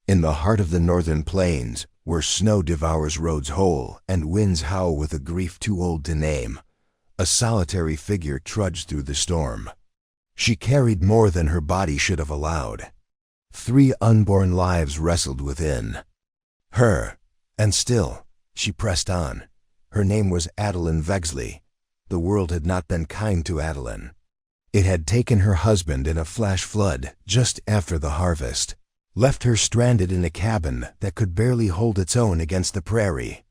In the heart of the northern plains, where snow devours roads whole and winds howl with a grief too old to name, a solitary figure trudged through the storm. She carried more than her body should have allowed. 3 unborn lives wrestled within her, and still she pressed on. Her name was Adeline Vexley. The world had not been kind to Adeline. It had taken her husband in a flash flood just after the harvest, left her stranded in a cabin that could barely hold its own against the prairie.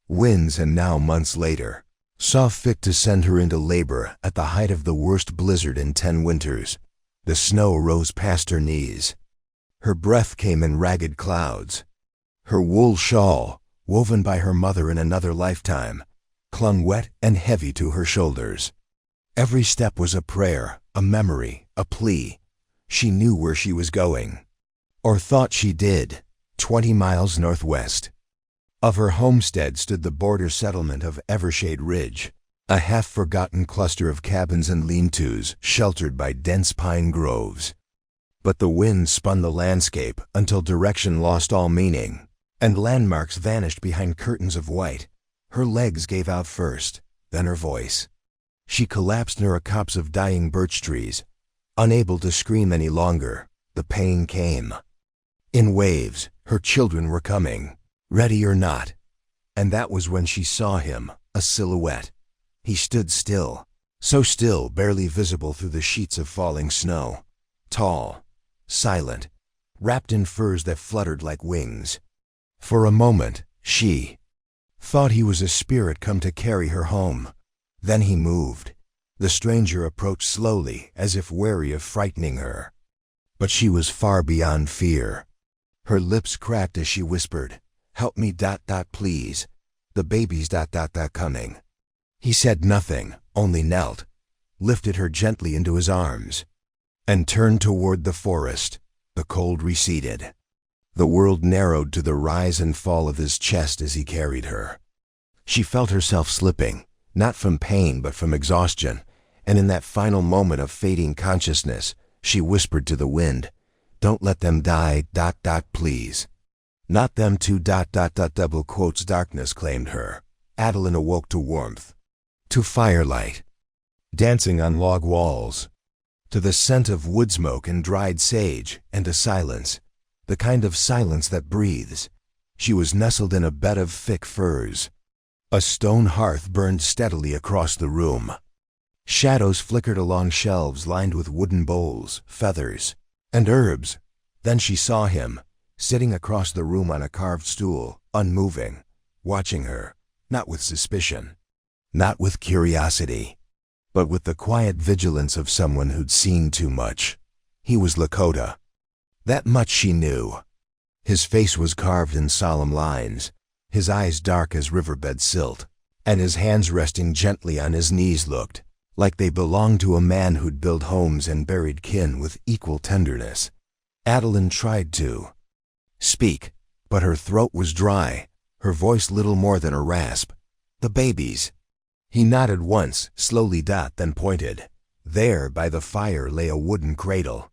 Winds, and now months later, saw fit to send her into labor at the height of the worst blizzard in 10 winters. The snow rose past her knees. Her breath came in ragged clouds. Her wool shawl, woven by her mother in another lifetime, clung wet and heavy to her shoulders. Every step was a prayer, a memory, a plea. She knew where she was going, or thought she did. 20 miles northwest of her homestead stood the border settlement of Evershade Ridge, a half-forgotten cluster of cabins and lean-tos sheltered by dense pine groves. But the wind spun the landscape until direction lost all meaning, and landmarks vanished behind curtains of white. Her legs gave out first, then her voice. She collapsed near a copse of dying birch trees. Unable to scream any longer, the pain came. In waves, her children were coming, ready or not. And that was when she saw him, a silhouette. He stood still, so still barely visible through the sheets of falling snow. Tall, silent, wrapped in furs that fluttered like wings. For a moment, she thought he was a spirit come to carry her home. Then he moved. The stranger approached slowly, as if wary of frightening her. But she was far beyond fear. Her lips cracked as she whispered, "Help me, please. The baby's coming." He said nothing, only knelt, lifted her gently into his arms, and turned toward the forest. The cold receded. The world narrowed to the rise and fall of his chest as he carried her. She felt herself slipping, not from pain but from exhaustion, and in that final moment of fading consciousness, she whispered to the wind, "Don't let them die, please." Not them too, double quotes. Darkness claimed her. Adeline awoke to warmth, to firelight, dancing on log walls, to the scent of wood smoke and dried sage, and to silence, the kind of silence that breathes. She was nestled in a bed of thick furs. A stone hearth burned steadily across the room. Shadows flickered along shelves lined with wooden bowls, feathers, and herbs. Then she saw him, sitting across the room on a carved stool, unmoving, watching her, not with suspicion, not with curiosity, but with the quiet vigilance of someone who'd seen too much. He was Lakota. That much she knew. His face was carved in solemn lines, his eyes dark as riverbed silt, and his hands resting gently on his knees looked like they belonged to a man who'd built homes and buried kin with equal tenderness. Adeline tried to speak, but her throat was dry, her voice little more than a rasp. "The babies." He nodded once, slowly, then pointed. There, by the fire, lay a wooden cradle.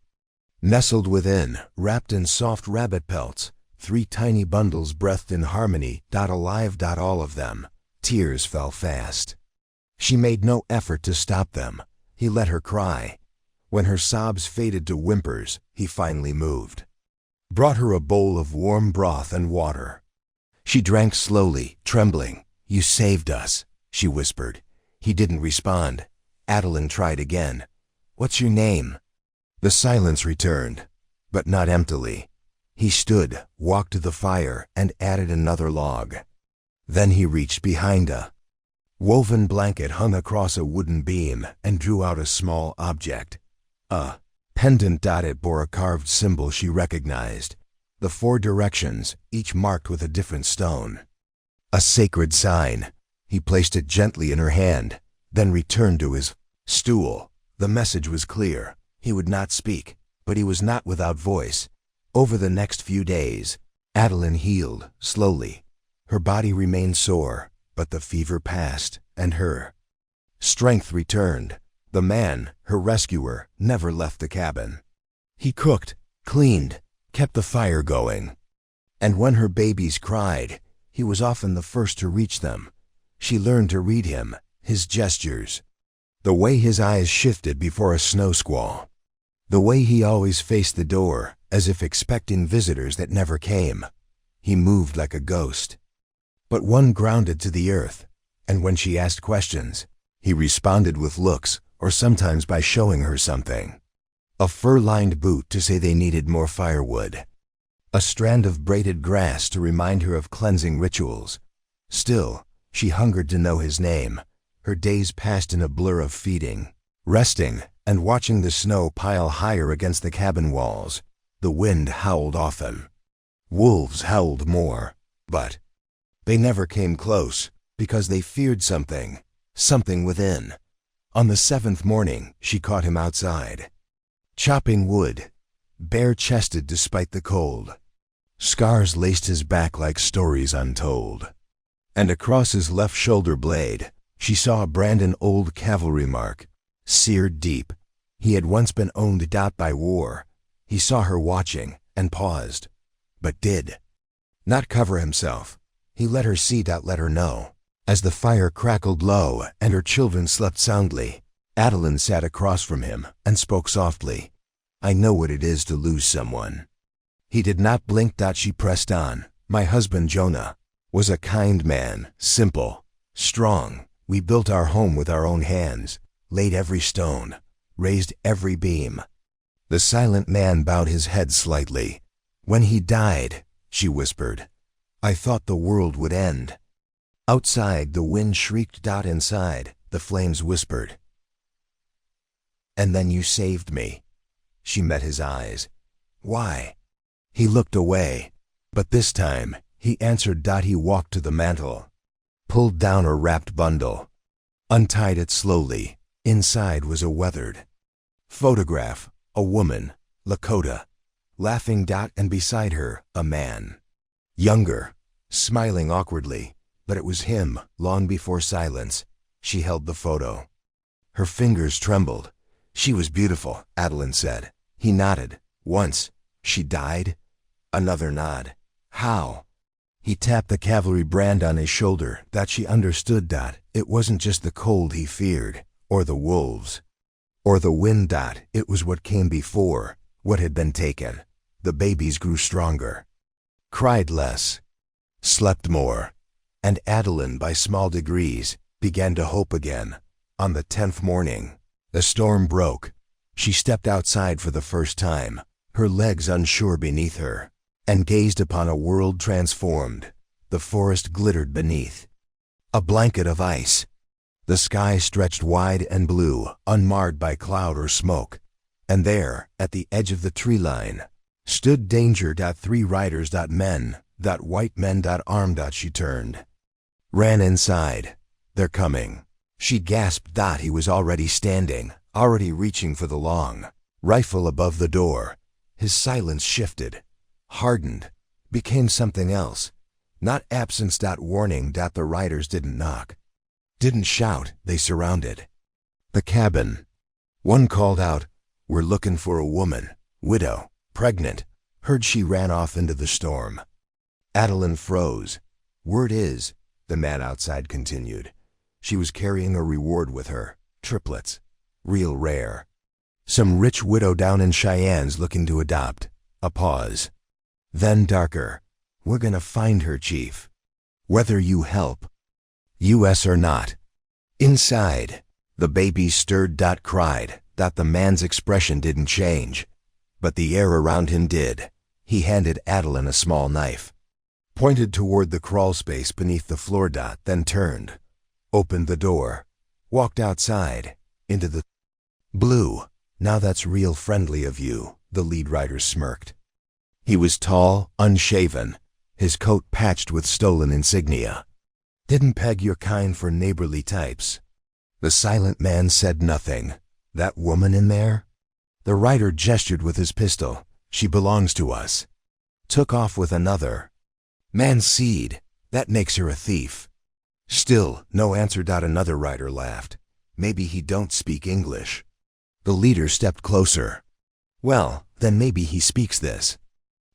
Nestled within, wrapped in soft rabbit pelts, 3 tiny bundles breathed in harmony, alive, all of them. Tears fell fast. She made no effort to stop them. He let her cry. When her sobs faded to whimpers, he finally moved. Brought her a bowl of warm broth and water. She drank slowly, trembling. "You saved us," she whispered. He didn't respond. Adeline tried again. "What's your name?" The silence returned, but not emptily. He stood, walked to the fire, and added another log. Then he reached behind a woven blanket hung across a wooden beam and drew out a small object. A pendant. It bore a carved symbol she recognized. The 4 directions, each marked with a different stone. A sacred sign. He placed it gently in her hand, then returned to his stool. The message was clear. He would not speak, but he was not without voice. Over the next few days, Adeline healed, slowly. Her body remained sore, but the fever passed, and her strength returned. The man, her rescuer, never left the cabin. He cooked, cleaned, kept the fire going. And when her babies cried, he was often the first to reach them. She learned to read him, his gestures, the way his eyes shifted before a snow squall, the way he always faced the door, as if expecting visitors that never came. He moved like a ghost, but one grounded to the earth, and when she asked questions, he responded with looks or sometimes by showing her something. A fur-lined boot to say they needed more firewood. A strand of braided grass to remind her of cleansing rituals. Still, she hungered to know his name. Her days passed in a blur of feeding, resting, and watching the snow pile higher against the cabin walls. The wind howled often. Wolves howled more, but they never came close because they feared something within. On the 7th morning, she caught him outside, chopping wood, bare-chested despite the cold. Scars laced his back like stories untold. And across his left shoulder blade, she saw a brand old cavalry mark, seared deep. He had once been owned by war. He saw her watching and paused, but did not cover himself. He let her see, let her know. As the fire crackled low and her children slept soundly, Adeline sat across from him and spoke softly. I know what it is to lose someone. He did not blink. She pressed on. My husband Jonah was a kind man, simple, strong. We built our home with our own hands, laid every stone, raised every beam. The silent man bowed his head slightly. When he died, she whispered, I thought the world would end. Outside, the wind shrieked. Inside, the flames whispered. And then you saved me. She met his eyes. Why? He looked away, but this time, he answered. He walked to the mantel, pulled down a wrapped bundle, untied it slowly. Inside was a weathered photograph, a woman, Lakota, laughing. And beside her, a man, younger, smiling awkwardly. But it was him, long before silence. She held the photo. Her fingers trembled. She was beautiful, Adeline said. He nodded. Once. She died? Another nod. How? He tapped the cavalry brand on his shoulder. She understood. It wasn't just the cold he feared, or the wolves, or the wind. It was what came before, what had been taken. The babies grew stronger, cried less, slept more. And Adeline, by small degrees, began to hope again. On the 10th morning, the storm broke. She stepped outside for the first time, her legs unsure beneath her, and gazed upon a world transformed. The forest glittered beneath, a blanket of ice. The sky stretched wide and blue, unmarred by cloud or smoke. And there, at the edge of the tree line, stood danger. 3 riders. Men, white men. Armed. She turned, ran inside. They're coming. She gasped. He was already standing, already reaching for the long rifle above the door. His silence shifted, hardened, became something else. Not absence. Warning. The riders didn't knock, didn't shout. They surrounded the cabin. One called out, We're looking for a woman, widow, pregnant. Heard she ran off into the storm. Adeline froze. Word is, the man outside continued, she was carrying a reward with her. Triplets. Real rare. Some rich widow down in Cheyenne's looking to adopt. A pause. Then darker. We're gonna find her, Chief. Whether you help. US or not. Inside, the baby stirred. Cried. The man's expression didn't change, but the air around him did. He handed Adeline a small knife, pointed toward the crawl space beneath the floor. Then turned, opened the door, walked outside, into the blue. Now that's real friendly of you, the lead rider smirked. He was tall, unshaven, his coat patched with stolen insignia. Didn't peg your kind for neighborly types. The silent man said nothing. That woman in there? The rider gestured with his pistol. She belongs to us. Took off with another. Man's seed. That makes her a thief. Still, no answer. Another rider laughed. Maybe he don't speak English. The leader stepped closer. Well, then maybe he speaks this.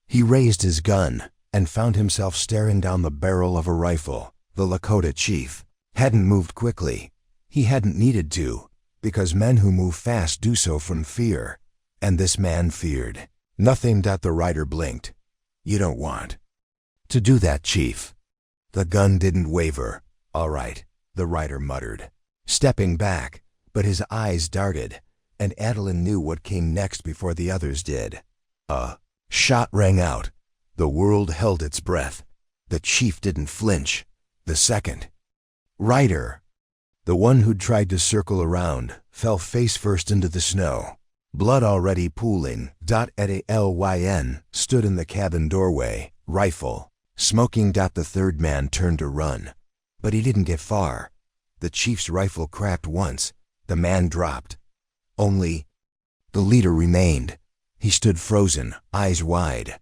He raised his gun, and found himself staring down the barrel of a rifle. The Lakota chief hadn't moved quickly. He hadn't needed to, because men who move fast do so from fear, and this man feared nothing. The rider blinked. You don't want to do that, Chief. The gun didn't waver. All right, the rider muttered, stepping back, but his eyes darted, and Adeline knew what came next before the others did. A shot rang out. The world held its breath. The chief didn't flinch. The second rider, the one who'd tried to circle around, fell face first into the snow. Blood already pooling. Adeline stood in the cabin doorway, rifle smoking. The third man turned to run, but he didn't get far. The chief's rifle cracked once. The man dropped. Only the leader remained. He stood frozen, eyes wide,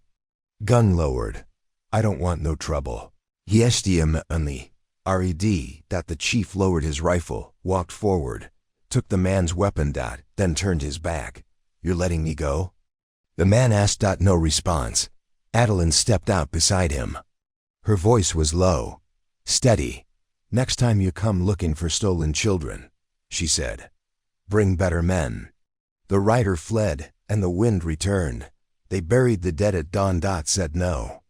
gun lowered. I don't want no trouble. Immediately. The chief lowered his rifle, walked forward, took the man's weapon. Then turned his back. You're letting me go? The man asked. No response. Adeline stepped out beside him. Her voice was low, steady. Next time you come looking for stolen children, she said, bring better men. The rider fled, and the wind returned. They buried the dead at dawn. Said no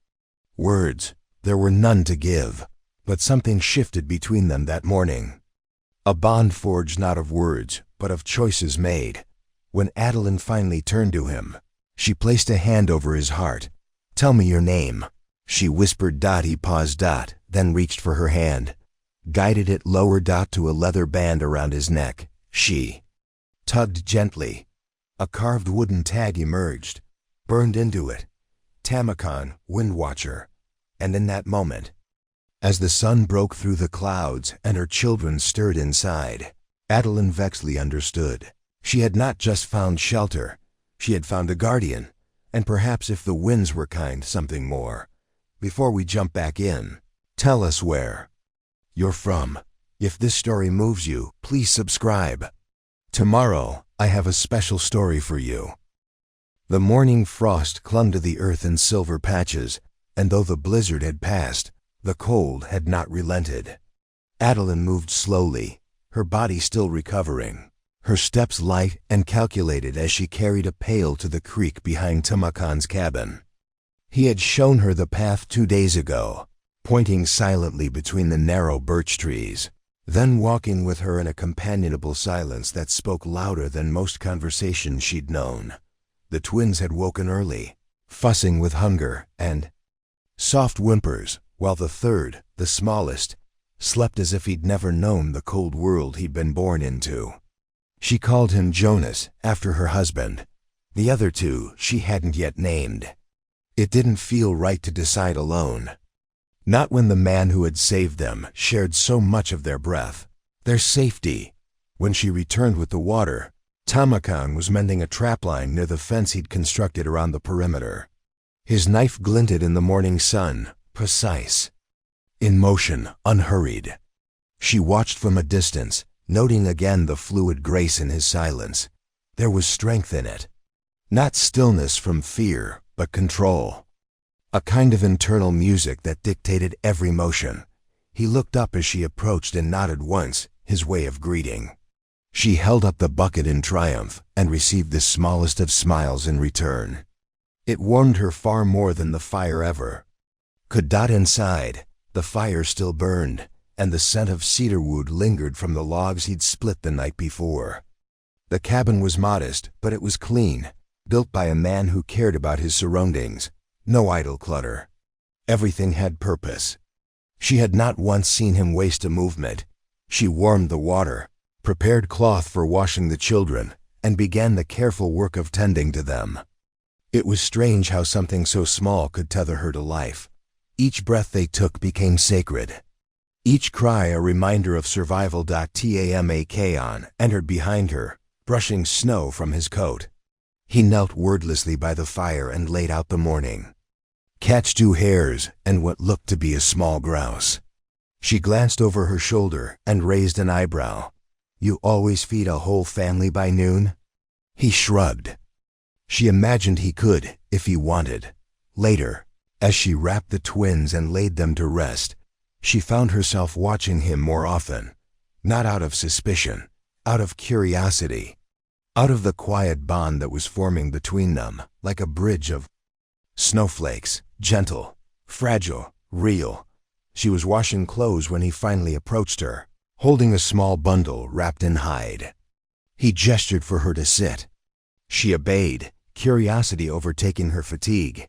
words. There were none to give, but something shifted between them that morning. A bond forged not of words, but of choices made. When Adeline finally turned to him, she placed a hand over his heart. Tell me your name, she whispered. He paused. Then reached for her hand, guided it lower. To a leather band around his neck. She tugged gently. A carved wooden tag emerged, burned into it. Tamakan, Windwatcher. And in that moment, as the sun broke through the clouds and her children stirred inside, Adeline Vexley understood. She had not just found shelter, she had found a guardian, and perhaps, if the winds were kind, something more. Before we jump back in, tell us where you're from. If this story moves you, please subscribe. Tomorrow, I have a special story for you. The morning frost clung to the earth in silver patches, and though the blizzard had passed, the cold had not relented. Adeline moved slowly, her body still recovering, her steps light and calculated as she carried a pail to the creek behind Tamakan's cabin. He had shown her the path 2 days ago, pointing silently between the narrow birch trees, then walking with her in a companionable silence that spoke louder than most conversations she'd known. The twins had woken early, fussing with hunger and soft whimpers, while the third, the smallest, slept as if he'd never known the cold world he'd been born into. She called him Jonas, after her husband. The other two she hadn't yet named. It didn't feel right to decide alone. Not when the man who had saved them shared so much of their breath, their safety. When she returned with the water, Tamakan was mending a trapline near the fence he'd constructed around the perimeter. His knife glinted in the morning sun, precise, in motion, unhurried. She watched from a distance, noting again the fluid grace in his silence. There was strength in it. Not stillness from fear, but control. A kind of internal music that dictated every motion. He looked up as she approached and nodded once, his way of greeting. She held up the bucket in triumph and received the smallest of smiles in return. It warmed her far more than the fire ever could. Inside, the fire still burned, and the scent of cedarwood lingered from the logs he'd split the night before. The cabin was modest, but it was clean, built by a man who cared about his surroundings. No idle clutter. Everything had purpose. She had not once seen him waste a movement. She warmed the water, prepared cloth for washing the children, and began the careful work of tending to them. It was strange how something so small could tether her to life. Each breath they took became sacred. Each cry a reminder of survival. Tamakan entered behind her, brushing snow from his coat. He knelt wordlessly by the fire and laid out the morning. Catch 2 hares and what looked to be a small grouse. She glanced over her shoulder and raised an eyebrow. You always feed a whole family by noon? He shrugged. She imagined he could, if he wanted. Later, As she wrapped the twins and laid them to rest, she found herself watching him more often, not out of suspicion, out of curiosity, out of the quiet bond that was forming between them, like a bridge of snowflakes, gentle, fragile, real. She was washing clothes when he finally approached her, holding a small bundle wrapped in hide. He gestured for her to sit. She obeyed, curiosity overtaking her fatigue.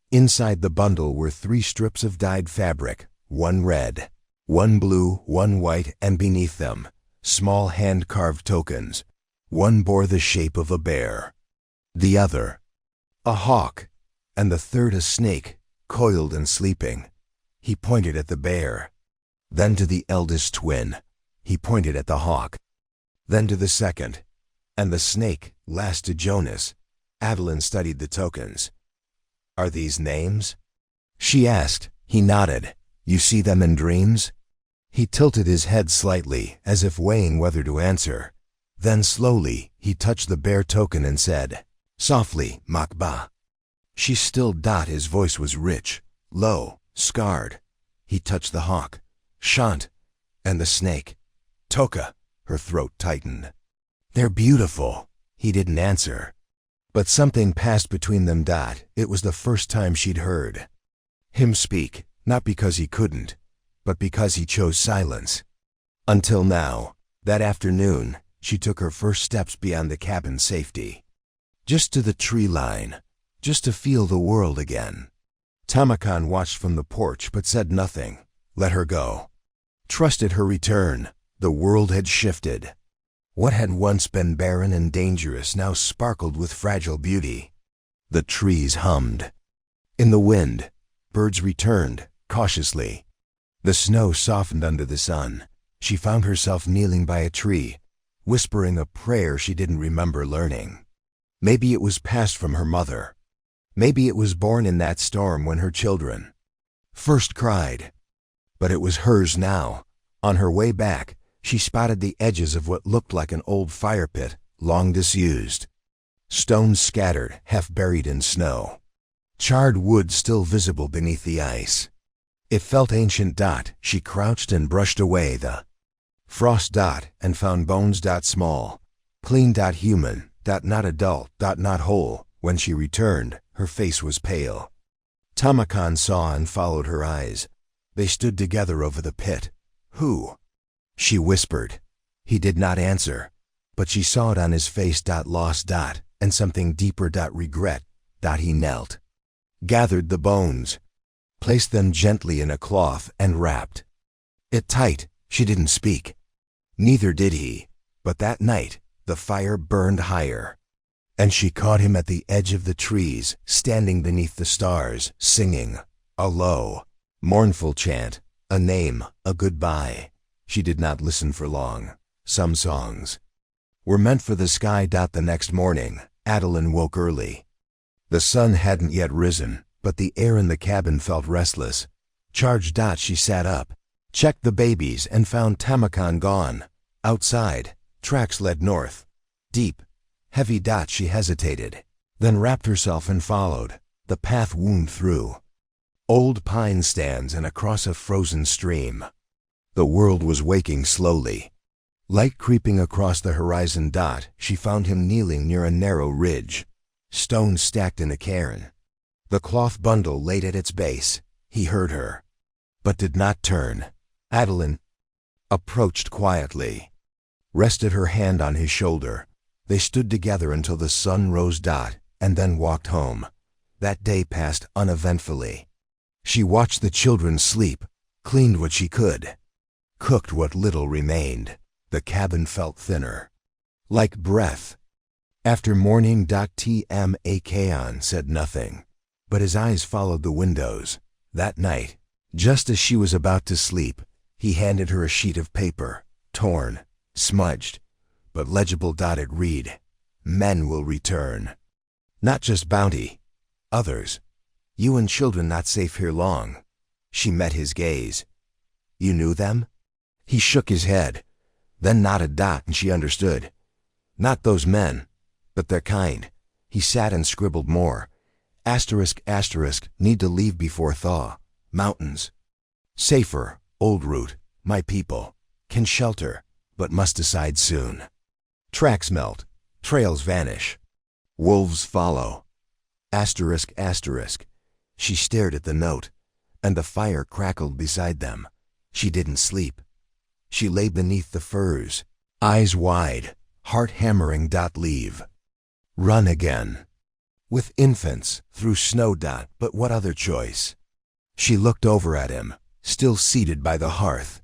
Inside the bundle were 3 strips of dyed fabric, one red, one blue, one white, and beneath them, small hand-carved tokens. One bore the shape of a bear, the other a hawk, and the third a snake, coiled and sleeping. He pointed at the bear. Then to the eldest twin. He pointed at the hawk. Then to the second, and the snake, last to Jonas. Adeline studied the tokens. "Are these names?" she asked. He nodded. "You see them in dreams?" He tilted his head slightly, as if weighing whether to answer. Then slowly, he touched the bear token and said, softly, "Makba." She stilled. His voice was rich, low, scarred. He touched the hawk, Shant, and the snake, Toka. Her throat tightened. "They're beautiful." He didn't answer. But something passed between them. It was the first time she'd heard him speak, not because he couldn't, but because he chose silence. Until now, that afternoon, she took her first steps beyond the cabin's safety. Just to the tree line, just to feel the world again. Tamakan watched from the porch but said nothing, let her go. Trusted her return. The world had shifted. What had once been barren and dangerous now sparkled with fragile beauty. The trees hummed. In the wind, birds returned, cautiously. The snow softened under the sun. She found herself kneeling by a tree, whispering a prayer she didn't remember learning. Maybe it was passed from her mother. Maybe it was born in that storm when her children first cried. But it was hers now. On her way back, she spotted the edges of what looked like an old fire pit, long disused. Stones scattered, half buried in snow. Charred wood still visible beneath the ice. It felt ancient. She crouched and brushed away the frost. And found bones. Small, clean. Human. Not adult. Not whole. When she returned, her face was pale. Tamakan saw and followed her eyes. They stood together over the pit. "Who?" she whispered. He did not answer, but she saw it on his face. Lost. And something deeper. Regret. He knelt, gathered the bones, placed them gently in a cloth and wrapped it tight. She didn't speak. Neither did he. But that night, the fire burned higher. And she caught him at the edge of the trees, standing beneath the stars, singing a low, mournful chant, a name, a goodbye. She did not listen for long. Some songs were meant for the sky. The next morning, Adeline woke early. The sun hadn't yet risen, but the air in the cabin felt restless. Charged. She sat up, checked the babies, and found Tamakan gone. Outside, tracks led north. Deep, heavy. She hesitated, then wrapped herself and followed. The path wound through old pine stands and across a frozen stream. The world was waking slowly. Light creeping across the horizon. She found him kneeling near a narrow ridge, stones stacked in a cairn. The cloth bundle laid at its base. He heard her, but did not turn. Adeline approached quietly, rested her hand on his shoulder. They stood together until the sun rose. And then walked home. That day passed uneventfully. She watched the children sleep, cleaned what she could, cooked what little remained. The cabin felt thinner, like breath. After morning. Tamakan said nothing, but his eyes followed the windows. That night, just as she was about to sleep, he handed her a sheet of paper, torn, smudged, but legible. It read, "Men will return. Not just bounty, others. You and children not safe here long." She met his gaze. "You knew them?" He shook his head, then nodded. And she understood. "Not those men, but their kind." He sat and scribbled more. Asterisk asterisk, need to leave before thaw. Mountains. Safer, old route, my people. Can shelter, but must decide soon. Tracks melt, trails vanish. Wolves follow. Asterisk asterisk. She stared at the note, and the fire crackled beside them. She didn't sleep. She lay beneath the firs, eyes wide, heart hammering. Leave. Run again. With infants, through snow. But what other choice? She looked over at him, still seated by the hearth,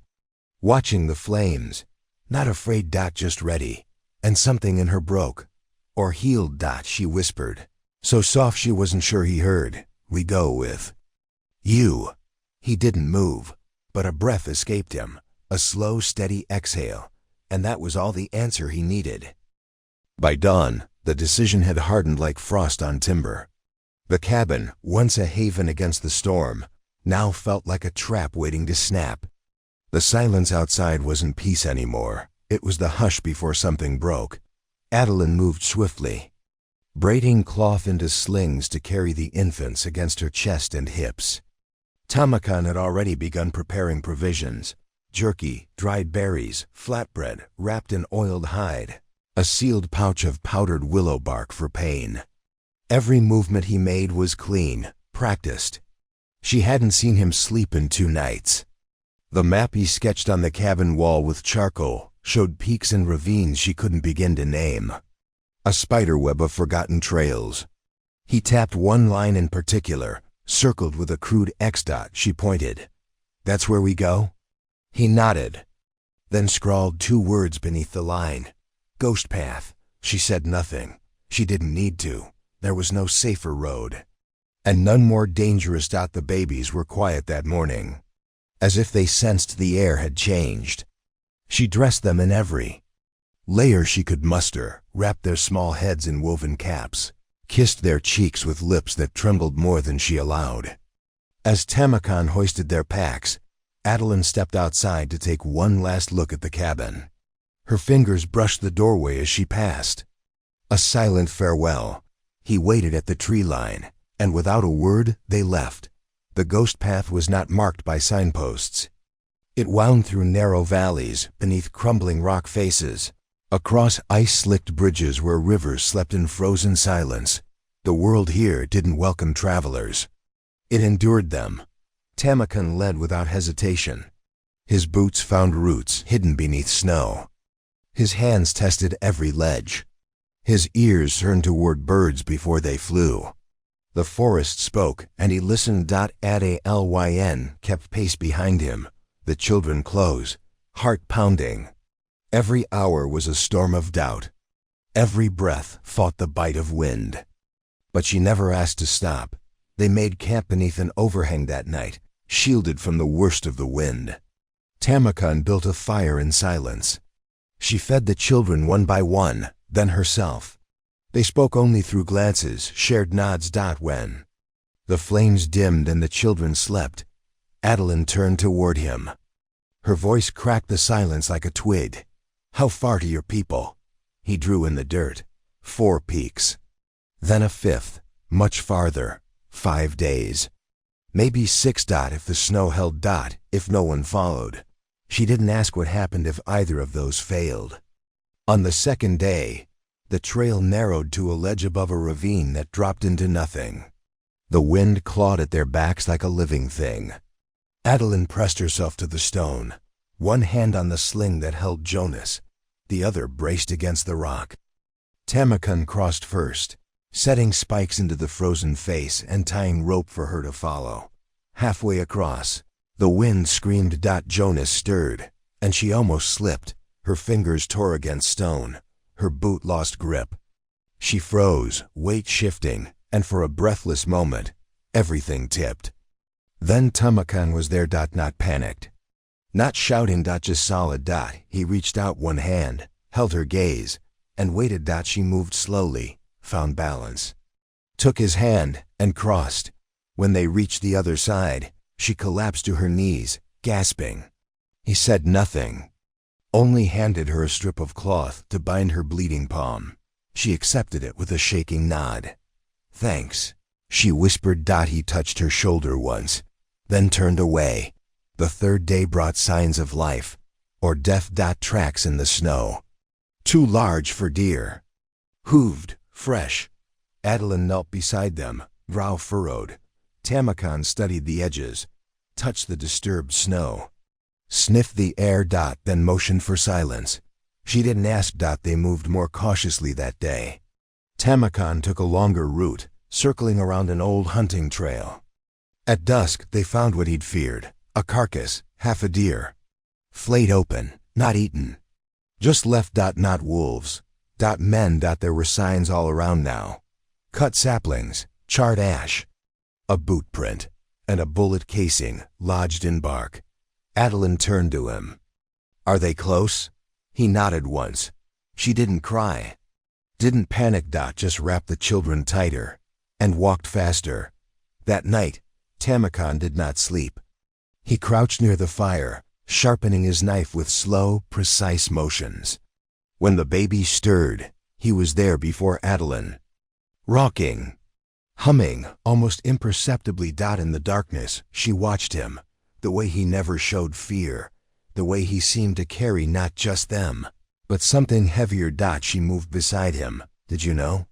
watching the flames, not afraid. Just ready. And something in her broke, or healed. She whispered, so soft she wasn't sure he heard. We go with you. He didn't move, but a breath escaped him, a slow, steady exhale, and that was all the answer he needed. By dawn, the decision had hardened like frost on timber. The cabin, once a haven against the storm, now felt like a trap waiting to snap. The silence outside wasn't peace anymore. It was the hush before something broke. Adeline moved swiftly, braiding cloth into slings to carry the infants against her chest and hips. Tamakan had already begun preparing provisions: jerky, dried berries, flatbread wrapped in oiled hide, a sealed pouch of powdered willow bark for pain. Every movement he made was clean, practiced. She hadn't seen him sleep in 2 nights. The map he sketched on the cabin wall with charcoal showed peaks and ravines she couldn't begin to name. A spiderweb of forgotten trails. He tapped one line in particular, circled with a crude X. She pointed. That's where we go? He nodded, then scrawled 2 words beneath the line. Ghost path. She said nothing. She didn't need to. There was no safer road. And none more dangerous. The babies were quiet that morning, as if they sensed the air had changed. She dressed them in every layer she could muster, wrapped their small heads in woven caps, kissed their cheeks with lips that trembled more than she allowed. As Tamakan hoisted their packs, Adeline stepped outside to take one last look at the cabin. Her fingers brushed the doorway as she passed. A silent farewell. He waited at the tree line, and without a word, they left. The ghost path was not marked by signposts. It wound through narrow valleys, beneath crumbling rock faces, across ice-slicked bridges where rivers slept in frozen silence. The world here didn't welcome travelers. It endured them. Tamakan led without hesitation. His boots found roots hidden beneath snow. His hands tested every ledge. His ears turned toward birds before they flew. The forest spoke, and he listened. Adeline kept pace behind him, the children close, heart pounding. Every hour was a storm of doubt. Every breath fought the bite of wind. But she never asked to stop. They made camp beneath an overhang that night, shielded from the worst of the wind. Tamakan built a fire in silence. She fed the children one by one, then herself. They spoke only through glances, shared nods. When the flames dimmed and the children slept, Adeline turned toward him. Her voice cracked the silence like a twig. How far to your people? He drew in the dirt. 4 peaks. Then a 5th, much farther. 5 days. Maybe 6. If the snow held. If no one followed. She didn't ask what happened if either of those failed. On the 2nd day, the trail narrowed to a ledge above a ravine that dropped into nothing. The wind clawed at their backs like a living thing. Adeline pressed herself to the stone, one hand on the sling that held Jonas, the other braced against the rock. Tamakan crossed first, setting spikes into the frozen face and tying rope for her to follow. Halfway across, the wind screamed. Jonas stirred, and she almost slipped. Her fingers tore against stone. Her boot lost grip. She froze, weight shifting, and for a breathless moment, everything tipped. Then Tamakan was there. Not panicked. Not shouting. Just solid. He reached out one hand, held her gaze, and waited. She moved slowly, found balance, took his hand, and crossed. When they reached the other side, she collapsed to her knees, gasping. He said nothing, only handed her a strip of cloth to bind her bleeding palm. She accepted it with a shaking nod. Thanks, She whispered. He touched her shoulder once, then turned away. The third day brought signs of life, or death. Tracks in the snow. Too large for deer. Hooved, fresh. Adeline knelt beside them, brow furrowed. Tamakan studied the edges, touched the disturbed snow, sniffed the air. Then motioned for silence. She didn't ask. They moved more cautiously that day. Tamakan took a longer route, circling around an old hunting trail. At dusk, they found what he'd feared, a carcass, half a deer. Flayed open, not eaten. Just left. Not wolves. Men. There were signs all around now. Cut saplings, charred ash. A boot print, and a bullet casing lodged in bark. Adeline turned to him. Are they close? He nodded once. She didn't cry. Didn't panic. Just wrapped the children tighter and walked faster. That night, Tamakan did not sleep. He crouched near the fire, sharpening his knife with slow, precise motions. When the baby stirred, he was there before Adeline. Rocking, humming, almost imperceptibly. In the darkness, she watched him, the way he never showed fear, the way he seemed to carry not just them, but something heavier. She moved beside him. Did you know?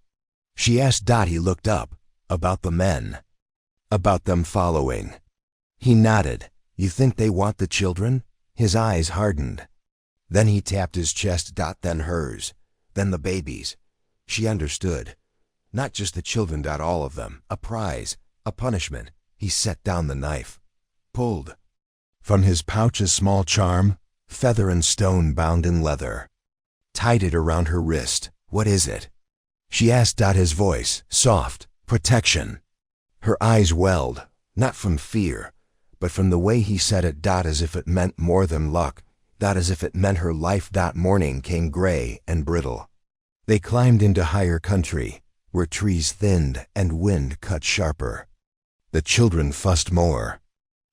She asked. He looked up. About the men. About them following. He nodded. You think they want the children? His eyes hardened. Then he tapped his chest. Then hers. Then the babies. She understood. Not just the children. All of them. A prize. A punishment. He set down the knife. Pulled. From his pouch a small charm, feather and stone bound in leather. Tied it around her wrist. What is it? She asked. His voice, soft. Protection. Her eyes welled, not from fear, but from the way he said it. As if it meant more than luck. As if it meant her life. Morning came gray and brittle. They climbed into higher country, where trees thinned and wind cut sharper. The children fussed more.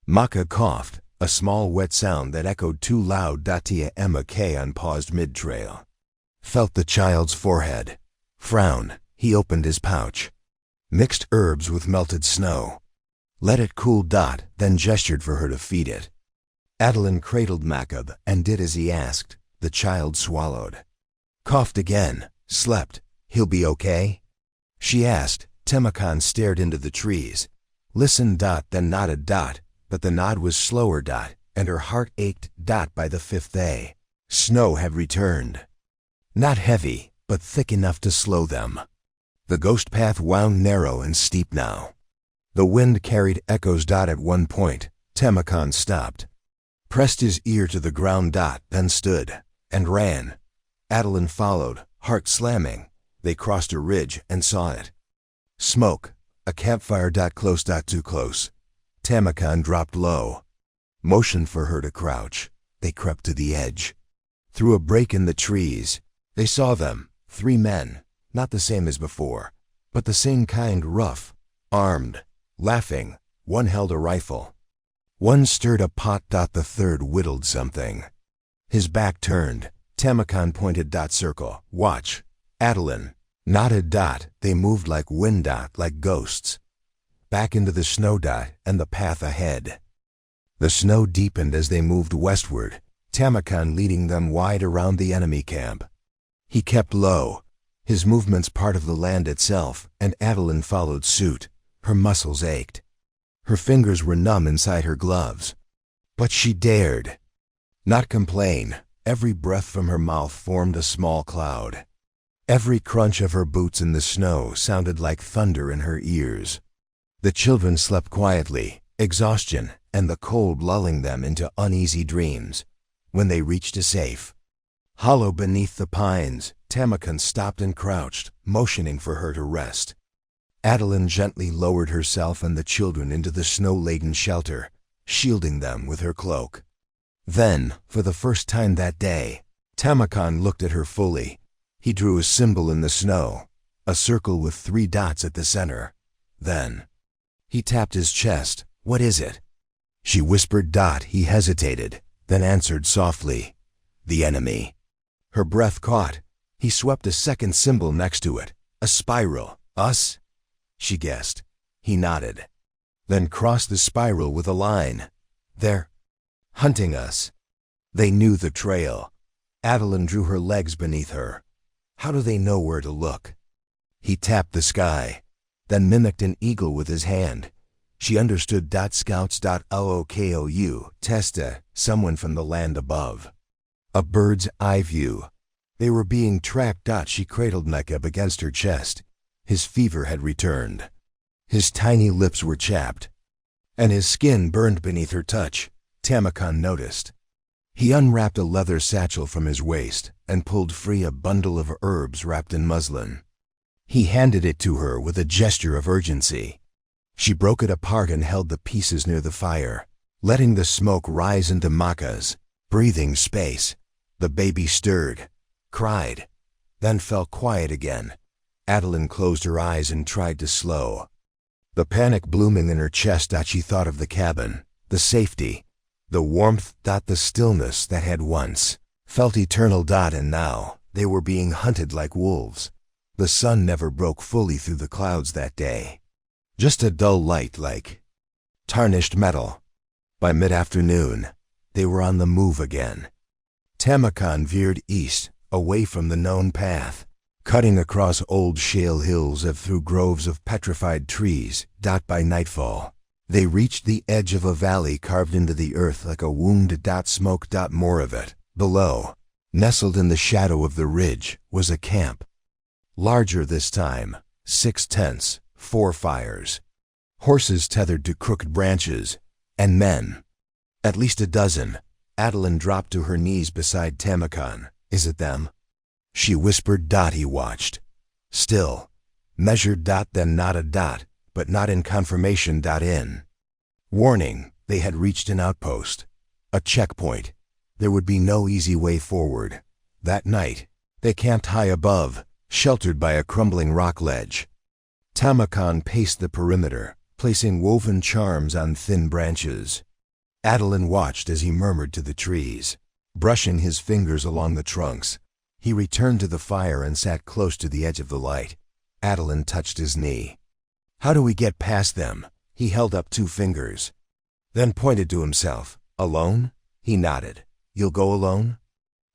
Maka coughed, a small wet sound that echoed too loud. Tia Emma K paused mid-trail. Felt the child's forehead. Frowned. He opened his pouch. Mixed herbs with melted snow. Let it cool. Then gestured for her to feed it. Adeline cradled Makab and did as he asked. The child swallowed. Coughed again. Slept. He'll be okay? She asked. Tamakan stared into the trees. Listened. Then nodded. But the nod was slower. And her heart ached. By the fifth day, snow had returned. Not heavy, but thick enough to slow them. The ghost path wound narrow and steep now. The wind carried echoes. At one point, Tamakan stopped. Pressed his ear to the ground. Then stood, and ran. Adeline followed, heart slamming. They crossed a ridge and saw it. Smoke, a campfire. Close. Too close. Tamakan dropped low. Motioned for her to crouch. They crept to the edge. Through a break in the trees, they saw them, 3 men. Not the same as before, but the same kind. Rough, armed, laughing. One held a rifle. One stirred a pot. The third whittled something. His back turned. Tamakan pointed. Circle. Watch. Adeline nodded. They moved like wind. Like ghosts. Back into the snow. And the path ahead. The snow deepened as they moved westward, Tamakan leading them wide around the enemy camp. He kept low, his movements part of the land itself, and Adeline followed suit. Her muscles ached. Her fingers were numb inside her gloves. But she dared not complain. Every breath from her mouth formed a small cloud. Every crunch of her boots in the snow sounded like thunder in her ears. The children slept quietly, exhaustion and the cold lulling them into uneasy dreams. When they reached a safe hollow beneath the pines, Tamakan stopped and crouched, motioning for her to rest. Adeline gently lowered herself and the children into the snow-laden shelter, shielding them with her cloak. Then, for the first time that day, Tamakan looked at her fully. He drew a symbol in the snow, a circle with 3 dots at the center. Then, he tapped his chest. "What is it?" She whispered. He hesitated, then answered softly, "The enemy." Her breath caught. He swept a second symbol next to it, a spiral. "Us?" she guessed. He nodded. Then crossed the spiral with a line. They're hunting us. They knew the trail. Adeline drew her legs beneath her. How do they know where to look? He tapped the sky, then mimicked an eagle with his hand. She understood. Scouts.lookou, Testa, someone from the land above. A bird's eye view. They were being tracked. She cradled Nekeb against her chest. His fever had returned. His tiny lips were chapped, and his skin burned beneath her touch. Tamakan noticed. He unwrapped a leather satchel from his waist and pulled free a bundle of herbs wrapped in muslin. He handed it to her with a gesture of urgency. She broke it apart and held the pieces near the fire, letting the smoke rise into Maka's breathing space. The baby stirred, cried, then fell quiet again. Adeline closed her eyes and tried to slow the panic blooming in her chest. She thought of the cabin, the safety, the warmth. The stillness that had once felt eternal. And now they were being hunted like wolves. The sun never broke fully through the clouds that day. Just a dull light like tarnished metal. By mid-afternoon, they were on the move again. Tamakan veered east, away from the known path, cutting across old shale hills and through groves of petrified trees. By nightfall, they reached the edge of a valley carved into the earth like a wound. Smoke. More of it. Below, nestled in the shadow of the ridge, was a camp. Larger this time, 6 tents, 4 fires, horses tethered to crooked branches, and men. At least a dozen. Adeline dropped to her knees beside Tamakan. Is it them? She whispered. He watched. Still. Measured. Then nodded. But not in confirmation. In warning, they had reached an outpost. A checkpoint. There would be no easy way forward. That night, they camped high above, sheltered by a crumbling rock ledge. Tamakan paced the perimeter, placing woven charms on thin branches. Adeline watched as he murmured to the trees, brushing his fingers along the trunks. He returned to the fire and sat close to the edge of the light. Adeline touched his knee. How do we get past them? He held up 2 fingers, then pointed to himself. Alone? He nodded. You'll go alone?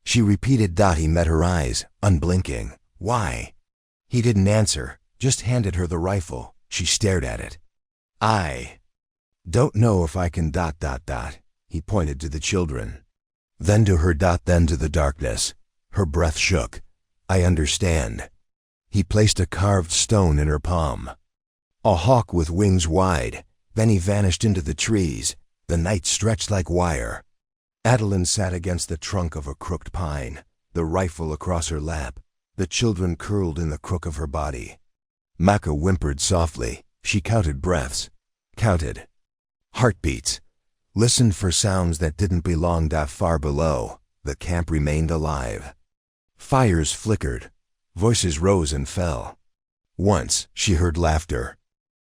She repeated. He met her eyes, unblinking. Why? He didn't answer, just handed her the rifle. She stared at it. I don't know if I can. He pointed to the children. Then to her. Then to the darkness. Her breath shook. I understand. He placed a carved stone in her palm. A hawk with wings wide. Then he vanished into the trees. The night stretched like wire. Adeline sat against the trunk of a crooked pine, the rifle across her lap, the children curled in the crook of her body. Maka whimpered softly. She counted breaths. Counted heartbeats. Listened for sounds that didn't belong. Far below, the camp remained alive. Fires flickered. Voices rose and fell. Once, she heard laughter.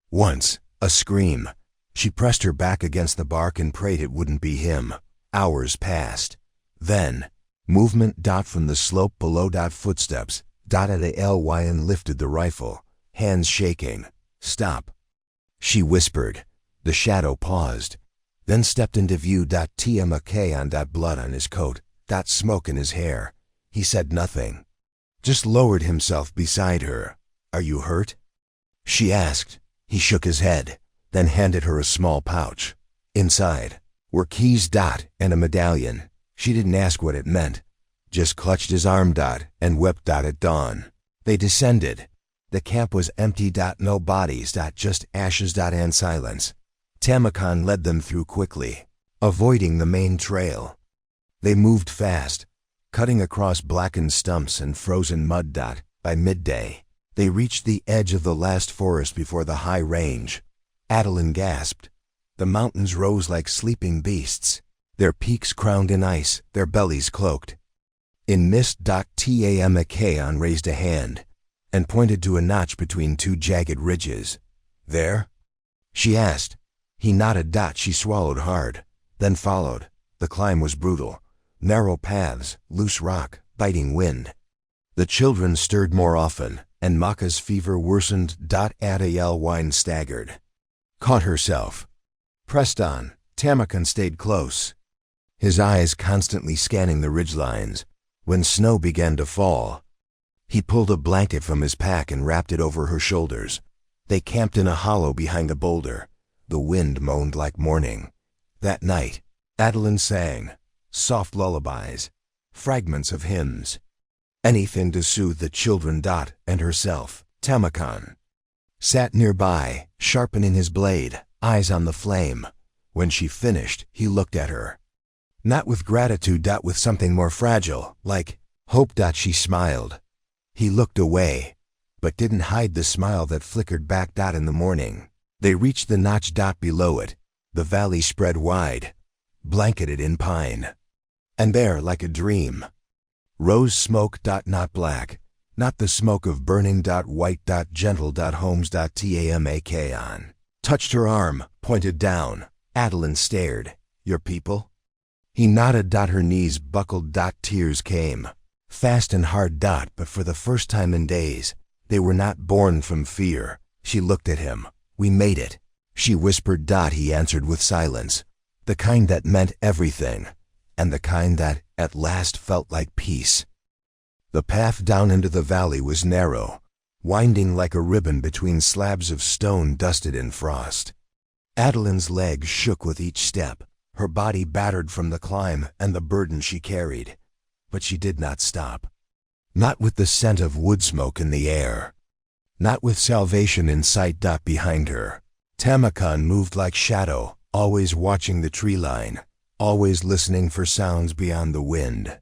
Once, a scream. She pressed her back against the bark and prayed it wouldn't be him. Hours passed. Then, movement. From the slope below. Footsteps. At a ly and lifted the rifle, hands shaking. Stop. She whispered. The shadow paused, then stepped into view. Tmak. Blood on his coat. Smoke in his hair. He said nothing, just lowered himself beside her. Are you hurt? She asked. He shook his head, then handed her a small pouch. Inside were keys. And a medallion. She didn't ask what it meant, just clutched his arm. And wept. At dawn, they descended. The camp was empty. No bodies. Just ashes. And silence. Tamakan led them through quickly, avoiding the main trail. They moved fast, cutting across blackened stumps and frozen mud. By midday, they reached the edge of the last forest before the high range. Adeline gasped. The mountains rose like sleeping beasts, their peaks crowned in ice, their bellies cloaked in mist. Tamakan raised a hand and pointed to a notch between 2 jagged ridges. There? She asked. He nodded. She swallowed hard, then followed. The climb was brutal. Narrow paths, loose rock, biting wind. The children stirred more often, and Maka's fever worsened. Adael whined staggered. caught herself. Pressed on, Tamakan stayed close, his eyes constantly scanning the ridgelines. When snow began to fall, he pulled a blanket from his pack and wrapped it over her shoulders. They camped in a hollow behind a boulder. The wind moaned like mourning. That night, Adeline sang soft lullabies, fragments of hymns, anything to soothe the children. And herself, Tamakan, sat nearby, sharpening his blade, eyes on the flame. When she finished, he looked at her. Not with gratitude, with something more fragile, like hope. She smiled. He looked away, but didn't hide the smile that flickered back. In the morning, they reached the notch. Below it, the valley spread wide, blanketed in pine. And there, like a dream, rose smoke. Not black, not the smoke of burning. White. Gentle. Homes. Tamakan touched her arm, pointed down. Adeline stared. Your people? He nodded. Her knees buckled. Tears came, fast and hard. But for the first time in days, they were not born from fear. She looked at him. We made it, she whispered. He answered with silence, the kind that meant everything, and the kind that, at last, felt like peace. The path down into the valley was narrow, winding like a ribbon between slabs of stone dusted in frost. Adeline's legs shook with each step, her body battered from the climb and the burden she carried. But she did not stop. Not with the scent of wood smoke in the air. Not with salvation in sight. Behind her, Tamakan moved like shadow, always watching the tree line, always listening for sounds beyond the wind.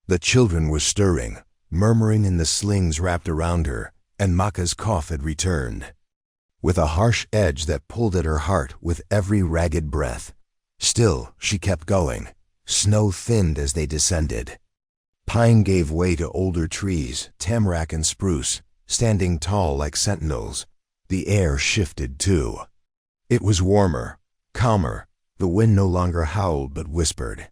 The children were stirring, murmuring in the slings wrapped around her, and Maka's cough had returned, with a harsh edge that pulled at her heart with every ragged breath. Still, she kept going. Snow thinned as they descended. Pine gave way to older trees, tamarack and spruce, standing tall like sentinels. The air shifted too. It was warmer, calmer. The wind no longer howled but whispered.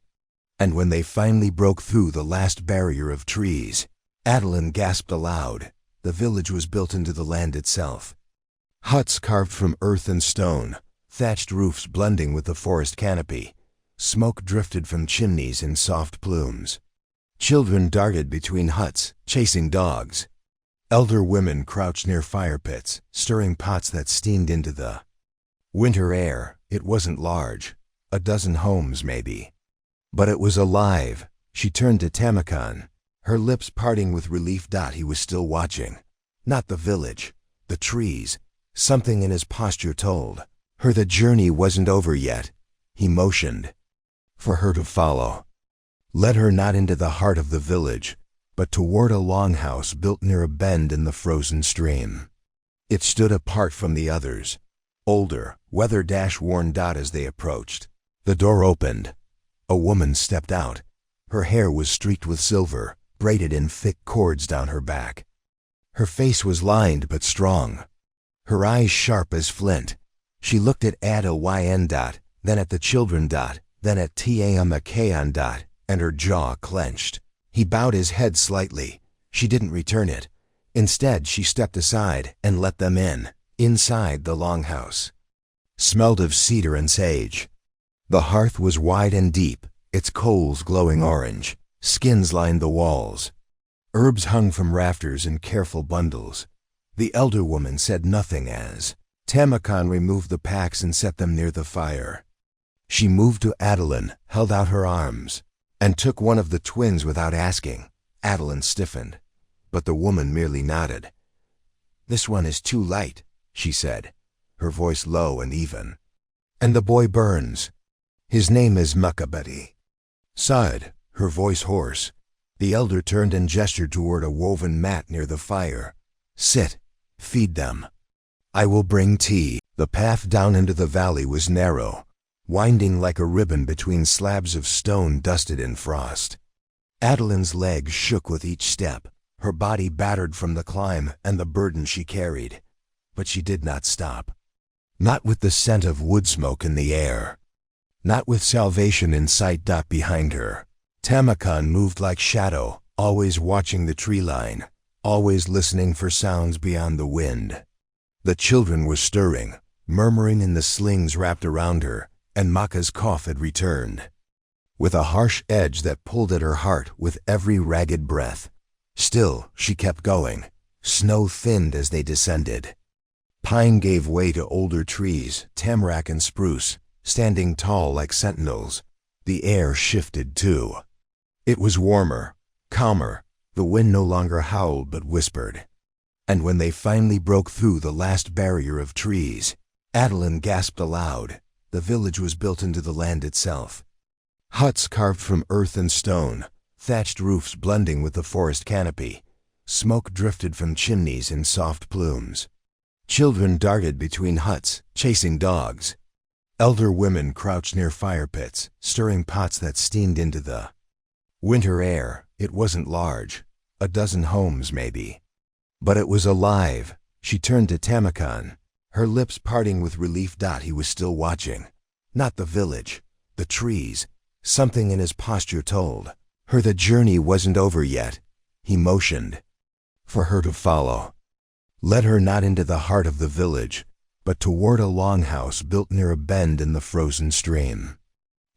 And when they finally broke through the last barrier of trees, Adeline gasped aloud. The village was built into the land itself. Huts carved from earth and stone, thatched roofs blending with the forest canopy. Smoke drifted from chimneys in soft plumes. Children darted between huts, chasing dogs. Elder women crouched near fire pits, stirring pots that steamed into the winter air. It wasn't large, a dozen homes maybe. But it was alive. She turned to Tamakan, her lips parting with relief. He was still watching. Not the village, the trees. Something in his posture told her the journey wasn't over yet. He motioned for her to follow. Led her not into the heart of the village, but toward a longhouse built near a bend in the frozen stream. It stood apart from the others, older, weather-worn. As they approached, the door opened. A woman stepped out. Her hair was streaked with silver, braided in thick cords down her back. Her face was lined but strong, her eyes sharp as flint. She looked at Adeline. Then at the children. Then at Tamakan. And her jaw clenched. He bowed his head slightly. She didn't return it. Instead, she stepped aside and let them in. Inside, the longhouse smelled of cedar and sage. The hearth was wide and deep, its coals glowing orange. Skins lined the walls. Herbs hung from rafters in careful bundles. The elder woman said nothing as Tamakan removed the packs and set them near the fire. She moved to Adeline, held out her arms, and took one of the twins without asking. Adeline stiffened, but the woman merely nodded. "This one is too light," she said, her voice low and even. "And the boy burns. His name is Makabeti." Saad, her voice hoarse. The elder turned and gestured toward a woven mat near the fire. "Sit, feed them. I will bring tea." The path down into the valley was narrow, winding like a ribbon between slabs of stone dusted in frost. Adeline's legs shook with each step, her body battered from the climb and the burden she carried. But she did not stop. Not with the scent of wood smoke in the air. Not with salvation in sight. Behind her, Tamakan moved like shadow, always watching the tree line, always listening for sounds beyond the wind. The children were stirring, murmuring in the slings wrapped around her, and Maka's cough had returned, with a harsh edge that pulled at her heart with every ragged breath. Still, she kept going. Snow thinned as they descended. Pine gave way to older trees, tamarack and spruce, standing tall like sentinels. The air shifted too. It was warmer, calmer. The wind no longer howled but whispered. And when they finally broke through the last barrier of trees, Adeline gasped aloud. The village was built into the land itself. Huts carved from earth and stone, thatched roofs blending with the forest canopy. Smoke drifted from chimneys in soft plumes. Children darted between huts, chasing dogs. Elder women crouched near fire pits, stirring pots that steamed into the winter air. It wasn't large, a dozen homes maybe. But it was alive. She turned to Tamakan, her lips parting with relief. He was still watching. Not the village, the trees. Something in his posture told her the journey wasn't over yet. He motioned for her to follow. Led her not into the heart of the village, but toward a longhouse built near a bend in the frozen stream.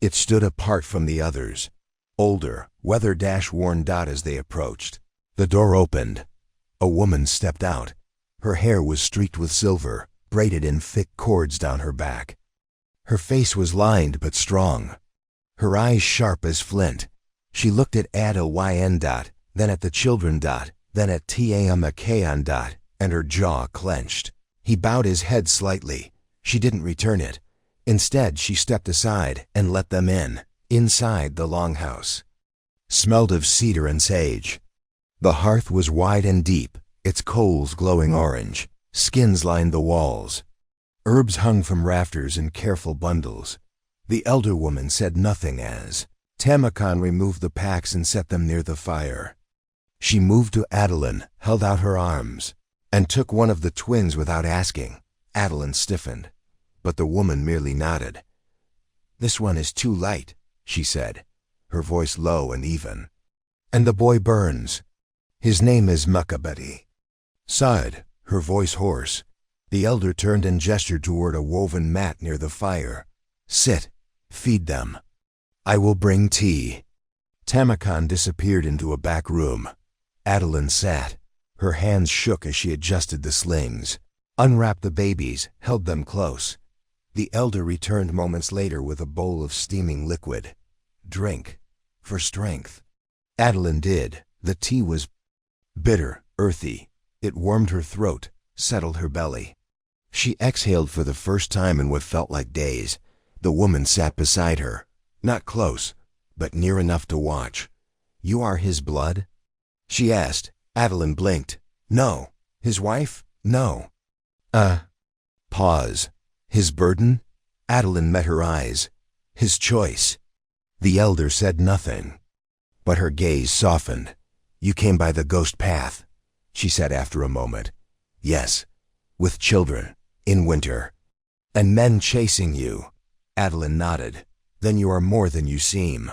It stood apart from the others, older, weather-worn. As they approached, the door opened. A woman stepped out. Her hair was streaked with silver, braided in thick cords down her back. Her face was lined but strong, her eyes sharp as flint. She looked at Ada Yn, then at the children, then at Tamakan, and her jaw clenched. He bowed his head slightly. She didn't return it. Instead, she stepped aside and let them in. Inside, the longhouse smelled of cedar and sage. The hearth was wide and deep, its coals glowing orange. Skins lined the walls. Herbs hung from rafters in careful bundles. The elder woman said nothing as Tamakan removed the packs and set them near the fire. She moved to Adeline, held out her arms, and took one of the twins without asking. Adeline stiffened, but the woman merely nodded. "This one is too light," she said, her voice low and even. "And the boy burns. His name is Makabeti." Sighed, her voice hoarse. The elder turned and gestured toward a woven mat near the fire. "Sit. Feed them. I will bring tea." Tamakan disappeared into a back room. Adeline sat. Her hands shook as she adjusted the slings, unwrapped the babies, held them close. The elder returned moments later with a bowl of steaming liquid. "Drink. For strength." Adeline did. The tea was bitter, earthy. It warmed her throat, settled her belly. She exhaled for the first time in what felt like days. The woman sat beside her, not close, but near enough to watch. "You are his blood?" she asked. Adeline blinked. "No." "His wife?" "No." Pause. "His burden?" Adeline met her eyes. "His choice." The elder said nothing, but her gaze softened. "You came by the ghost path," she said after a moment. "Yes, with children, in winter, and men chasing you." Adeline nodded. "Then you are more than you seem."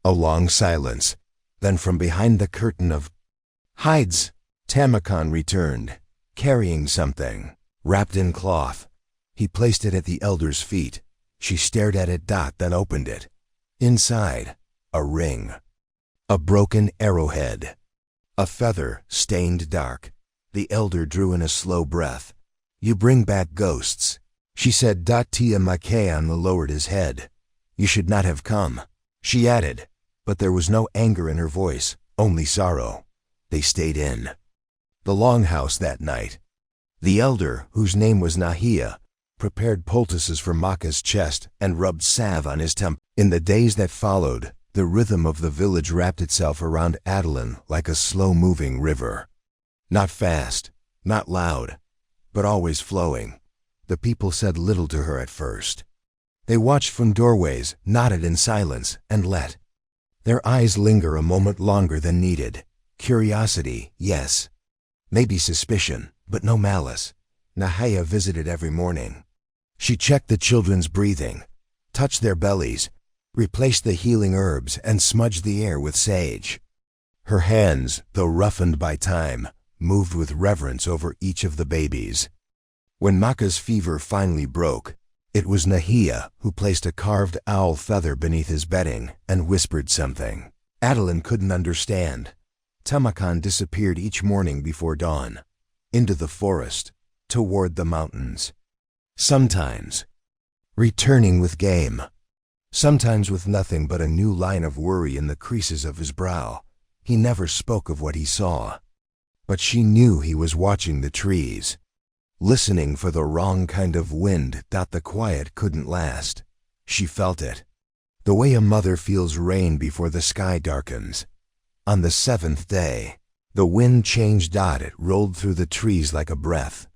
A long silence. Then from behind the curtain of hides, Tamakan returned, carrying something, wrapped in cloth. He placed it at the elder's feet. She stared at it, then opened it. Inside, a ring. A broken arrowhead. A feather, stained dark. The elder drew in a slow breath. "You bring back ghosts," she said. Tamakan lowered his head. "You should not have come," she added, but there was no anger in her voice, only sorrow. They stayed in the longhouse that night. The elder, whose name was Nahia, prepared poultices for Maka's chest and rubbed salve on his temple. In the days that followed, the rhythm of the village wrapped itself around Adeline like a slow-moving river. Not fast, not loud, but always flowing. The people said little to her at first. They watched from doorways, nodded in silence, and let their eyes linger a moment longer than needed. Curiosity, yes. Maybe suspicion, but no malice. Nahia visited every morning. She checked the children's breathing, touched their bellies, replaced the healing herbs, and smudged the air with sage. Her hands, though roughened by time, moved with reverence over each of the babies. When Maka's fever finally broke, it was Nahia who placed a carved owl feather beneath his bedding and whispered something. Adeline couldn't understand. Tamakan disappeared each morning before dawn, into the forest, toward the mountains. Sometimes returning with game, sometimes with nothing but a new line of worry in the creases of his brow. He never spoke of what he saw, but she knew he was watching the trees, listening for the wrong kind of wind that the quiet couldn't last. She felt it, the way a mother feels rain before the sky darkens. On the 7th day, the wind changed. It rolled through the trees like a breath.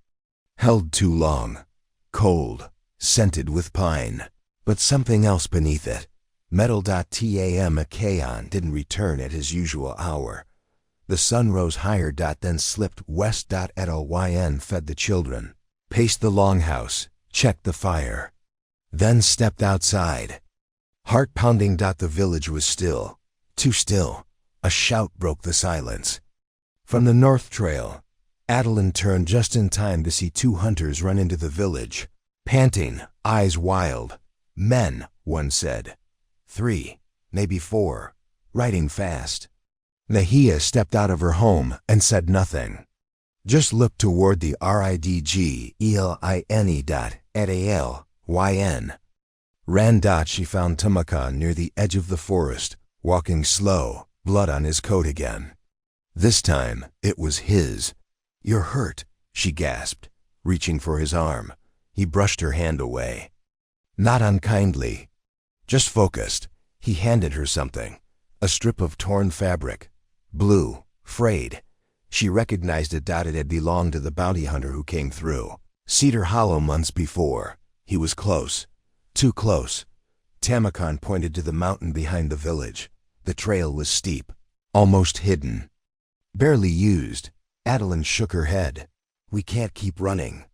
Held too long, cold, scented with pine, but something else beneath it. Metal. Tamakan didn't return at his usual hour. The sun rose higher. Then slipped west. Lyn fed the children, paced the longhouse, checked the fire, then stepped outside. Heart pounding. The village was still, too still. A shout broke the silence. From the north trail, Adeline turned just in time to see 2 hunters run into the village, panting, eyes wild. Men, one said. 3, maybe 4, riding fast. Nahia stepped out of her home and said nothing. Just looked toward the Ridgeline. Ran. She found Tamakan near the edge of the forest, walking slow, blood on his coat again. This time, it was his. "You're hurt," she gasped, reaching for his arm. He brushed her hand away. Not unkindly, just focused. He handed her something, a strip of torn fabric, blue, frayed. She recognized it. It had belonged to the bounty hunter who came through Cedar Hollow months before. He was close, too close. Tamakan pointed to the mountain behind the village. The trail was steep, almost hidden, barely used. Adeline shook her head. "We can't keep running.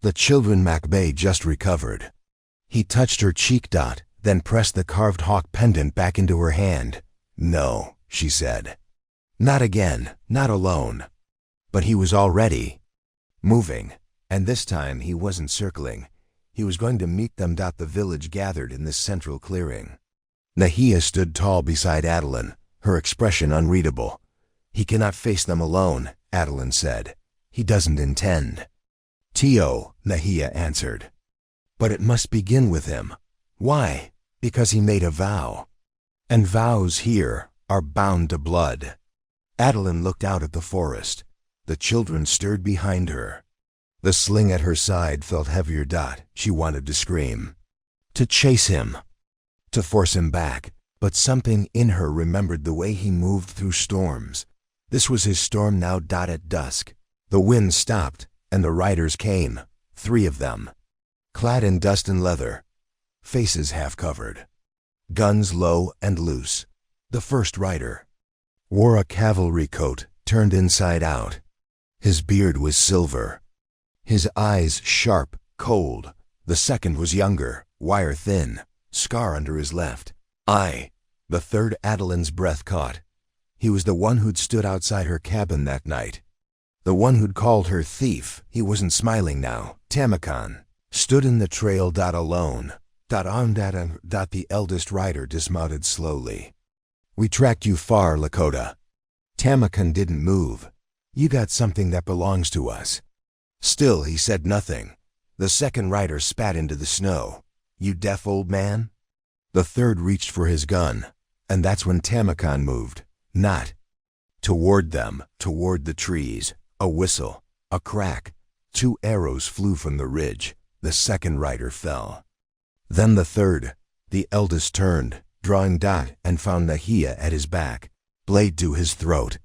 The children Macbay just recovered." He touched her cheek. Then pressed the carved hawk pendant back into her hand. "No," she said. "Not again, not alone." But he was already moving, and this time he wasn't circling. He was going to meet them. The village gathered in this central clearing. Nahia stood tall beside Adeline, her expression unreadable. "He cannot face them alone," Adeline said. "He doesn't intend." "Tio," Nahia answered. "But it must begin with him." "Why?" "Because he made a vow. And vows here are bound to blood." Adeline looked out at the forest. The children stirred behind her. The sling at her side felt heavier. She wanted to scream, to chase him, to force him back, but something in her remembered the way he moved through storms. This was his storm now. At dusk, the wind stopped, and the riders came, 3 of them, clad in dust and leather, faces half covered, guns low and loose. The first rider wore a cavalry coat turned inside out. His beard was silver, his eyes sharp, cold. The second was younger, wire thin, scar under his left eye. The third, Adeline's breath caught. He was the one who'd stood outside her cabin that night, the one who'd called her thief. He wasn't smiling now. Tamakan stood in the trail. Alone. The eldest rider dismounted slowly. "We tracked you far, Lakota." Tamakan didn't move. "You got something that belongs to us." Still, he said nothing. The second rider spat into the snow. "You deaf, old man?" The third reached for his gun, and that's when Tamakan moved. Not toward them, toward the trees. A whistle, a crack. 2 arrows flew from the ridge. The second rider fell. Then the third, the eldest, turned, drawing. And found Nahia at his back, blade to his throat.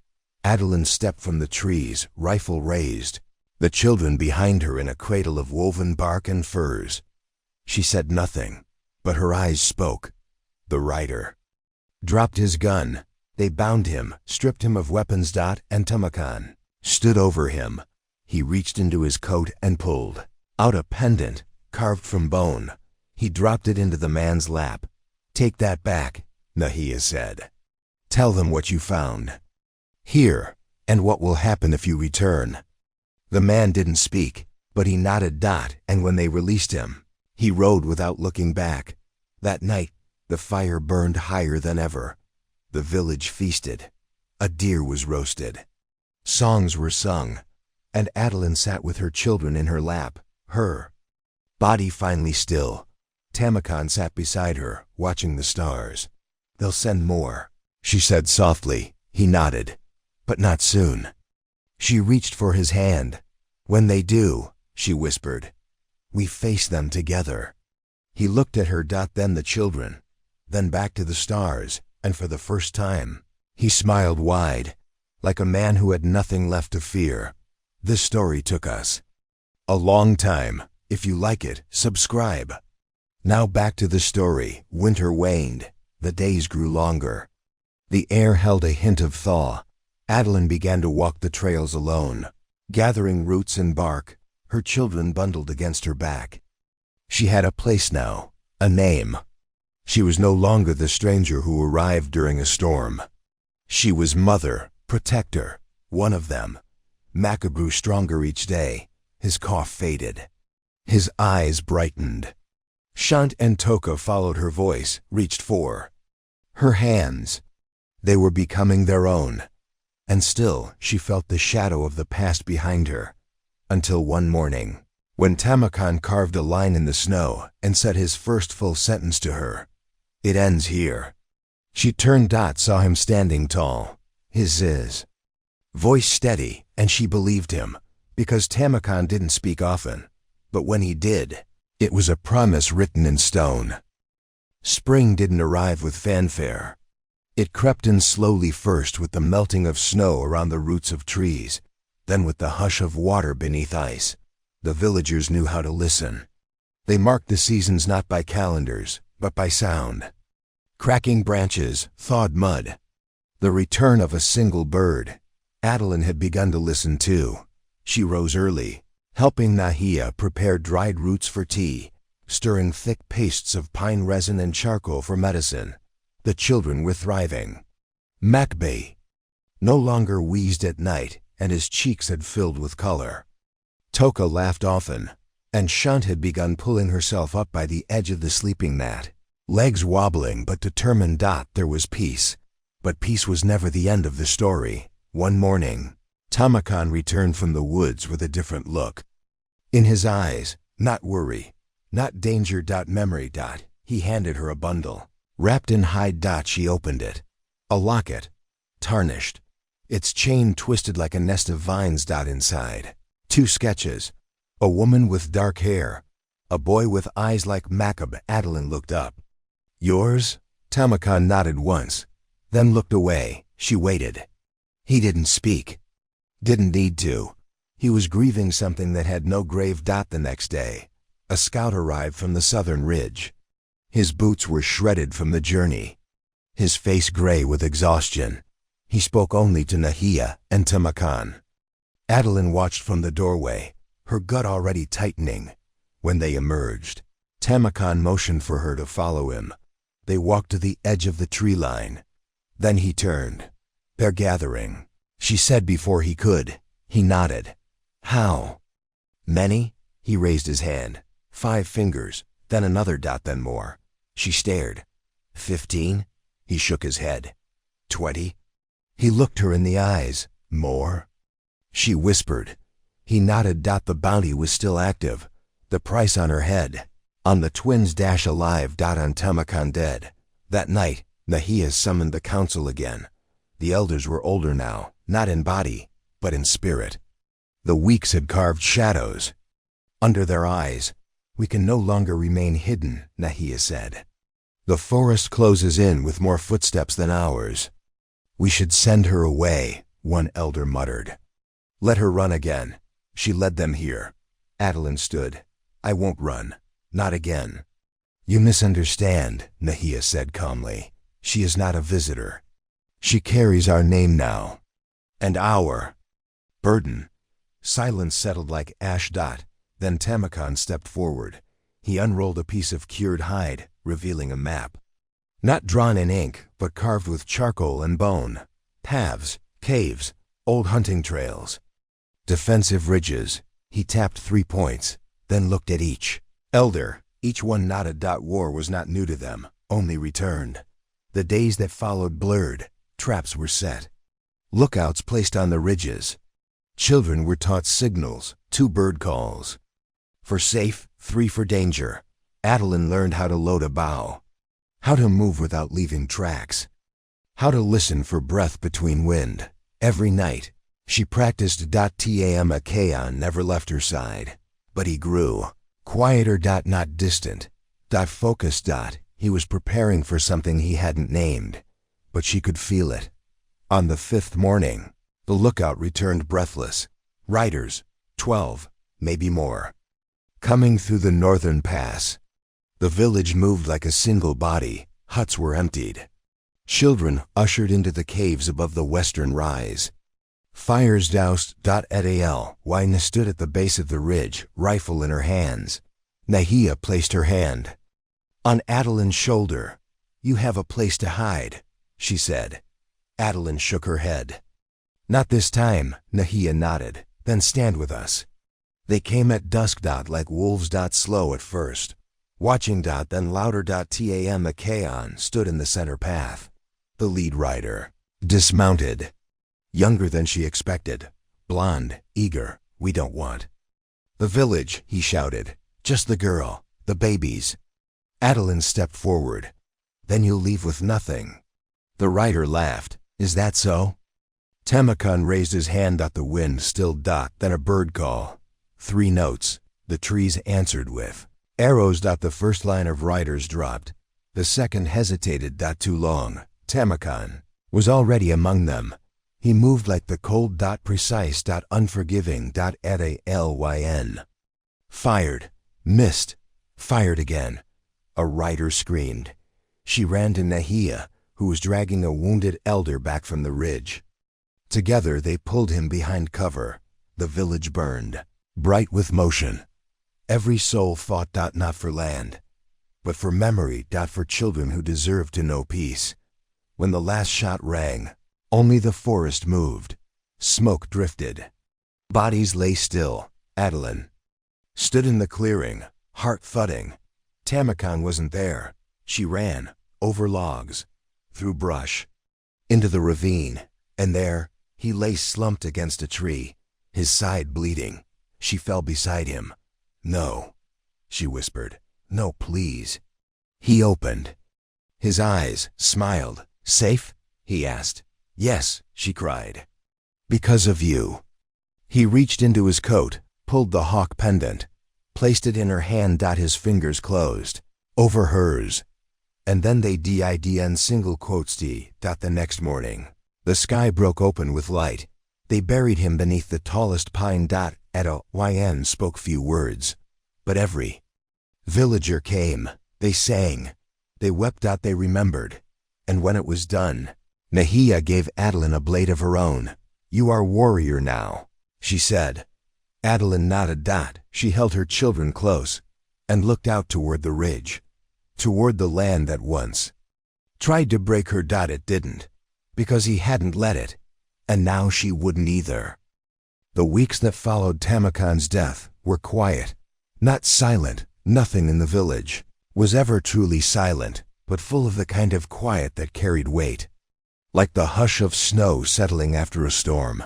Adeline stepped from the trees, rifle raised. The children behind her in a cradle of woven bark and furs. She said nothing, but her eyes spoke. The rider dropped his gun. They bound him, stripped him of weapons. And Tamakan stood over him. He reached into his coat and pulled out a pendant, carved from bone. He dropped it into the man's lap. "Take that back," Nahia said. "Tell them what you found here, and what will happen if you return." The man didn't speak, But he nodded. And when they released him, he rode without looking back. That night, the fire burned higher than ever. The village feasted. A deer was roasted. Songs were sung, and Adeline sat with her children in her lap, her body finally still. Tamakan sat beside her, watching the stars. "They'll send more," she said softly. He nodded. "But not soon." She reached for his hand. "When they do," she whispered, "we face them together." He looked at her. Then the children, then back to the stars, and for the first time, he smiled wide, like a man who had nothing left to fear. This story took us a long time. If you like it, subscribe. Now back to the story. Winter waned. The days grew longer. The air held a hint of thaw. Adeline began to walk the trails alone, gathering roots and bark, her children bundled against her back. She had a place now, a name. She was no longer the stranger who arrived during a storm. She was mother, protector, one of them. Maka grew stronger each day. His cough faded. His eyes brightened. Shunt and Toka followed her voice, reached for her hands. They were becoming their own. And still, she felt the shadow of the past behind her. Until one morning, when Tamakan carved a line in the snow and said his first full sentence to her. "It ends here." She turned. Saw him standing tall, his voice steady, and she believed him, because Tamakan didn't speak often. But when he did, it was a promise written in stone. Spring didn't arrive with fanfare. It crept in slowly, first with the melting of snow around the roots of trees, then with the hush of water beneath ice. The villagers knew how to listen. They marked the seasons not by calendars, but by sound. Cracking branches, thawed mud. The return of a single bird. Adeline had begun to listen too. She rose early, helping Nahia prepare dried roots for tea, stirring thick pastes of pine resin and charcoal for medicine. The children were thriving. Makbay no longer wheezed at night, and his cheeks had filled with color. Toka laughed often, and Shunt had begun pulling herself up by the edge of the sleeping mat, legs wobbling but determined. There was peace. But peace was never the end of the story. One morning, Tamakan returned from the woods with a different look. In his eyes, not worry, not danger. Memory. He handed her a bundle, wrapped in hide. She opened it. A locket, tarnished, its chain twisted like a nest of vines. Inside, 2 sketches, a woman with dark hair, a boy with eyes like Makab. Adeline looked up. "Yours?" Tamakan nodded once, then looked away. She waited. He didn't speak. Didn't need to. He was grieving something that had no grave. The next day, a scout arrived from the southern ridge. His boots were shredded from the journey, his face gray with exhaustion. He spoke only to Nahia and Tamakan. Adeline watched from the doorway, her gut already tightening. When they emerged, Tamakan motioned for her to follow him. They walked to the edge of the tree line. Then he turned. "They're gathering," she said before he could. He nodded. "How many?" He raised his hand. 5 fingers, then another. Then more. She stared. 15? He shook his head. 20? He looked her in the eyes. More? She whispered. He nodded. The bounty was still active. The price on her head. On the twins. Alive. On Tamakan dead. That night, Nahia summoned the council again. The elders were older now, not in body, but in spirit. The weeks had carved shadows under their eyes. "We can no longer remain hidden," Nahia said. "The forest closes in with more footsteps than ours." "We should send her away," one elder muttered. "Let her run again." She led them here. Adeline stood. "I won't run. Not again." "You misunderstand," Nahia said calmly. "She is not a visitor. She carries our name now. And our burden." Silence settled like ash. Then Tamakan stepped forward. He unrolled a piece of cured hide, revealing a map. Not drawn in ink, but carved with charcoal and bone. Paths, caves, old hunting trails, defensive ridges. He tapped 3 points, then looked at each elder. Each one nodded. War was not new to them, only returned. The days that followed blurred. Traps were set. Lookouts placed on the ridges. Children were taught signals, 2 bird calls. For safe, 3 for danger. Adeline learned how to load a bow, how to move without leaving tracks, how to listen for breath between wind. Every night, she practiced. Tamakan never left her side, but he grew quieter. Not distant. Focused. He was preparing for something he hadn't named, but she could feel it. On the 5th morning, the lookout returned breathless. Riders, 12, maybe more, coming through the northern pass. The village moved like a single body. Huts were emptied. Children ushered into the caves above the western rise. Fires doused. Wina stood at the base of the ridge, rifle in her hands. Nahia placed her hand on Adeline's shoulder. "You have a place to hide," she said. Adeline shook her head. "Not this time," Nahia nodded. "Then stand with us." They came at dusk. Like wolves. Slow at first, watching. Then louder. Tamakan stood in the center path. The lead rider dismounted. Younger than she expected. Blonde, eager. "We don't want the village," he shouted. "Just the girl, the babies." Adeline stepped forward. "Then you'll leave with nothing." The rider laughed. "Is that so?" Tamakan raised his hand. The wind stilled. Then a bird call. 3 notes. The trees answered with arrows. The first line of riders dropped. The second hesitated. Too long. Tamakan was already among them. He moved like the cold. Precise. Unforgiving. Adalyn. Fired. Missed. Fired again. A rider screamed. She ran to Nahia, who was dragging a wounded elder back from the ridge. Together they pulled him behind cover. The village burned, bright with motion. Every soul fought. Not for land, but for memory. For children who deserved to know peace. When the last shot rang, only the forest moved. Smoke drifted. Bodies lay still. Adeline stood in the clearing, heart thudding. Tamakan wasn't there. She ran, over logs, through brush, into the ravine, and there, he lay slumped against a tree, his side bleeding. She fell beside him. "No," she whispered. "No, please." He opened. His eyes smiled. "Safe?" he asked. "Yes," she cried. "Because of you." He reached into his coat, pulled the hawk pendant, placed it in her hand. His fingers closed over hers. And then they did single quotes. The next morning, the sky broke open with light. They buried him beneath the tallest pine. Adalyn spoke few words, but every villager came. They sang. They wept. They remembered. And when it was done, Nahia gave Adeline a blade of her own. "You are warrior now," she said. Adeline nodded. She held her children close and looked out toward the ridge, toward the land that once tried to break her. It didn't, because he hadn't let it, and now she wouldn't either. The weeks that followed Tamakan's death were quiet, not silent. Nothing in the village was ever truly silent, but full of the kind of quiet that carried weight, like the hush of snow settling after a storm.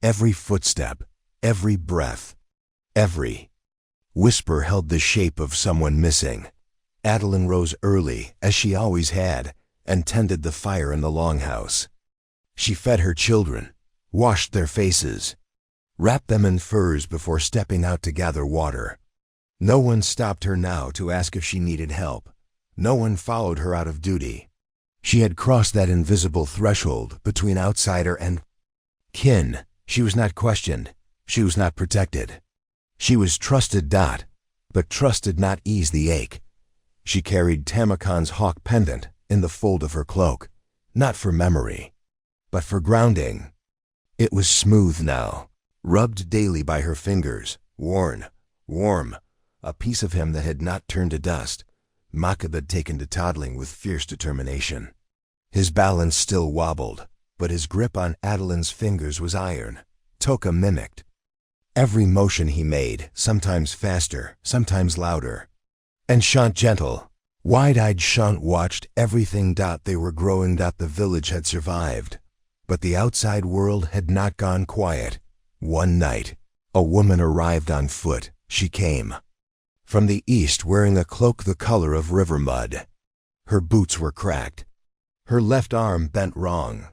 Every footstep, every breath, every whisper held the shape of someone missing. Adeline rose early, as she always had, and tended the fire in the longhouse. She fed her children, washed their faces, wrapped them in furs before stepping out to gather water. No one stopped her now to ask if she needed help. No one followed her out of duty. She had crossed that invisible threshold between outsider and kin. She was not questioned. She was not protected. She was trusted. But trust did not ease the ache. She carried Tamakan's hawk pendant in the fold of her cloak, not for memory, but for grounding. It was smooth now, rubbed daily by her fingers, worn, warm, a piece of him that had not turned to dust. Makab had taken to toddling with fierce determination. His balance still wobbled, but his grip on Adelyn's fingers was iron. Toka mimicked. Every motion he made, sometimes faster, sometimes louder. And Shant gentle. Wide-eyed Shant watched everything. They were growing. The village had survived. But the outside world had not gone quiet. One night, a woman arrived on foot. She came from the east wearing a cloak the color of river mud. Her boots were cracked. Her left arm bent wrong.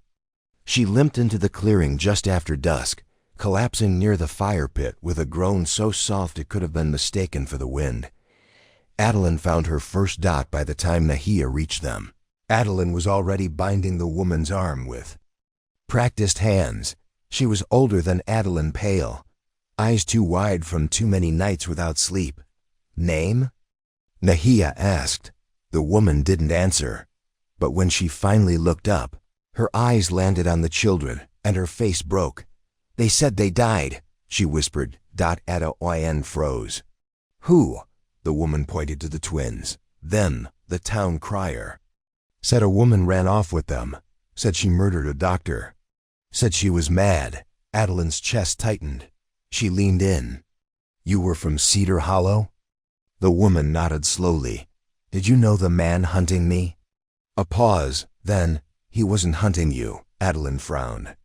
She limped into the clearing just after dusk, collapsing near the fire pit with a groan so soft it could have been mistaken for the wind. Adeline found her first. By the time Nahia reached them, Adeline was already binding the woman's arm with practiced hands. She was older than Adeline, pale, eyes too wide from too many nights without sleep. Name? Nahia asked. The woman didn't answer, but when she finally looked up, her eyes landed on the children, and her face broke. They said they died, she whispered. Adeline froze. Who? The woman pointed to the twins. Them, the town crier. Said a woman ran off with them. Said she murdered a doctor. Said she was mad. Adeline's chest tightened. She leaned in. You were from Cedar Hollow? The woman nodded slowly. Did you know the man hunting me? A pause, then, he wasn't hunting you, Adeline frowned.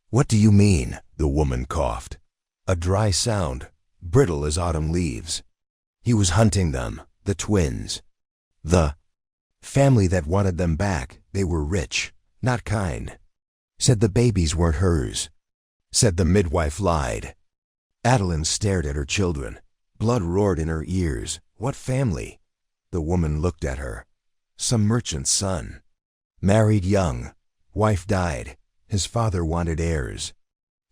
What do you mean? The woman coughed. A dry sound, brittle as autumn leaves. He was hunting them, the twins. The family that wanted them back. They were rich, not kind. Said the babies weren't hers. Said the midwife lied. Adeline stared at her children. Blood roared in her ears. What family? The woman looked at her. Some merchant's son. Married young. Wife died. His father wanted heirs.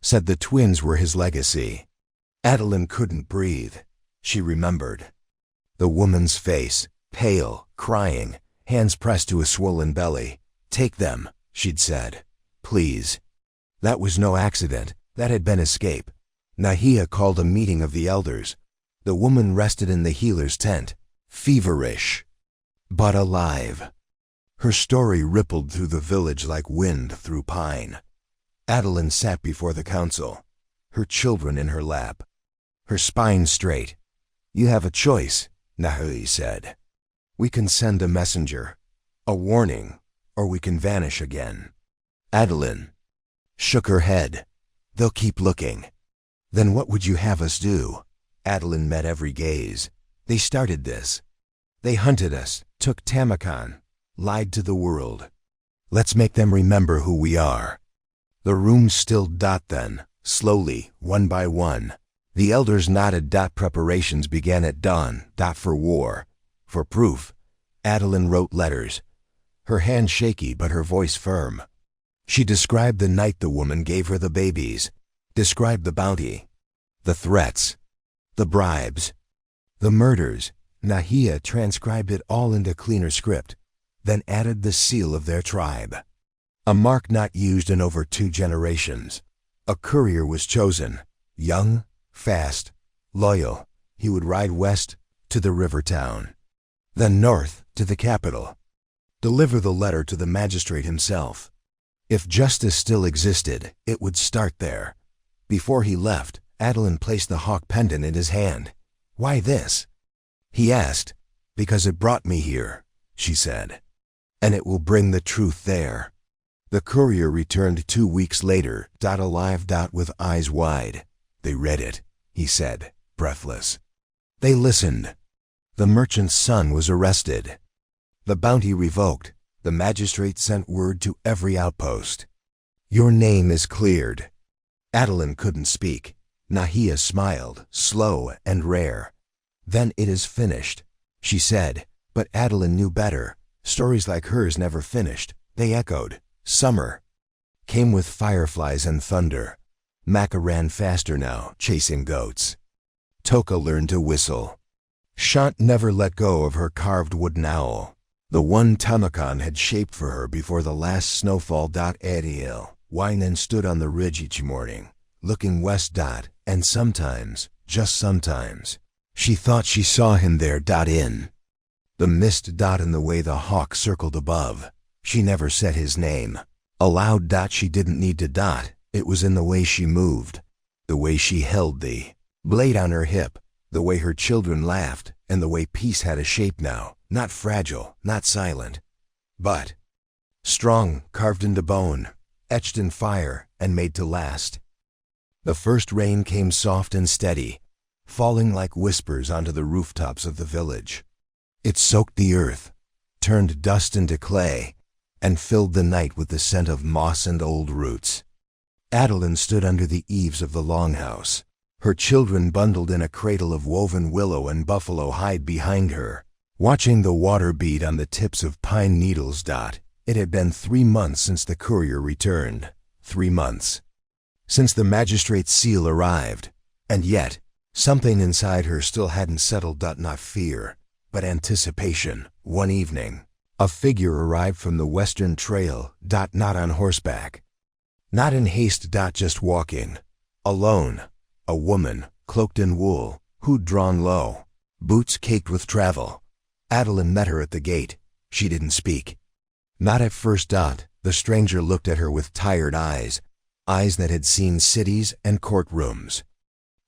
Said the twins were his legacy. Adeline couldn't breathe. She remembered. The woman's face, pale, crying, hands pressed to a swollen belly. Take them, she'd said. Please. That was no accident. That had been escape. Nahia called a meeting of the elders. The woman rested in the healer's tent, feverish, but alive. Her story rippled through the village like wind through pine. Adeline sat before the council, her children in her lap, her spine straight. You have a choice, Nahia said. We can send a messenger, a warning, or we can vanish again. Adeline shook her head. They'll keep looking. Then what would you have us do? Adeline met every gaze. They started this. They hunted us, took Tamakan, lied to the world. Let's make them remember who we are. The room stilled. Then, slowly, one by one, the elders nodded. Preparations began at dawn. For war. For proof, Adeline wrote letters, her hand shaky but her voice firm. She described the night the woman gave her the babies, described the bounty, the threats, the bribes, the murders. Nahia transcribed it all into cleaner script, then added the seal of their tribe. A mark not used in over 2 generations. A courier was chosen, young, fast, loyal. He would ride west to the river town, then north to the capital. Deliver the letter to the magistrate himself. If justice still existed, it would start there. Before he left, Adeline placed the hawk pendant in his hand. Why this? He asked. Because it brought me here, she said. And it will bring the truth there. The courier returned 2 weeks later, alive, with eyes wide. They read it, he said, breathless. They listened. The merchant's son was arrested. The bounty revoked. The magistrate sent word to every outpost. Your name is cleared. Adeline couldn't speak. Nahia smiled, slow and rare. Then it is finished, she said, but Adeline knew better. Stories like hers never finished. They echoed. Summer came with fireflies and thunder. Maka ran faster now, chasing goats. Toka learned to whistle. Shant never let go of her carved wooden owl, the one Tamakan had shaped for her before the last snowfall. Adiel Winan stood on the ridge each morning, looking west. And sometimes, just sometimes, she thought she saw him there. In the mist. In the way the hawk circled above. She never said his name aloud. She didn't need to. It was in the way she moved, The way she held the blade on her hip, the way her children laughed, and the way peace had a shape now, not fragile, not silent, but strong, carved into bone, etched in fire, and made to last. The first rain came soft and steady, falling like whispers onto the rooftops of the village. It soaked the earth, turned dust into clay, and filled the night with the scent of moss and old roots. Adeline stood under the eaves of the longhouse, her children bundled in a cradle of woven willow and buffalo hide behind her, watching the water bead on the tips of pine needles. It had been 3 months since the courier returned, 3 months since the magistrate's seal arrived, and yet something inside her still hadn't settled. Not fear, but anticipation. One evening, a figure arrived from the western trail. Not on horseback, not in haste. Just walking, alone, a woman, cloaked in wool, hood drawn low, boots caked with travel. Adeline met her at the gate. She didn't speak. Not at first. The stranger looked at her with tired eyes, eyes that had seen cities and courtrooms,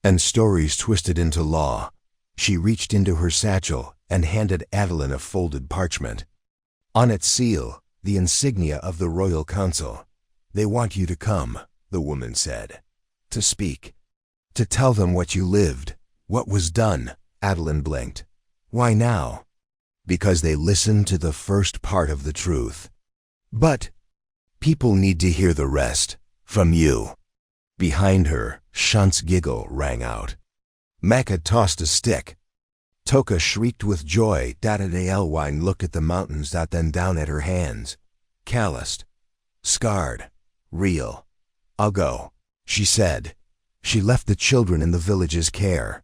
and stories twisted into law. She reached into her satchel and handed Adeline a folded parchment. On its seal, the insignia of the royal council. "They want you to come," the woman said, "to speak, to tell them what you lived, what was done." Adeline blinked. "Why now?" "Because they listened to the first part of the truth. But people need to hear the rest, from you." Behind her, Shunt's giggle rang out. Mecca tossed a stick. Toka shrieked with joy. Adeline looked at the mountains, then down at her hands. Calloused, scarred, real. "I'll go," she said. She left the children in the village's care.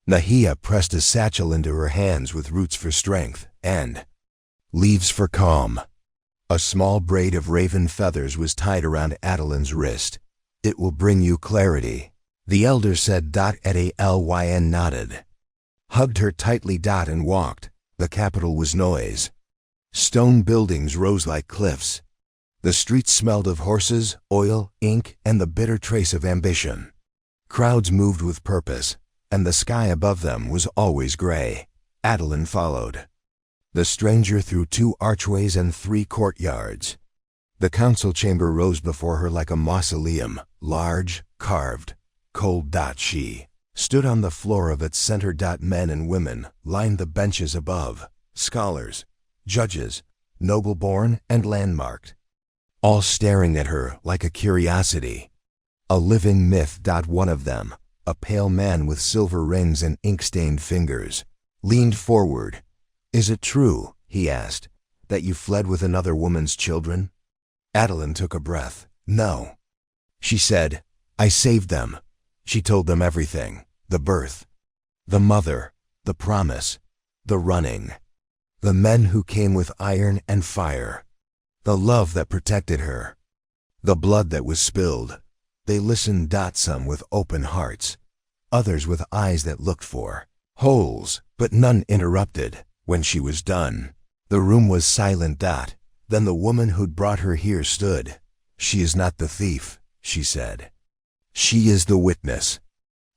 Nahia pressed a satchel into her hands with roots for strength and leaves for calm. A small braid of raven feathers was tied around Adeline's wrist. "It will bring you clarity," the elder said. Adeline nodded, hugged her tightly. And walked. The capital was noise. Stone buildings rose like cliffs. The streets smelled of horses, oil, ink, and the bitter trace of ambition. Crowds moved with purpose, and the sky above them was always gray. Adeline followed the stranger through 2 archways and 3 courtyards. The council chamber rose before her like a mausoleum, large, carved, cold. She stood on the floor of its center. Men and women lined the benches above, scholars, judges, noble-born and landmarked, all staring at her like a curiosity, a living myth. One of them, a pale man with silver rings and ink-stained fingers, leaned forward. "Is it true," he asked, "that you fled with another woman's children?" Adeline took a breath. "No," she said. "I saved them." She told them everything: the birth, the mother, the promise, the running, the men who came with iron and fire, the love that protected her, the blood that was spilled. They listened. Some with open hearts, others with eyes that looked for holes, but none interrupted. When she was done, the room was silent. Then the woman who'd brought her here stood. "She is not the thief," she said. "She is the witness.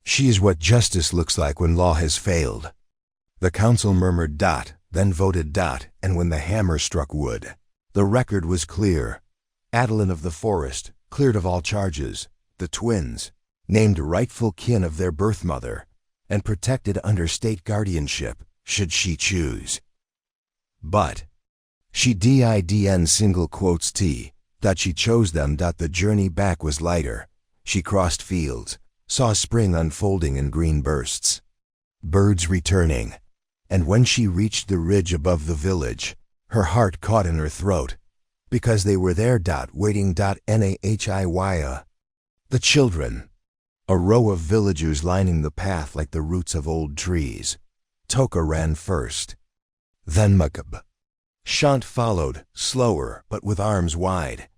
She is what justice looks like when law has failed." The council murmured. Then voted. And when the hammer struck wood, the record was clear. Adeline of the Forest, cleared of all charges. The twins, named rightful kin of their birth mother, and protected under state guardianship, should she choose. But she didn't single quotes t, that she chose them. The journey back was lighter. She crossed fields, saw spring unfolding in green bursts, birds returning, and when she reached the ridge above the village, her heart caught in her throat, because they were there. Waiting. Nahia. The children, a row of villagers lining the path like the roots of old trees. Toka ran first, then Makab. Shunt followed, slower but with arms wide.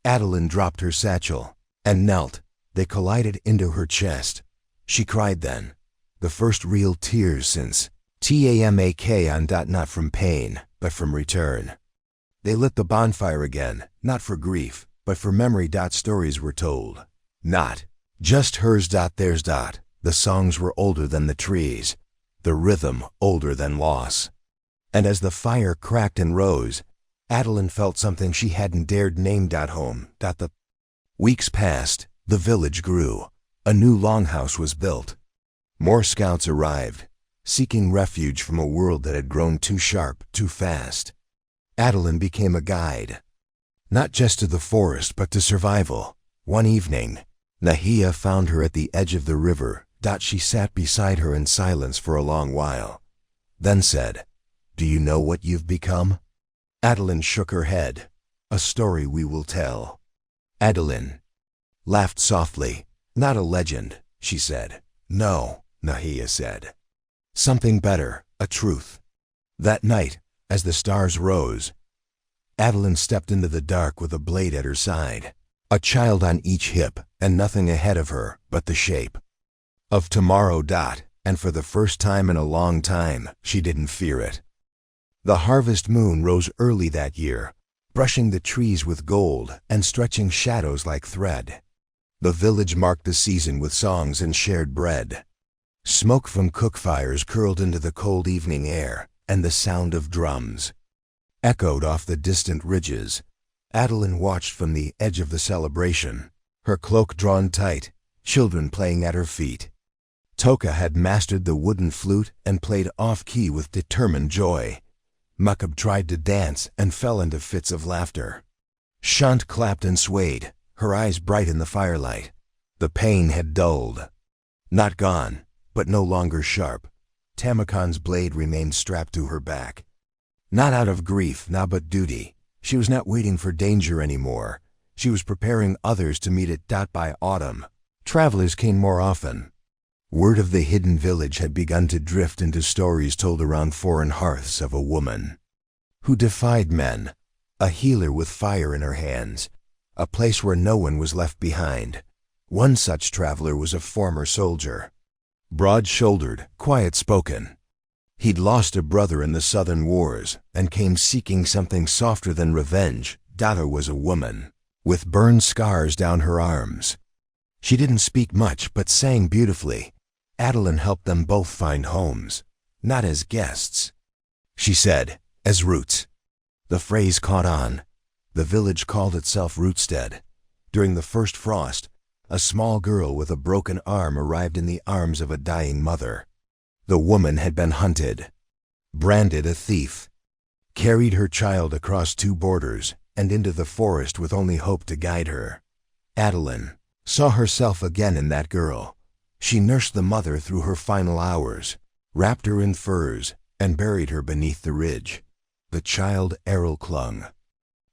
Adeline dropped her satchel and knelt. They collided into her chest. She cried then, the first real tears since Tamak. Not from pain, but from return. They lit the bonfire again, not for grief, but for memory. Stories were told, not Just hers. Theirs. The songs were older than the trees, the rhythm older than loss. And as the fire cracked and rose, Adeline felt something she hadn't dared name. Home. The weeks passed, the village grew, a new longhouse was built. More scouts arrived, seeking refuge from a world that had grown too sharp, too fast. Adeline became a guide, not just to the forest but to survival. One evening, Nahia found her at the edge of the river. She sat beside her in silence for a long while, then said, "Do you know what you've become?" Adeline shook her head. "A story we will tell." Adeline laughed softly. "Not a legend," she said. "No," Nahia said. "Something better, a truth." That night, as the stars rose, Adeline stepped into the dark with a blade at her side, a child on each hip, and nothing ahead of her but the shape of tomorrow. And for the first time in a long time, she didn't fear it. The harvest moon rose early that year, brushing the trees with gold and stretching shadows like thread. The village marked the season with songs and shared bread. Smoke from cook fires curled into the cold evening air, and the sound of drums echoed off the distant ridges. Adeline watched from the edge of the celebration, her cloak drawn tight, children playing at her feet. Toka had mastered the wooden flute and played off-key with determined joy. Makab tried to dance and fell into fits of laughter. Shant clapped and swayed, her eyes bright in the firelight. The pain had dulled. Not gone, but no longer sharp. Tamakan's blade remained strapped to her back. Not out of grief, but duty. She was not waiting for danger anymore. She was preparing others to meet it. By autumn, travelers came more often. Word of the hidden village had begun to drift into stories told around foreign hearths of a woman who defied men, a healer with fire in her hands, a place where no one was left behind. One such traveler was a former soldier, broad-shouldered, quiet-spoken. He'd lost a brother in the Southern Wars and came seeking something softer than revenge. Dada was a woman, with burned scars down her arms. She didn't speak much but sang beautifully. Adeline helped them both find homes, not as guests, she said, as roots. The phrase caught on. The village called itself Rootstead. During the first frost, a small girl with a broken arm arrived in the arms of a dying mother. The woman had been hunted, branded a thief, carried her child across 2 borders and into the forest with only hope to guide her. Adeline saw herself again in that girl. She nursed the mother through her final hours, wrapped her in furs, and buried her beneath the ridge. The child Errol clung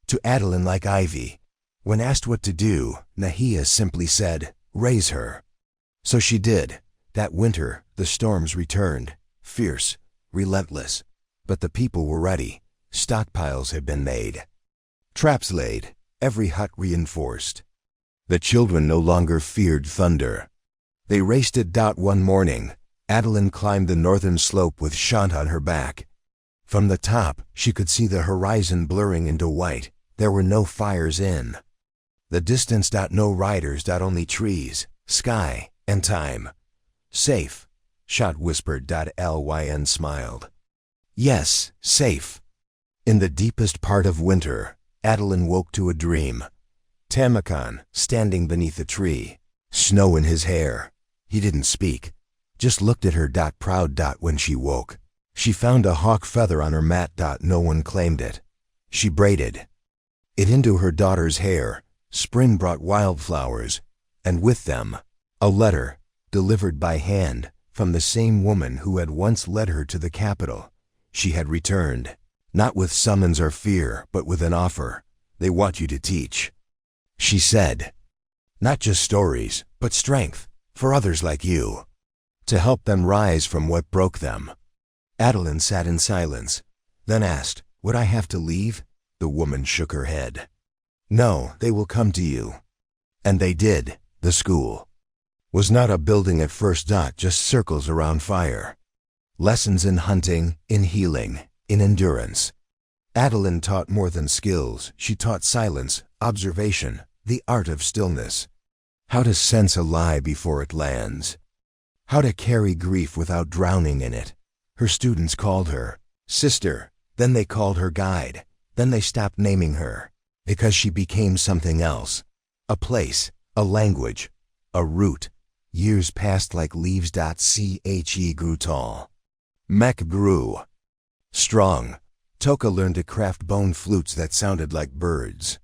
to Adeline like ivy. When asked what to do, Nahia simply said, "Raise her." So she did. That winter, the storms returned, fierce, relentless. But the people were ready. Stockpiles had been made, traps laid, every hut reinforced. The children no longer feared thunder. They raced it. One morning, Adeline climbed the northern slope with Shant on her back. From the top, she could see the horizon blurring into white. There were no fires in the distance. No riders. Only trees, sky, and time. "Safe," Shant whispered. Lyn smiled. "Yes, safe." In the deepest part of winter, Adeline woke to a dream. Tamakan, standing beneath a tree, snow in his hair. He didn't speak, just looked at her. Proud. When she woke, she found a hawk feather on her mat. No one claimed it. She braided it into her daughter's hair. Spring brought wildflowers, and with them, a letter, delivered by hand, from the same woman who had once led her to the capital. She had returned, not with summons or fear, but with an offer. "They want you to teach," she said. "Not just stories, but strength, for others like you, to help them rise from what broke them." Adeline sat in silence, then asked, "Would I have to leave?" The woman shook her head. "No, they will come to you." And they did. The school was not a building at first. Just circles around fire. Lessons in hunting, in healing, in endurance. Adeline taught more than skills. She taught silence, observation, the art of stillness. how to sense a lie before it lands, how to carry grief without drowning in it. Her students called her sister, then they called her guide, then they stopped naming her, because she became something else. A place, a language, a route. Years passed like leaves. Che grew tall. Mek grew strong. Toka learned to craft bone flutes that sounded like birds.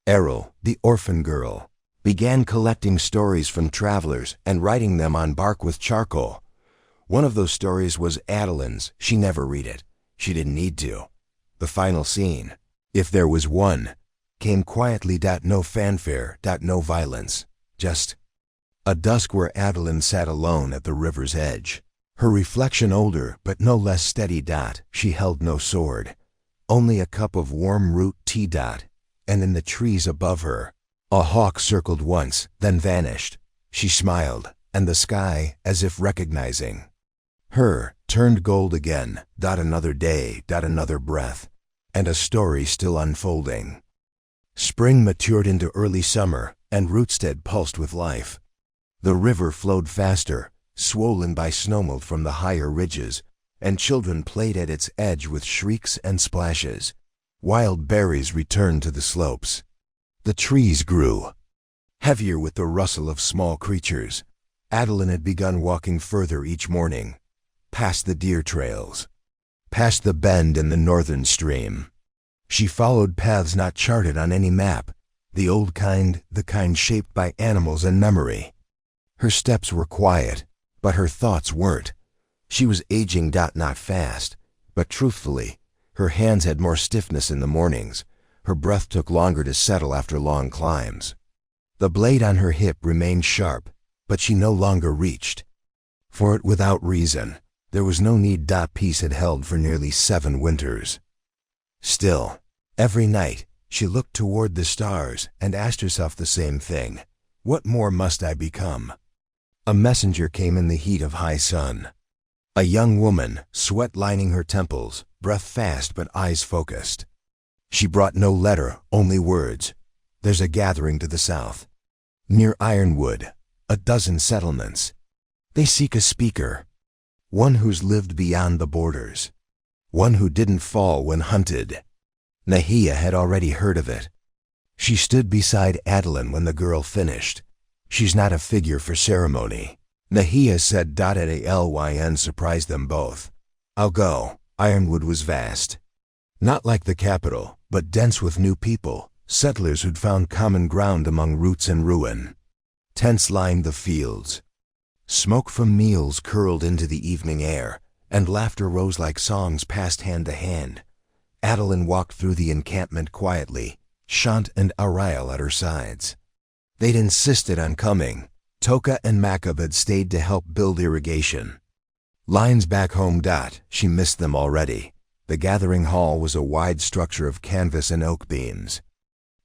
Errol, the orphan girl, began collecting stories from travelers and writing them on bark with charcoal. One of those stories was Adeline's. She never read it. She didn't need to. The final scene, if there was one, came quietly. No fanfare. No violence. Just a dusk where Adeline sat alone at the river's edge. Her reflection older but no less steady. She held no sword, only a cup of warm root tea. And in the trees above her, a hawk circled once, then vanished. She smiled, and the sky, as if recognizing her, turned gold again. Another day. Another breath, and a story still unfolding. Spring matured into early summer, and Rootstead pulsed with life. The river flowed faster, swollen by snowmelt from the higher ridges, and children played at its edge with shrieks and splashes. Wild berries returned to the slopes. The trees grew heavier with the rustle of small creatures. Adeline had begun walking further each morning, past the deer trails, past the bend in the northern stream. She followed paths not charted on any map, the old kind, the kind shaped by animals and memory. Her steps were quiet, but her thoughts weren't. She was aging. Not fast, but truthfully. Her hands had more stiffness in the mornings. Her breath took longer to settle after long climbs. The blade on her hip remained sharp, but she no longer reached for it without reason. There was no need. Peace had held for nearly 7 winters. Still, every night, she looked toward the stars and asked herself the same thing. What more must I become? A messenger came in the heat of high sun. A young woman, sweat lining her temples, breath fast but eyes focused. She brought no letter, only words. There's a gathering to the south, near Ironwood, 12 settlements. They seek a speaker, one who's lived beyond the borders, one who didn't fall when hunted. Nahia had already heard of it. She stood beside Adeline when the girl finished. She's not a figure for ceremony, Nahia said. Alyn surprised them both. I'll go. Ironwood was vast. Not like the capital, but dense with new people, settlers who'd found common ground among roots and ruin. Tents lined the fields. Smoke from meals curled into the evening air, and laughter rose like songs passed hand to hand. Adeline walked through the encampment quietly, Shant and Ariel at her sides. They'd insisted on coming. Toka and Makab had stayed to help build irrigation lines back home. She missed them already. The gathering hall was a wide structure of canvas and oak beams,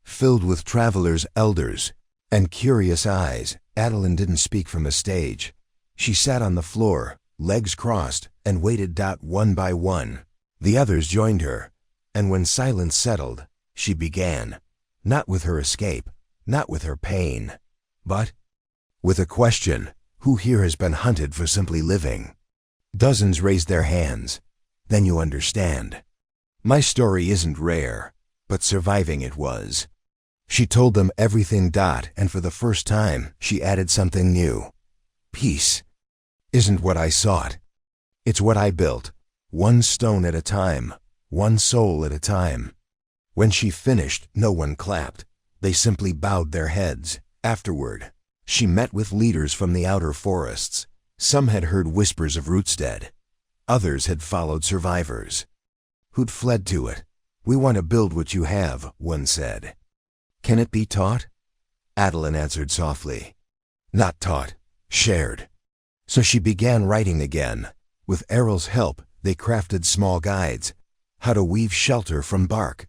filled with travelers, elders, and curious eyes. Adeline didn't speak from a stage. She sat on the floor, legs crossed, and waited. One by one, the others joined her, and when silence settled, she began, not with her escape, not with her pain, but with a question. Who here has been hunted for simply living? Dozens raised their hands. Then you understand. My story isn't rare, but surviving it was. She told them everything. And for the first time, she added something new. Peace isn't what I sought. It's what I built, one stone at a time, one soul at a time. When she finished, no one clapped. They simply bowed their heads. Afterward, she met with leaders from the outer forests. Some had heard whispers of Rootstead. Others had followed survivors who'd fled to it. We want to build what you have, one said. Can it be taught? Adeline answered softly. Not taught, shared. So she began writing again. With Errol's help, they crafted small guides. How to weave shelter from bark.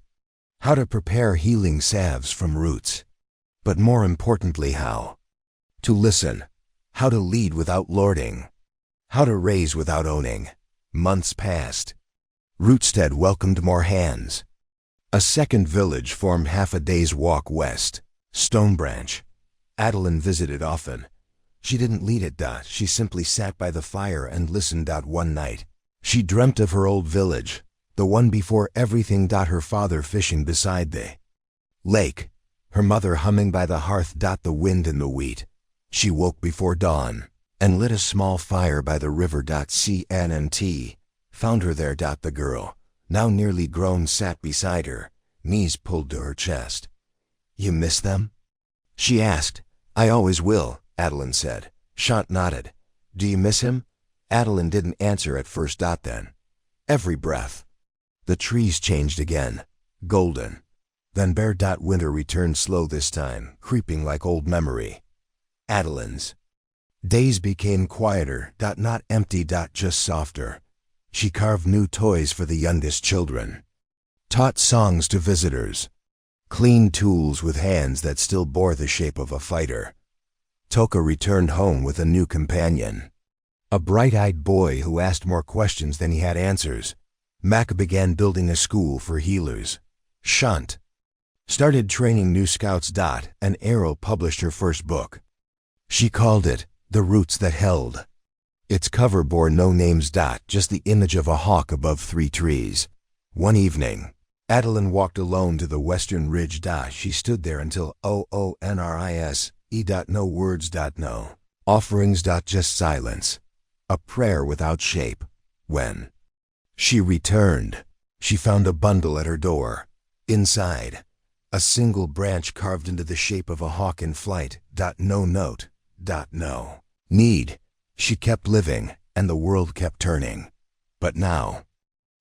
How to prepare healing salves from roots. But more importantly, how to listen. How to lead without lording. How to raise without owning. Months passed. Rootstead welcomed more hands. A second village formed half a day's walk west, Stonebranch. Adeline visited often. She didn't lead it. She simply sat by the fire and listened. One night, she dreamt of her old village, the one before everything. Her father fishing beside the lake, her mother humming by the hearth. The wind in the wheat. She woke before dawn and lit a small fire by the river. CNNT found her there. The girl, now nearly grown, sat beside her, knees pulled to her chest. "You miss them?" she asked. "I always will," Adeline said. Shant nodded. "Do you miss him?" Adeline didn't answer at first. Then, every breath, the trees changed again, golden, then bare. Winter returned slow this time, creeping like old memory. Adeline's days became quieter. Not empty. Just softer. She carved new toys for the youngest children, taught songs to visitors, cleaned tools with hands that still bore the shape of a fighter. Toka returned home with a new companion, a bright-eyed boy who asked more questions than he had answers. Maka began building a school for healers. Shant started training new scouts. And Errol published her first book. She called it The Roots That Held. Its cover bore no names. Just the image of a hawk above 3 trees. One evening, Adeline walked alone to the western ridge. She stood there until OONRIS. No words. No offerings. Just silence. A prayer without shape. When she returned, she found a bundle at her door. Inside, a single branch carved into the shape of a hawk in flight. No note. No need. She kept living, and the world kept turning. But now,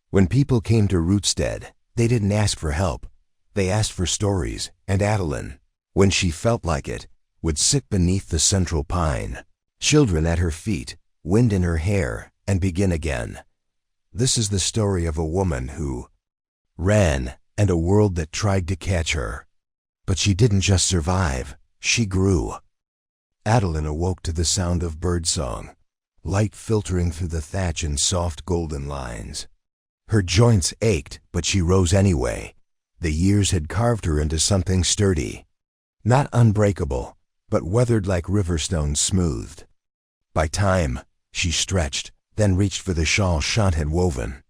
when people came to Rootstead, they didn't ask for help. They asked for stories, and Adeline, when she felt like it, would sit beneath the central pine, children at her feet, wind in her hair, and begin again. This is the story of a woman who ran, and a world that tried to catch her. But she didn't just survive, she grew. Adeline awoke to the sound of birdsong, light filtering through the thatch in soft golden lines. Her joints ached, but she rose anyway. The years had carved her into something sturdy, not unbreakable, but weathered like river stones smoothed by time. She stretched, then reached for the shawl Shant had woven.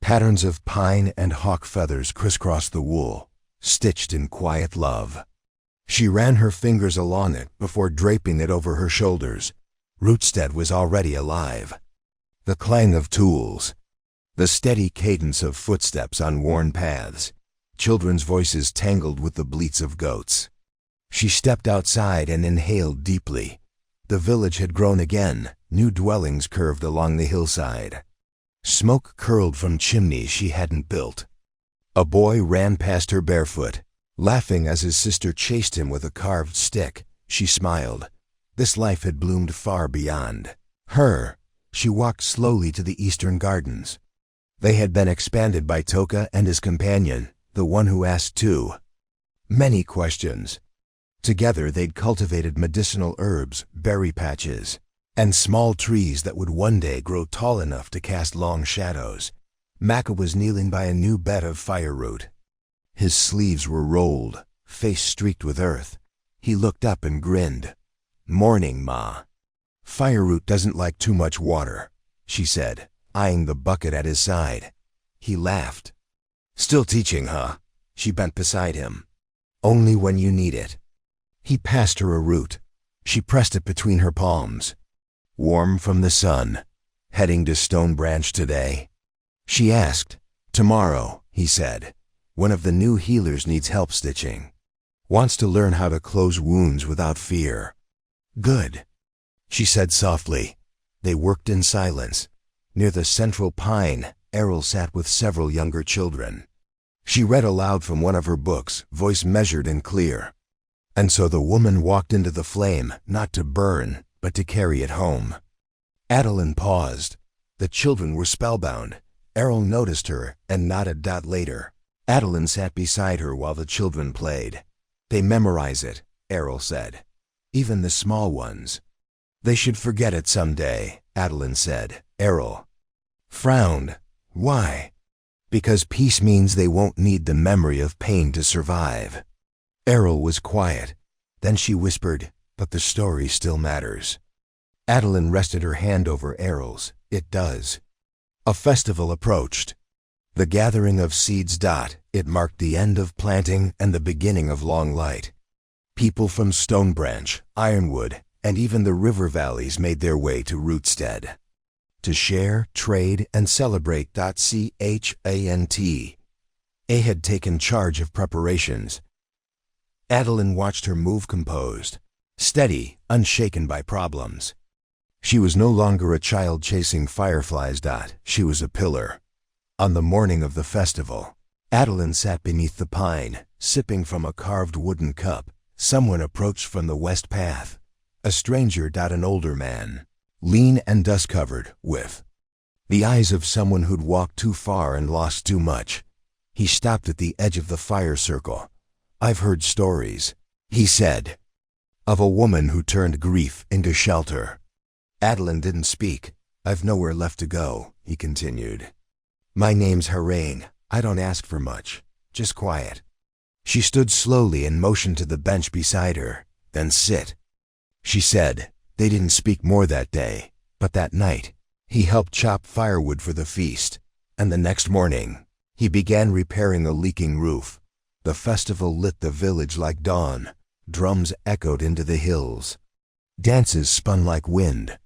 Patterns of pine and hawk feathers crisscrossed the wool, stitched in quiet love. She ran her fingers along it before draping it over her shoulders. Rootstead was already alive. The clang of tools, the steady cadence of footsteps on worn paths, children's voices tangled with the bleats of goats. She stepped outside and inhaled deeply. The village had grown again. New dwellings curved along the hillside. Smoke curled from chimneys she hadn't built. A boy ran past her barefoot, laughing as his sister chased him with a carved stick. She smiled. This life had bloomed far beyond her. She walked slowly to the eastern gardens. They had been expanded by Toka and his companion, the one who asked too many questions. Together they'd cultivated medicinal herbs, berry patches, and small trees that would one day grow tall enough to cast long shadows. Maka was kneeling by a new bed of fireroot. His sleeves were rolled, face streaked with earth. He looked up and grinned. "Morning, Ma." "Fireroot doesn't like too much water," she said, eyeing the bucket at his side. He laughed. "Still teaching, huh?" She bent beside him. "Only when you need it." He passed her a root. She pressed it between her palms. "Warm from the sun. Heading to Stone Branch today?" She asked. "Tomorrow," he said. "One of the new healers needs help stitching. Wants to learn how to close wounds without fear." "Good," she said softly. They worked in silence. Near the central pine, Errol sat with several younger children. She read aloud from one of her books, voice measured and clear. "And so the woman walked into the flame, not to burn, but to carry it home." Adeline paused. The children were spellbound. Errol noticed her and nodded. Later, Adeline sat beside her while the children played. "They memorize it," Errol said. "Even the small ones." "They should forget it someday," Adeline said. Errol frowned. "Why?" "Because peace means they won't need the memory of pain to survive." Errol was quiet. Then she whispered, but the story still matters. Adeline rested her hand over Errol's. It does. A festival approached. The gathering of seeds. It marked the end of planting and the beginning of long light. People from Stonebranch, Ironwood, and even the river valleys made their way to Rootstead to share, trade, and celebrate. Chant. A had taken charge of preparations. Adeline watched her move composed, steady, unshaken by problems. She was no longer a child chasing fireflies. She was a pillar. On the morning of the festival, Adeline sat beneath the pine, sipping from a carved wooden cup. Someone approached from the west path. A stranger. An older man, lean and dust-covered, with the eyes of someone who'd walked too far and lost too much. He stopped at the edge of the fire circle. "I've heard stories," he said, "of a woman who turned grief into shelter." Adeline didn't speak. "I've nowhere left to go," he continued. "My name's Harang. I don't ask for much, just quiet." She stood slowly and motioned to the bench beside her. "Then sit," she said. They didn't speak more that day, but that night, he helped chop firewood for the feast, and the next morning, he began repairing a leaking roof. The festival lit the village like dawn. Drums echoed into the hills. Dances spun like wind.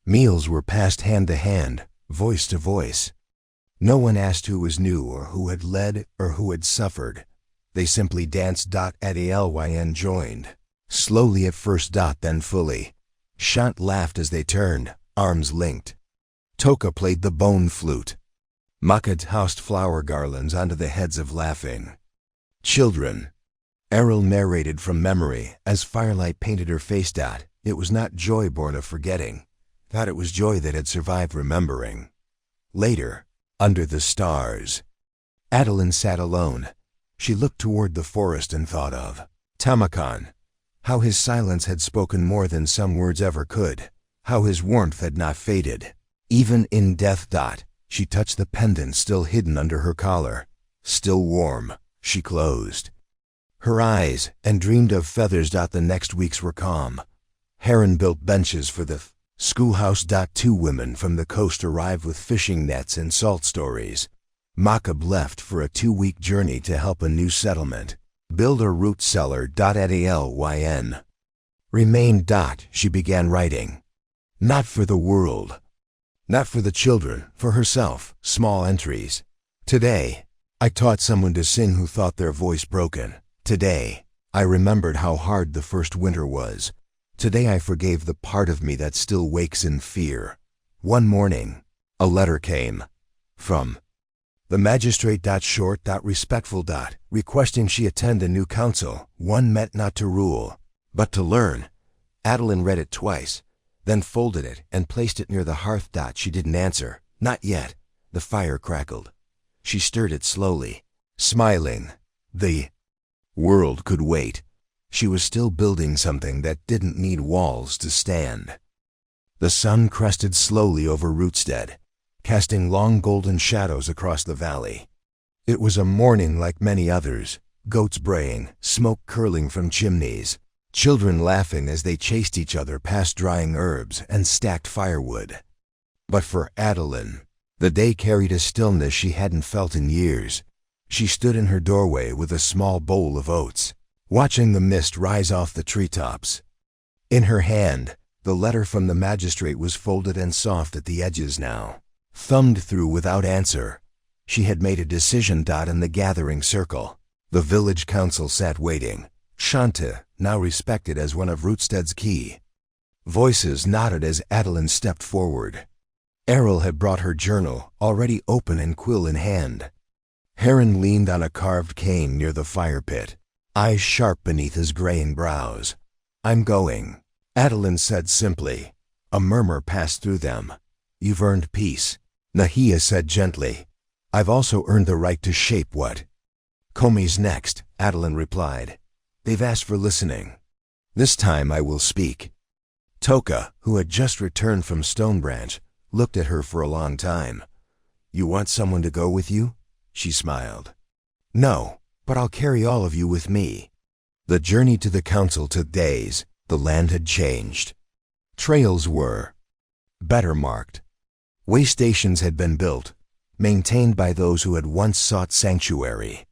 Meals were passed hand to hand, voice to voice. No one asked who was new or who had led or who had suffered. They simply danced. Adalyn joined. Slowly at first. Then fully. Chant laughed as they turned, arms linked. Toka played the bone flute. Maka tossed flower garlands onto the heads of laughing children. Errol narrated from memory as firelight painted her face. It was not joy born of forgetting. It was joy that had survived remembering. Later, under the stars, Adeline sat alone. She looked toward the forest and thought of Tamakan, how his silence had spoken more than some words ever could, how his warmth had not faded, even in death. She touched the pendant still hidden under her collar. Still warm, she closed her eyes and dreamed of feathers. The next weeks were calm. Heron built benches for the schoolhouse. 2 women from the coast arrived with fishing nets and salt stories. Makab left for a 2-week journey to help a new settlement build a root cellar. Adalyn remained. She began writing. Not for the world. Not for the children, for herself, small entries. Today, I taught someone to sing who thought their voice broken. Today, I remembered how hard the first winter was. Today I forgave the part of me that still wakes in fear. One morning, a letter came. From the magistrate. Short. Respectful. Requesting she attend a new council. One meant not to rule, but to learn. Adeline read it twice, then folded it and placed it near the hearth. She didn't answer. Not yet. The fire crackled. She stirred it slowly, smiling. The world could wait. She was still building something that didn't need walls to stand. The sun crested slowly over Rootstead, casting long golden shadows across the valley. It was a morning like many others, goats braying, smoke curling from chimneys, children laughing as they chased each other past drying herbs and stacked firewood. But for Adeline, the day carried a stillness she hadn't felt in years. She stood in her doorway with a small bowl of oats, watching the mist rise off the treetops. In her hand, the letter from the magistrate was folded and soft at the edges now. Thumbed through without answer, she had made a decision. In the gathering circle, the village council sat waiting. Shanta, now respected as one of Rootstead's key. Voices nodded as Adeline stepped forward. Errol had brought her journal, already open and quill in hand. Heron leaned on a carved cane near the fire pit, eyes sharp beneath his graying brows. "I'm going," Adeline said simply. A murmur passed through them. "You've earned peace," Nahia said gently. "I've also earned the right to shape what Comey's next," Adeline replied. "They've asked for listening. This time I will speak." Toka, who had just returned from Stonebranch, looked at her for a long time. "You want someone to go with you?" She smiled. "No, but I'll carry all of you with me." The journey to the council took days. The land had changed. Trails were better marked. Way stations had been built, maintained by those who had once sought sanctuary.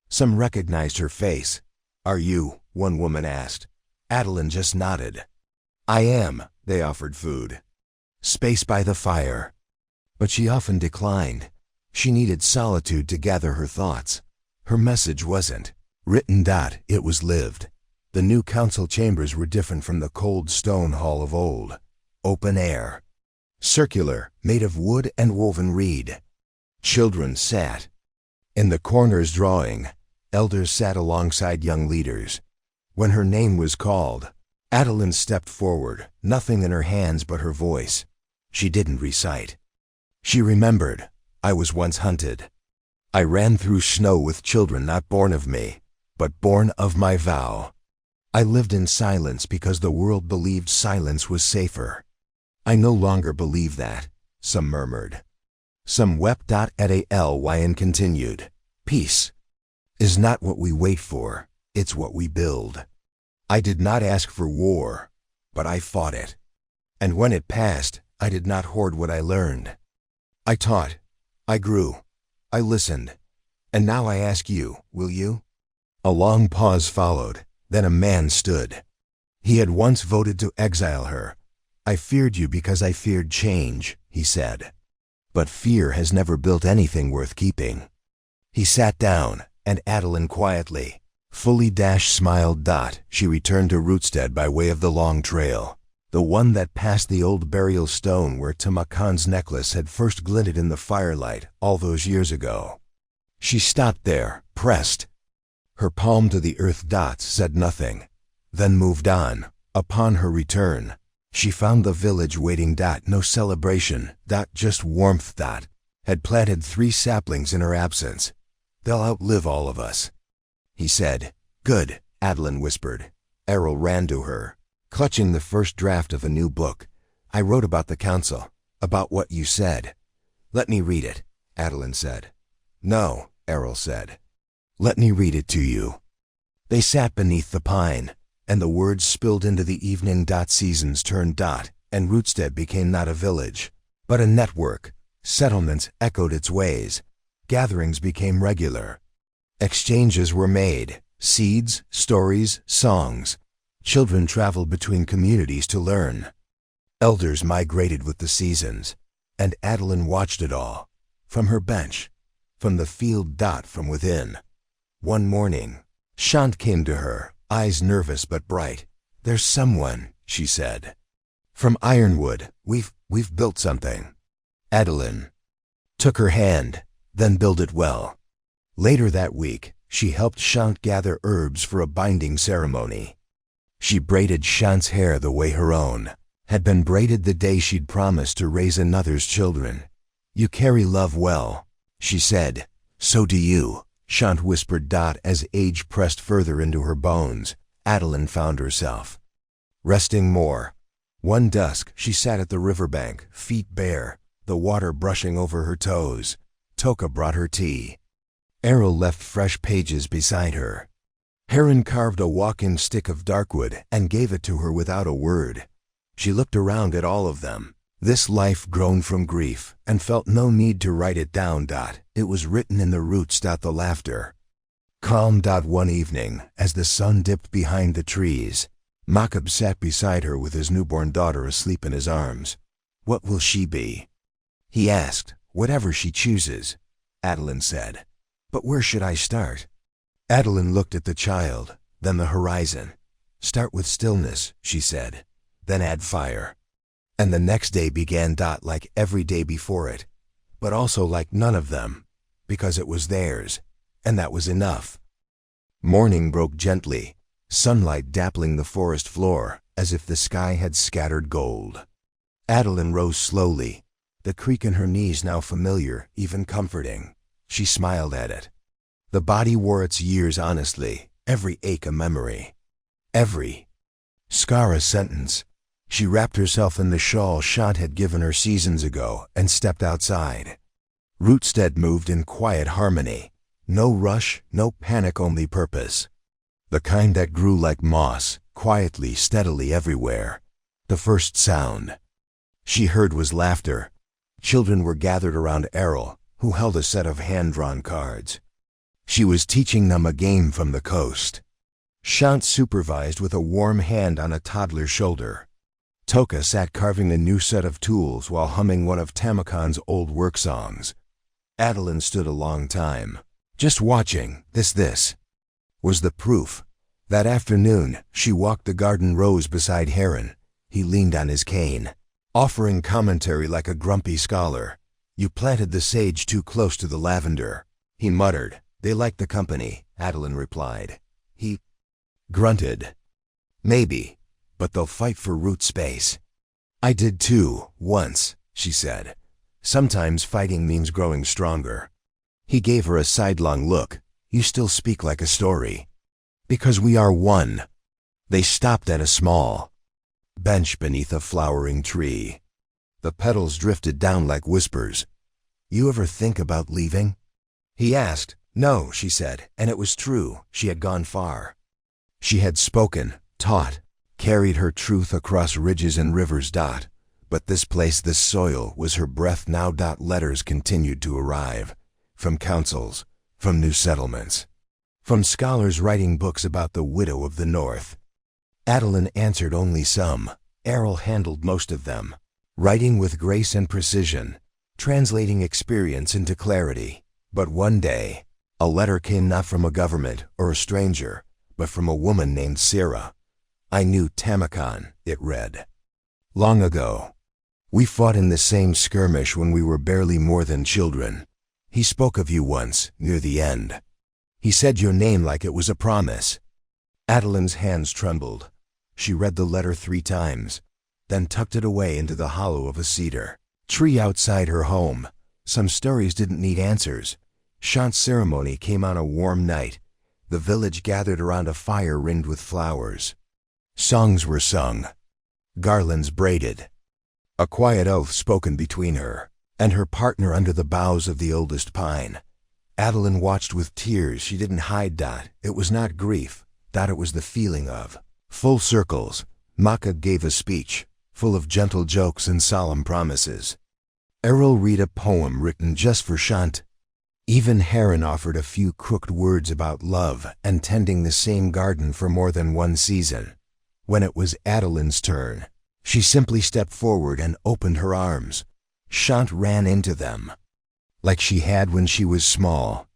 Some recognized her face. "Are you?" one woman asked. Adeline just nodded. "I am." They offered food. Space by the fire. But she often declined. She needed solitude to gather her thoughts. Her message wasn't written. It was lived. The new council chambers were different from the cold stone hall of old. Open air. Circular, made of wood and woven reed. Children sat in the corners drawing. Elders sat alongside young leaders. When her name was called, Adeline stepped forward, nothing in her hands but her voice. She didn't recite. She remembered. "I was once hunted. I ran through snow with children not born of me, but born of my vow. I lived in silence because the world believed silence was safer. I no longer believe that," some murmured. Some wept. And continued. "Peace is not what we wait for, it's what we build. I did not ask for war, but I fought it. And when it passed, I did not hoard what I learned. I taught, I grew, I listened. And now I ask you, will you?" A long pause followed. Then a man stood. He had once voted to exile her. "I feared you because I feared change," he said. "But fear has never built anything worth keeping." He sat down, and Adeline quietly, fully smiled. She returned to Rootstead by way of the long trail, the one that passed the old burial stone where Tamakan's necklace had first glinted in the firelight all those years ago. She stopped there, pressed. Her palm to the earth. Said nothing, then moved on. Upon her return, she found the village waiting. No celebration. Just warmth. Had planted 3 saplings in her absence. "They'll outlive all of us," he said. "Good," Adeline whispered. Errol ran to her, clutching the first draft of a new book. "I wrote about the council, about what you said." "Let me read it," Adeline said. "No," Errol said. "Let me read it to you." They sat beneath the pine, and the words spilled into the evening. Seasons turned. And Rootstead became not a village, but a network. Settlements echoed its ways. Gatherings became regular. Exchanges were made. Seeds, stories, songs. Children traveled between communities to learn. Elders migrated with the seasons, and Adeline watched it all, from her bench, from the field. From within. One morning, Shant came to her, eyes nervous but bright. "There's someone," she said. "From Ironwood. We've built something." Adeline took her hand, then build it well. Later that week, she helped Shant gather herbs for a binding ceremony. She braided Shant's hair the way her own had been braided the day she'd promised to raise another's children. "You carry love well," she said. "So do you," Shant whispered. As age pressed further into her bones, Adeline found herself resting more. One dusk, she sat at the riverbank, feet bare, the water brushing over her toes. Toka brought her tea. Errol left fresh pages beside her. Heron carved a walk-in stick of darkwood and gave it to her without a word. She looked around at all of them. This life grown from grief, and felt no need to write it down. It was written in the roots. The laughter. Calm. One evening, as the sun dipped behind the trees, Makab sat beside her with his newborn daughter asleep in his arms. "What will she be?" he asked. "Whatever she chooses," Adeline said. "But where should I start?" Adeline looked at the child, then the horizon. "Start with stillness," she said, "then add fire." And the next day began. Like every day before it, but also like none of them, because it was theirs, and that was enough. Morning broke gently, sunlight dappling the forest floor as if the sky had scattered gold. Adeline rose slowly, the creak in her knees now familiar, even comforting. She smiled at it. The body wore its years honestly, every ache a memory, every scar a sentence. She wrapped herself in the shawl Shant had given her seasons ago and stepped outside. Rootstead moved in quiet harmony. No rush, no panic, only purpose. The kind that grew like moss, quietly, steadily everywhere. The first sound she heard was laughter. Children were gathered around Errol, who held a set of hand-drawn cards. She was teaching them a game from the coast. Shant supervised with a warm hand on a toddler's shoulder. Toka sat carving a new set of tools while humming one of Tamakan's old work songs. Adeline stood a long time, just watching. This was the proof. That afternoon, she walked the garden rows beside Heron. He leaned on his cane, offering commentary like a grumpy scholar. "You planted the sage too close to the lavender," he muttered. "They like the company," Adeline replied. He grunted. "Maybe, but they'll fight for root space." "I did too, once," she said. "Sometimes fighting means growing stronger." He gave her a sidelong look. "You still speak like a story." "Because we are one." They stopped at a small bench beneath a flowering tree. The petals drifted down like whispers. "You ever think about leaving?" he asked. "No," she said, and it was true. She had gone far. She had spoken, taught, carried her truth across ridges and rivers. But this place, this soil, was her breath now. Letters continued to arrive, from councils, from new settlements, from scholars writing books about the widow of the North. Adeline answered only some. Errol handled most of them, writing with grace and precision, translating experience into clarity. But one day, a letter came not from a government or a stranger, but from a woman named Sarah. "I knew Tamakan," it read. "Long ago. We fought in the same skirmish when we were barely more than children. He spoke of you once, near the end. He said your name like it was a promise." Adeline's hands trembled. She read the letter 3 times, then tucked it away into the hollow of a cedar tree outside her home. Some stories didn't need answers. Shant's ceremony came on a warm night. The village gathered around a fire ringed with flowers. Songs were sung, garlands braided. A quiet oath spoken between her and her partner under the boughs of the oldest pine. Adeline watched with tears she didn't hide. It was not grief. It was the feeling of full circles. Maka gave a speech, full of gentle jokes and solemn promises. Errol read a poem written just for Shant. Even Heron offered a few crooked words about love and tending the same garden for more than one season. When it was Adeline's turn, she simply stepped forward and opened her arms. Shant ran into them, like she had when she was small,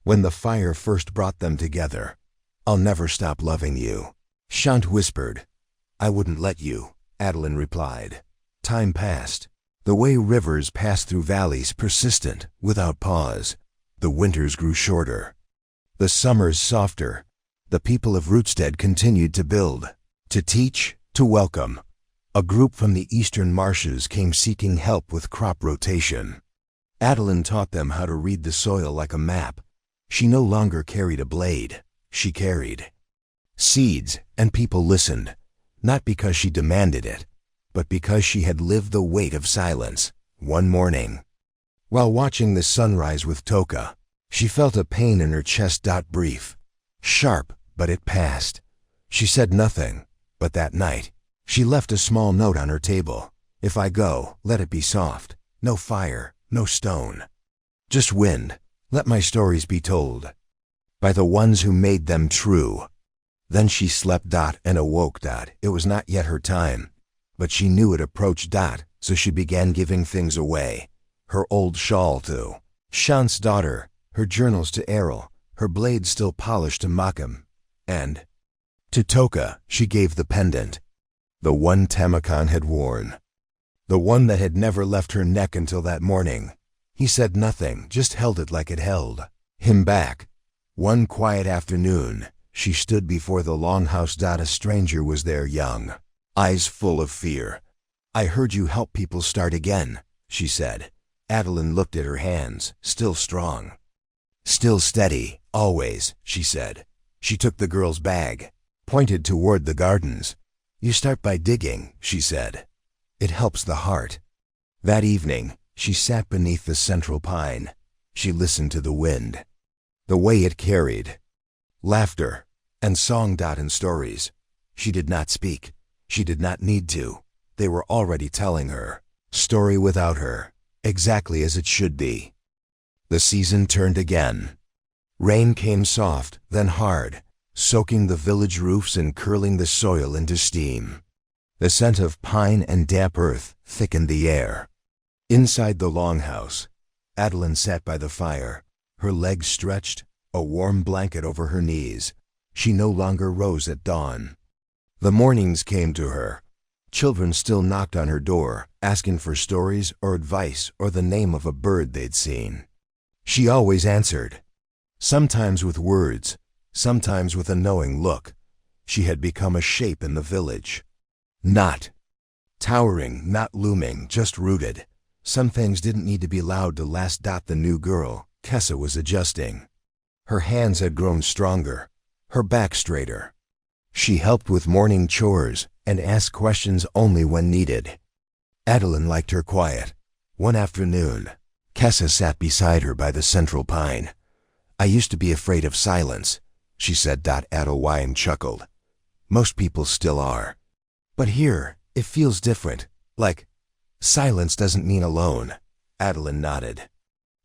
when the fire first brought them together. "I'll never stop loving you," Shant whispered. "I wouldn't let you," Adeline replied. Time passed. The way rivers pass through valleys, persistent, without pause. The winters grew shorter, the summers softer. The people of Rootstead continued to build, to teach, to welcome. A group from the eastern marshes came seeking help with crop rotation. Adeline taught them how to read the soil like a map. She no longer carried a blade. She carried seeds, and people listened, not because she demanded it, but because she had lived the weight of silence. One morning, while watching the sunrise with Toka, she felt a pain in her chest. Brief, sharp, but it passed. She said nothing, but that night, she left a small note on her table. "If I go, let it be soft. No fire, no stone. Just wind. Let my stories be told by the ones who made them true." Then she slept. And awoke. It was not yet her time, but she knew it approached. So she began giving things away. Her old shawl to Shant's daughter, her journals to Errol, her blade still polished to Makam, and to Toka she gave the pendant, the one Tamakan had worn, the one that had never left her neck until that morning. He said nothing, just held it like it held him back. One quiet afternoon, she stood before the longhouse. A stranger was there, young, eyes full of fear. "I heard you help people start again," she said. Adeline looked at her hands, still strong, still steady, always, she said. She took the girl's bag, pointed toward the gardens. "You start by digging," she said. "It helps the heart." That evening, she sat beneath the central pine. She listened to the wind, the way it carried laughter and song. And stories. She did not speak. She did not need to. They were already telling her story without her, exactly as it should be. The season turned again. Rain came soft, then hard, soaking the village roofs and curling the soil into steam. The scent of pine and damp earth thickened the air. Inside the longhouse, Adeline sat by the fire, her legs stretched, a warm blanket over her knees. She no longer rose at dawn. The mornings came to her. Children still knocked on her door, asking for stories or advice or the name of a bird they'd seen. She always answered, sometimes with words, sometimes with a knowing look. She had become a shape in the village. Not towering, not looming, just rooted. Some things didn't need to be loud to last. The new girl, Kessa, was adjusting. Her hands had grown stronger, her back straighter. She helped with morning chores and asked questions only when needed. Adeline liked her quiet. One afternoon, Kessa sat beside her by the central pine. I used to be afraid of silence, she said. Adeline chuckled. Most people still are. But here, it feels different, like silence doesn't mean alone. Adeline nodded.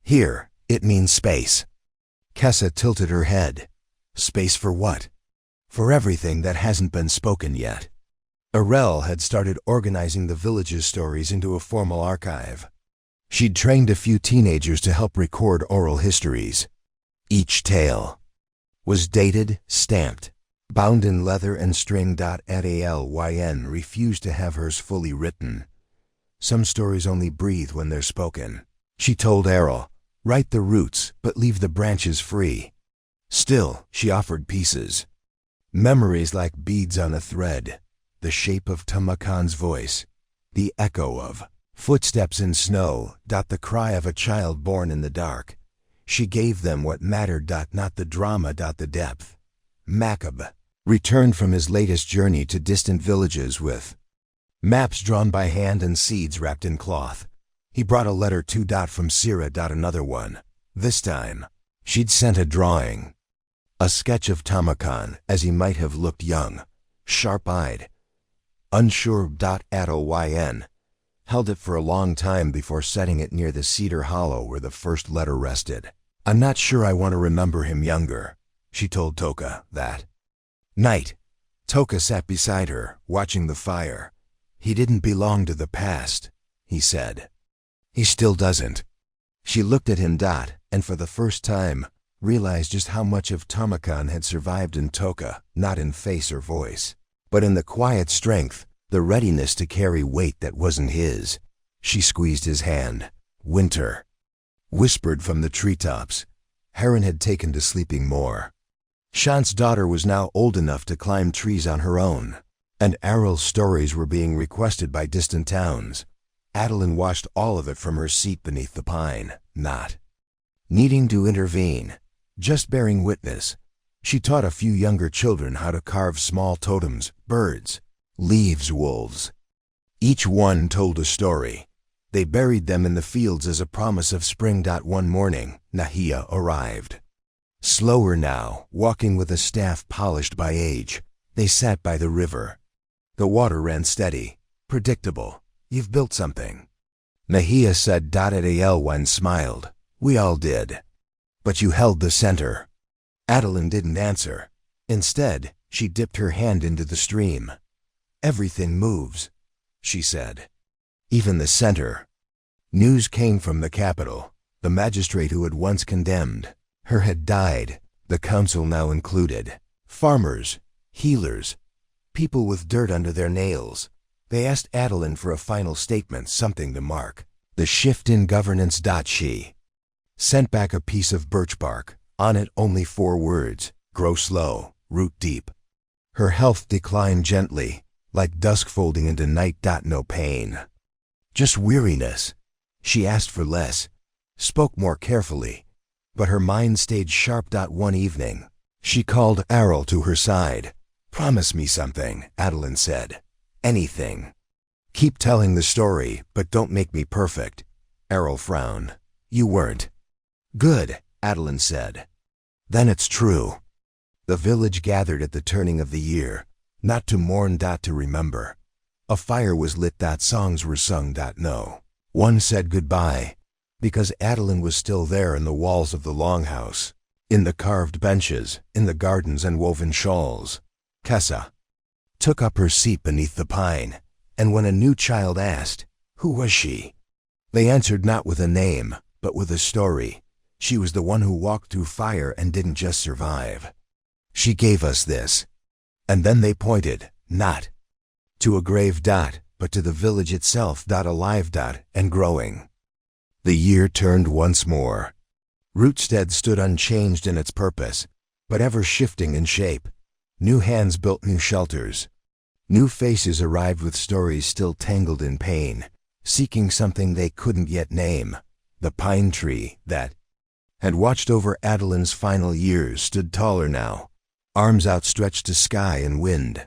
Here, it means space. Kessa tilted her head. Space for what? For everything that hasn't been spoken yet. Arel had started organizing the village's stories into a formal archive. She'd trained a few teenagers to help record oral histories. Each tale was dated, stamped, bound in leather and string. Alyn refused to have hers fully written. Some stories only breathe when they're spoken. She told Errol, write the roots, but leave the branches free. Still, she offered pieces. Memories like beads on a thread, the shape of Tamakan's voice, the echo of footsteps in snow. The cry of a child born in the dark. She gave them what mattered. Not the drama. The depth. Makab returned from his latest journey to distant villages with maps drawn by hand and seeds wrapped in cloth. He brought a letter too. From Sira. Another one. This time, she'd sent a drawing. A sketch of Tamakan as he might have looked young, sharp-eyed. Unsure. Alyn held it for a long time before setting it near the cedar hollow where the first letter rested. I'm not sure I want to remember him younger, she told Toka that night. Toka sat beside her, watching the fire. He didn't belong to the past, he said. He still doesn't. She looked at him. And for the first time, realized just how much of Tamakan had survived in Toka, not in face or voice, but in the quiet strength, the readiness to carry weight that wasn't his. She squeezed his hand. Winter whispered from the treetops. Heron had taken to sleeping more. Shant's daughter was now old enough to climb trees on her own, and Arel's stories were being requested by distant towns. Adeline watched all of it from her seat beneath the pine, not needing to intervene, just bearing witness. She taught a few younger children how to carve small totems, birds, leaves, wolves. Each one told a story. They buried them in the fields as a promise of spring. One morning, Nahia arrived. Slower now, walking with a staff polished by age, they sat by the river. The water ran steady, predictable. You've built something, Nahia said. Alyn smiled. We all did. But you held the center. Adeline didn't answer. Instead, she dipped her hand into the stream. Everything moves, she said. Even the center. News came from the capital. The magistrate who had once condemned her had died, the council now included. Farmers, healers, people with dirt under their nails. They asked Adeline for a final statement, something to mark the shift in governance. She sent back a piece of birch bark. On it only 4 words: grow slow, root deep. Her health declined gently, like dusk folding into night. No pain, just weariness. She asked for less, spoke more carefully, but her mind stayed sharp. One evening, she called Errol to her side. Promise me something, Adeline said. Anything. Keep telling the story, but don't make me perfect. Errol frowned. You weren't. Good, Adeline said. Then it's true. The village gathered at the turning of the year, not to mourn, to remember. A fire was lit, songs were sung, no one said goodbye, because Adeline was still there in the walls of the longhouse, in the carved benches, in the gardens and woven shawls. Kessa took up her seat beneath the pine, and when a new child asked, who was she? They answered not with a name, but with a story. She was the one who walked through fire and didn't just survive. She gave us this. And then they pointed, not to a grave, but to the village itself, alive, and growing. The year turned once more. Rootstead stood unchanged in its purpose, but ever shifting in shape. New hands built new shelters. New faces arrived with stories still tangled in pain, seeking something they couldn't yet name. The pine tree that had watched over Adeline's final years stood taller now, arms outstretched to sky and wind.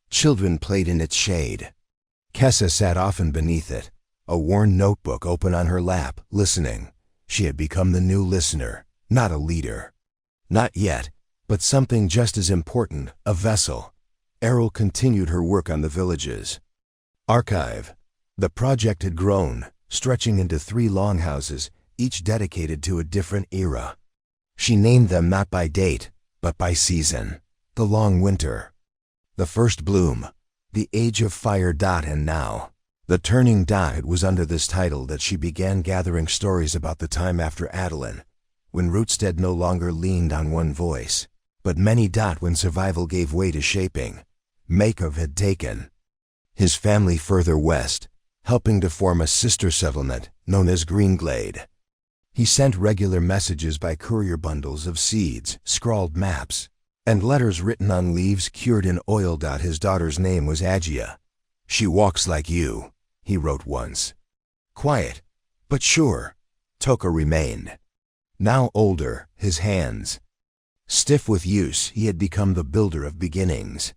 Children played in its shade. Kessa sat often beneath it, a worn notebook open on her lap, listening. She had become the new listener, not a leader. Not yet, but something just as important, a vessel. Errol continued her work on the village's archive. The project had grown, stretching into 3 longhouses, each dedicated to a different era. She named them not by date, but by season. The long winter, the first bloom, the age of fire, and now, the turning. It was under this title that she began gathering stories about the time after Adeline, when Rootstead no longer leaned on one voice, but many. When survival gave way to shaping. Makov had taken his family further west, helping to form a sister settlement known as Greenglade. He sent regular messages by courier, bundles of seeds, scrawled maps, and letters written on leaves cured in oil. His daughter's name was Agia. She walks like you, he wrote once. Quiet, but sure. Toka remained. Now older, his hands stiff with use, he had become the builder of beginnings.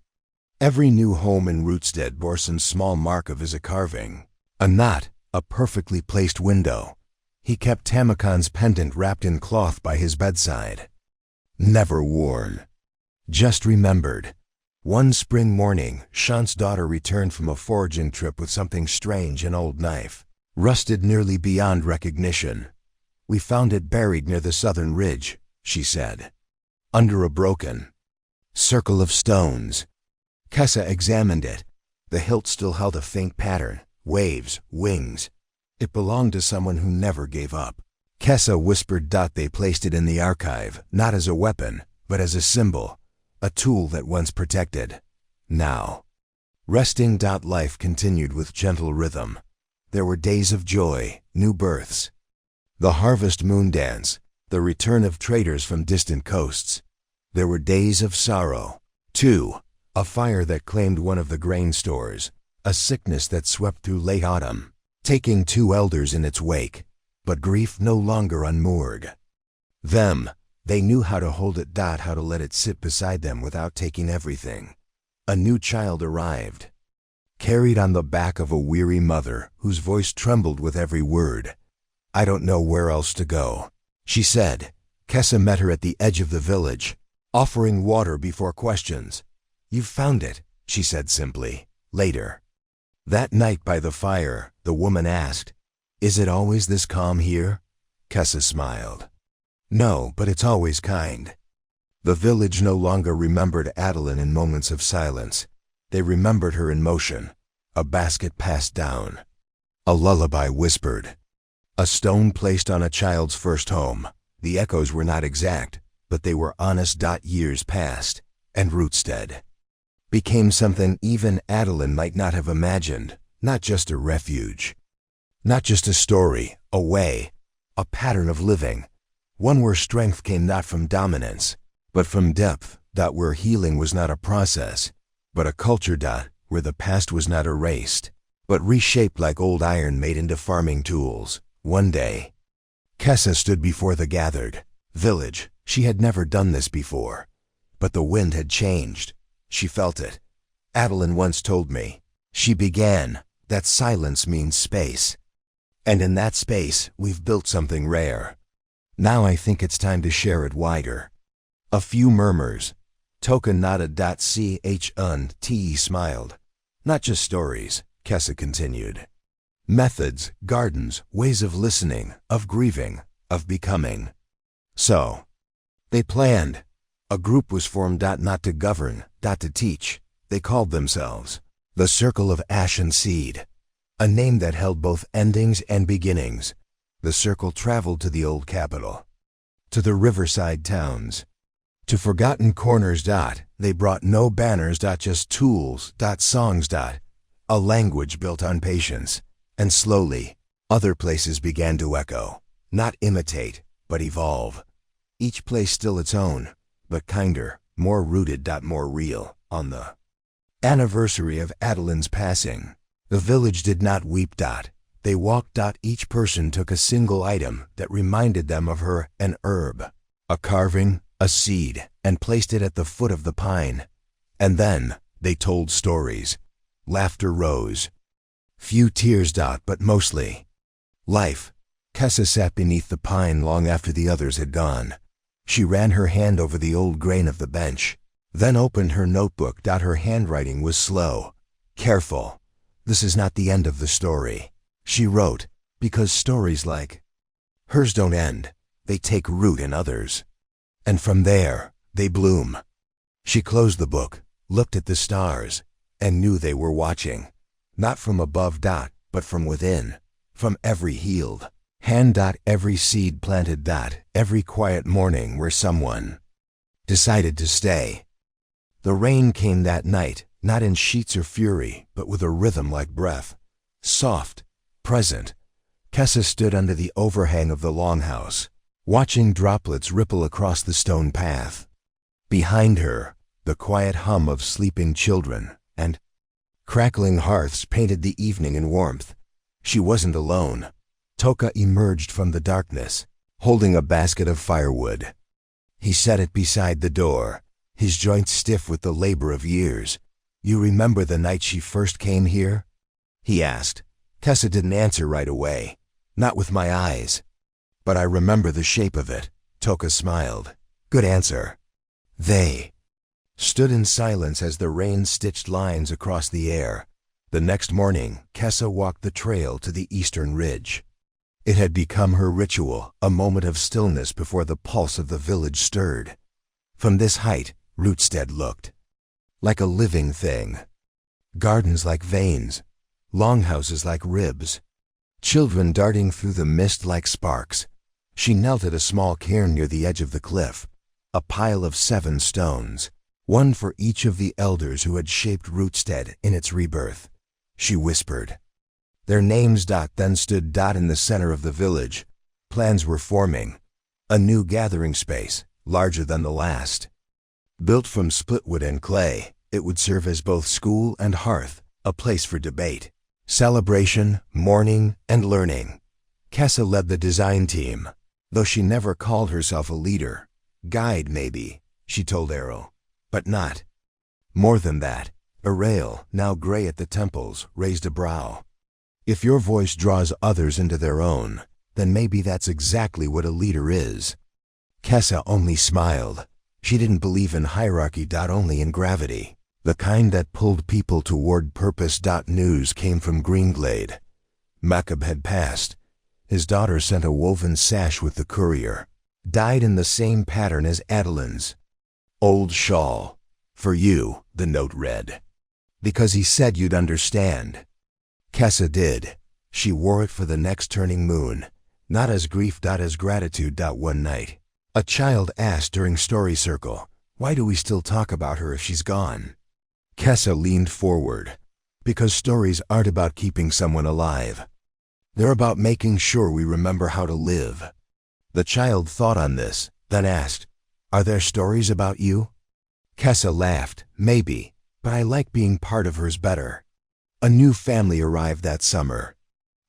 Every new home in Rootstead bore some small mark of his carving. A knot, a perfectly placed window. He kept Tamakon's pendant wrapped in cloth by his bedside. Never worn. Just remembered. One spring morning, Shant's daughter returned from a foraging trip with something strange, an old knife, rusted nearly beyond recognition. We found it buried near the southern ridge, she said, under a broken circle of stones. Kessa examined it. The hilt still held a faint pattern, waves, wings. It belonged to someone who never gave up. Kessa whispered. They placed it in the archive, not as a weapon, but as a symbol, a tool that once protected. Now, resting. Life continued with gentle rhythm. There were days of joy, new births, the harvest moon dance, the return of traders from distant coasts. There were days of sorrow, too. A fire that claimed one of the grain stores, a sickness that swept through late autumn, taking 2 elders in its wake, but grief no longer unmoored them. They knew how to hold it. How to let it sit beside them without taking everything. A new child arrived, carried on the back of a weary mother whose voice trembled with every word. I don't know where else to go, she said. Kessa met her at the edge of the village, offering water before questions. You've found it, she said simply. Later, that night by the fire, the woman asked, is it always this calm here? Kessa smiled. No, but it's always kind. The village no longer remembered Adeline in moments of silence. They remembered her in motion. A basket passed down. A lullaby whispered. A stone placed on a child's first home. The echoes were not exact, but they were honest. Years passed, and Rootstead became something even Adeline might not have imagined. Not just a refuge. Not just a story, a way, a pattern of living. One where strength came not from dominance, but from depth. Where healing was not a process, but a culture. Where the past was not erased, but reshaped like old iron made into farming tools. One day, Kessa stood before the gathered village. She had never done this before, but the wind had changed. She felt it. Adeline once told me, she began, that silence means space. And in that space, we've built something rare. Now I think it's time to share it wider. A few murmurs, Toka nodded. Te smiled. Not just stories, Kessa continued. Methods, gardens, ways of listening, of grieving, of becoming. So, they planned. A group was formed. Not to govern, to teach. They called themselves the Circle of Ash and Seed, a name that held both endings and beginnings. The circle traveled to the old capital, to the riverside towns, to forgotten corners. They brought no banners. Just tools. Songs. A language built on patience. And slowly, other places began to echo, not imitate, but evolve. Each place still its own, but kinder, more rooted. More real. On the anniversary of Adeline's passing, the village did not weep. They walked. Each person took a single item that reminded them of her, an herb, a carving, a seed, and placed it at the foot of the pine. And then they told stories. Laughter rose. Few tears. But mostly life. Kessa sat beneath the pine long after the others had gone. She ran her hand over the old grain of the bench, then opened her notebook. Her handwriting was slow, careful. This is not the end of the story, she wrote, because stories like hers don't end. They take root in others. And from there, they bloom. She closed the book, looked at the stars, and knew they were watching. Not from above. But from within. From every healed hand. Every seed planted. Every quiet morning where someone decided to stay. The rain came that night, not in sheets or fury, but with a rhythm like breath. Soft, present. Kessa stood under the overhang of the longhouse, watching droplets ripple across the stone path. Behind her, the quiet hum of sleeping children and crackling hearths painted the evening in warmth. She wasn't alone. Toka emerged from the darkness, holding a basket of firewood. He set it beside the door, his joints stiff with the labor of years. You remember the night she first came here? He asked. Kessa didn't answer right away. Not with my eyes. But I remember the shape of it. Toka smiled. Good answer. They stood in silence as the rain stitched lines across the air. The next morning, Kessa walked the trail to the eastern ridge. It had become her ritual, a moment of stillness before the pulse of the village stirred. From this height, Rootstead looked like a living thing. Gardens like veins, longhouses like ribs, children darting through the mist like sparks. She knelt at a small cairn near the edge of the cliff, a pile of 7 stones, one for each of the elders who had shaped Rootstead in its rebirth. She whispered their names. Then stood. In the center of the village, plans were forming. A new gathering space, larger than the last. Built from splitwood and clay, it would serve as both school and hearth, a place for debate, celebration, mourning, and learning. Kessa led the design team, though she never called herself a leader. Guide, maybe, she told Errol, but not more than that. Arail, now gray at the temples, raised a brow. If your voice draws others into their own, then maybe that's exactly what a leader is. Kessa only smiled. She didn't believe in hierarchy. Only in gravity, the kind that pulled people toward purpose. News came from Greenglade. Makab had passed. His daughter sent a woven sash with the courier, dyed in the same pattern as Adeline's. Old shawl. For you, the note read. Because he said you'd understand. Kessa did. She wore it for the next turning moon, not as grief. As gratitude. One night, a child asked during Story Circle, why do we still talk about her if she's gone? Kessa leaned forward. Because stories aren't about keeping someone alive. They're about making sure we remember how to live. The child thought on this, then asked, are there stories about you? Kessa laughed. Maybe, but I like being part of hers better. A new family arrived that summer.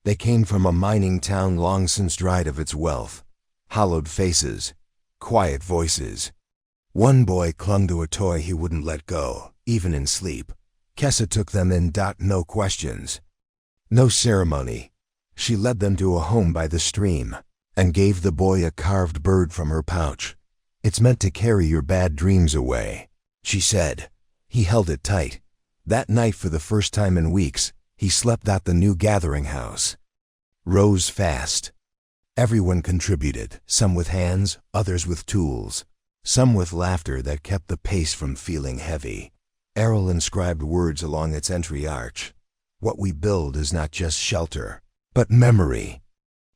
They came from a mining town long since dried of its wealth. Hollowed faces, quiet voices. One boy clung to a toy he wouldn't let go, even in sleep. Kessa took them in. No questions. No ceremony. She led them to a home by the stream and gave the boy a carved bird from her pouch. It's meant to carry your bad dreams away. she said. He held it tight. That night, for the first time in weeks, he slept at the new gathering house. Rose fast. Everyone contributed, some with hands, others with tools, some with laughter that kept the pace from feeling heavy. Errol inscribed words along its entry arch. What we build is not just shelter, but memory.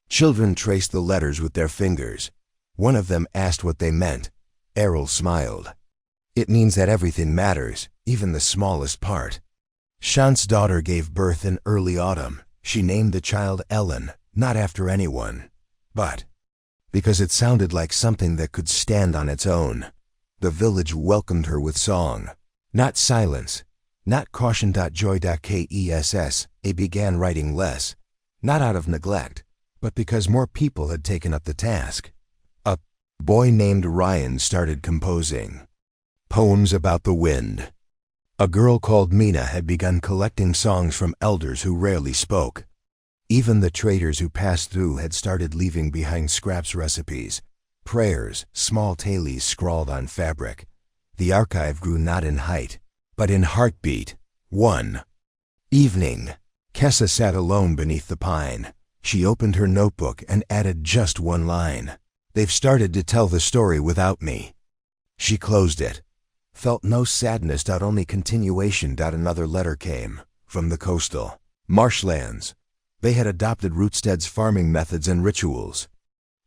Children traced the letters with their fingers. One of them asked what they meant. Errol smiled. It means that everything matters, even the smallest part. Shant's daughter gave birth in early autumn. She named the child Ellen, not after anyone, but because it sounded like something that could stand on its own. The village welcomed her with song, not silence, not caution. Joy.kess, began writing less, not out of neglect, but because more people had taken up the task. A boy named Ryan started composing poems about the wind. A girl called Mina had begun collecting songs from elders who rarely spoke. Even the traders who passed through had started leaving behind scraps, recipes, prayers, small talis scrawled on fabric. The archive grew not in height, but in heartbeat. One evening, Kessa sat alone beneath the pine. She opened her notebook and added just one line. They've started to tell the story without me. She closed it. Felt no sadness. Only continuation. Another letter came from the coastal marshlands. They had adopted Rootstead's farming methods and rituals.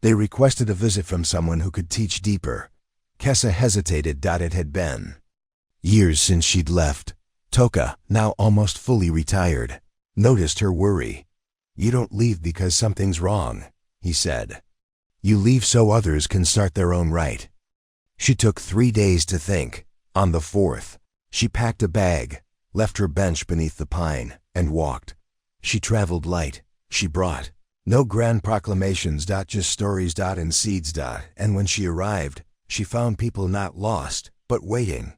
They requested a visit from someone who could teach deeper. Kessa hesitated. It had been years since she'd left. Toka, now almost fully retired, noticed her worry. You don't leave because something's wrong, he said. You leave so others can start their own right. She took 3 days to think. On the 4th, she packed a bag, left her bench beneath the pine, and walked. She traveled light. She brought no grand proclamations. Just stories. And seeds. And when she arrived, she found people not lost, but waiting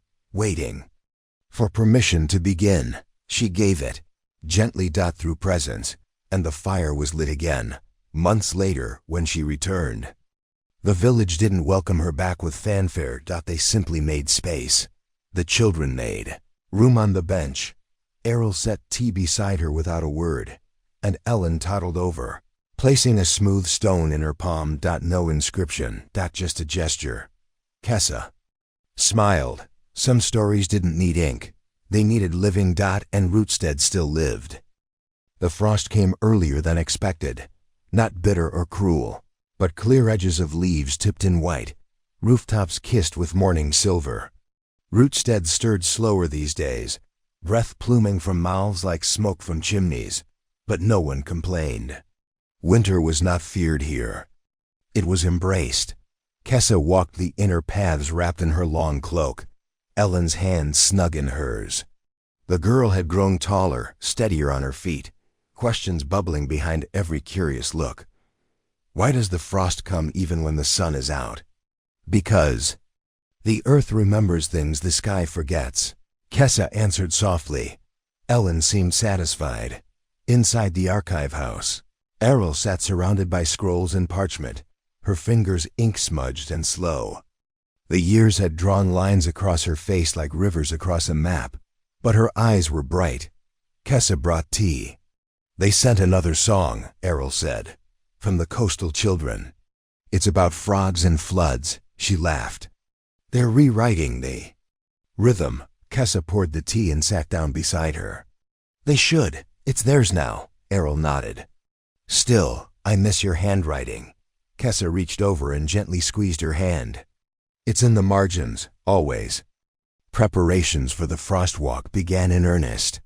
for permission to begin. She gave it, gently. Through presents, and the fire was lit again. Months later, when she returned, the village didn't welcome her back with fanfare. They simply made space. The children made room on the bench. Errol set tea beside her without a word, and Ellen toddled over, placing a smooth stone in her palm. No inscription. Just a gesture. Kessa smiled. Some stories didn't need ink. They needed living. And Rootstead still lived. The frost came earlier than expected. Not bitter or cruel, but clear edges of leaves tipped in white, rooftops kissed with morning silver. Rootstead stirred slower these days, breath pluming from mouths like smoke from chimneys, but no one complained. Winter was not feared here. It was embraced. Kessa walked the inner paths wrapped in her long cloak, Ellen's hand snug in hers. The girl had grown taller, steadier on her feet, questions bubbling behind every curious look. Why does the frost come even when the sun is out? Because the earth remembers things the sky forgets, Kessa answered softly. Ellen seemed satisfied. Inside the archive house, Errol sat surrounded by scrolls and parchment, her fingers ink-smudged and slow. The years had drawn lines across her face like rivers across a map, but her eyes were bright. Kessa brought tea. They sent another song, Errol said, from the coastal children. It's about frogs and floods, she laughed. They're rewriting the rhythm. Kessa poured the tea and sat down beside her. They should. It's theirs now, Errol nodded. Still, I miss your handwriting. Kessa reached over and gently squeezed her hand. It's in the margins, always. Preparations for the frost walk began in earnest.